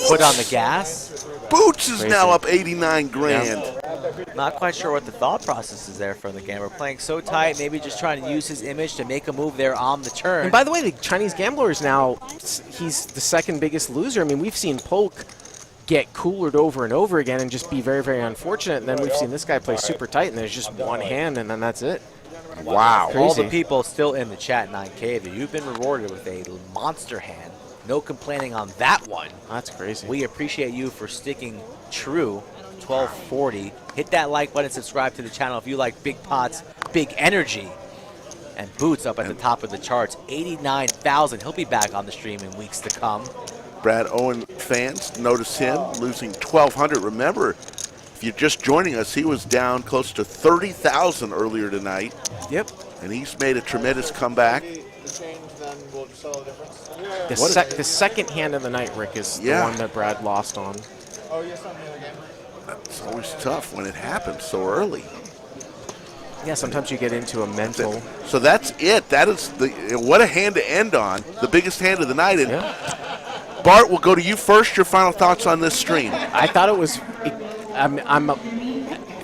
foot on the gas. Boots is now up 89 grand. Yeah. Not quite sure what the thought process is there from the gambler. Playing so tight, maybe just trying to use his image to make a move there on the turn. And by the way, the Chinese gambler is now, he's the second biggest loser. I mean, we've seen POLK get coolered over and over again and just be very, very unfortunate. And then we've seen this guy play super tight, and there's just one hand, and then that's it. Wow. Crazy. All the people still in the chat, 9K, that you've been rewarded with a monster hand. No complaining on that one. That's crazy. We appreciate you for sticking true. 1240. Hit that like button, subscribe to the channel if you like big pots, big energy. And Boots up at the top of the charts, 89,000. He'll be back on the stream in weeks to come. Brad Owen fans, notice him losing 1,200. Remember, if you're just joining us, he was down close to 30,000 earlier tonight. Yep. And he's made a tremendous comeback. The second hand of the night, Rick, is the one that Brad lost on. Oh, yes, on the other game. It's always tough when it happens so early. Yeah, sometimes you get into a mental. So that's it. That is what a hand to end on. The biggest hand of the night. And Bart, we'll go to you first. Your final thoughts on this stream. I thought it was. I'm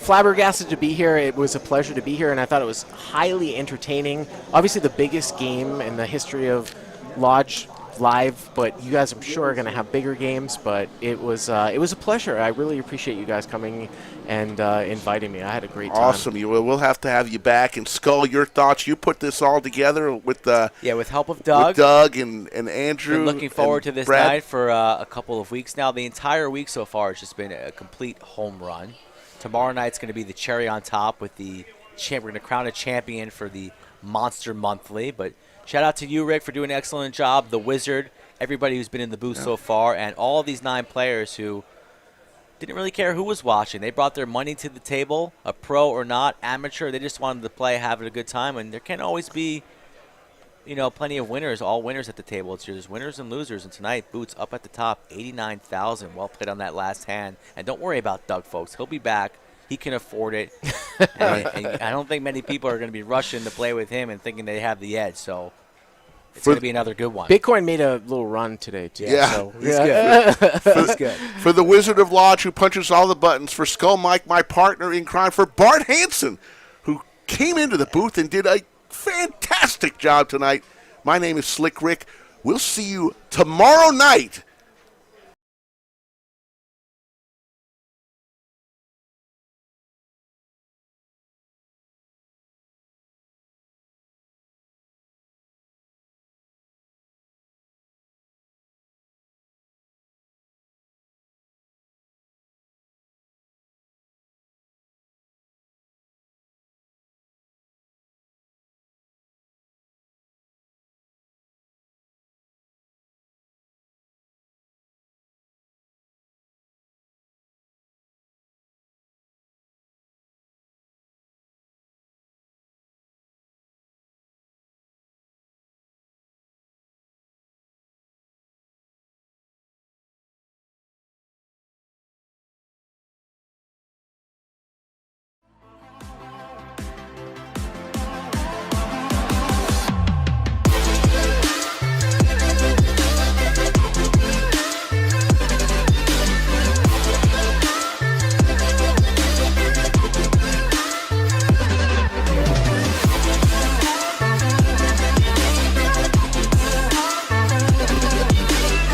flabbergasted to be here. It was a pleasure to be here, and I thought it was highly entertaining. Obviously, the biggest game in the history of Lodge Live, but you guys, I'm sure, are going to have bigger games. But it was a pleasure. I really appreciate you guys coming and inviting me. I had a great time. Awesome. We'll have to have you back. And Skull, your thoughts. You put this all together with with help of Doug. With Doug and Andrew. Been looking forward to this Brad. night for a couple of weeks now. The entire week so far has just been a complete home run. Tomorrow night's going to be the cherry on top with the we're going to crown a champion for the Monster Monthly. But shout out to you, Rick, for doing an excellent job. The Wizard, everybody who's been in the booth so far, and all of these 9 players who didn't really care who was watching. They brought their money to the table, a pro or not, amateur. They just wanted to play, have a good time, and there can't always be, plenty of winners, all winners at the table. There's winners and losers, and tonight, Boots up at the top, 89,000. Well played on that last hand. And don't worry about Doug, folks. He'll be back. He can afford it. and I don't think many people are going to be rushing to play with him and thinking they have the edge. So it's going to be another good one. Bitcoin made a little run today, too. Yeah, so, he's good. He's good. For the Wizard of Lodge, who punches all the buttons. For Skull Mike, my partner in crime. For Bart Hansen, who came into the booth and did a fantastic job tonight. My name is Slick Rick. We'll see you tomorrow night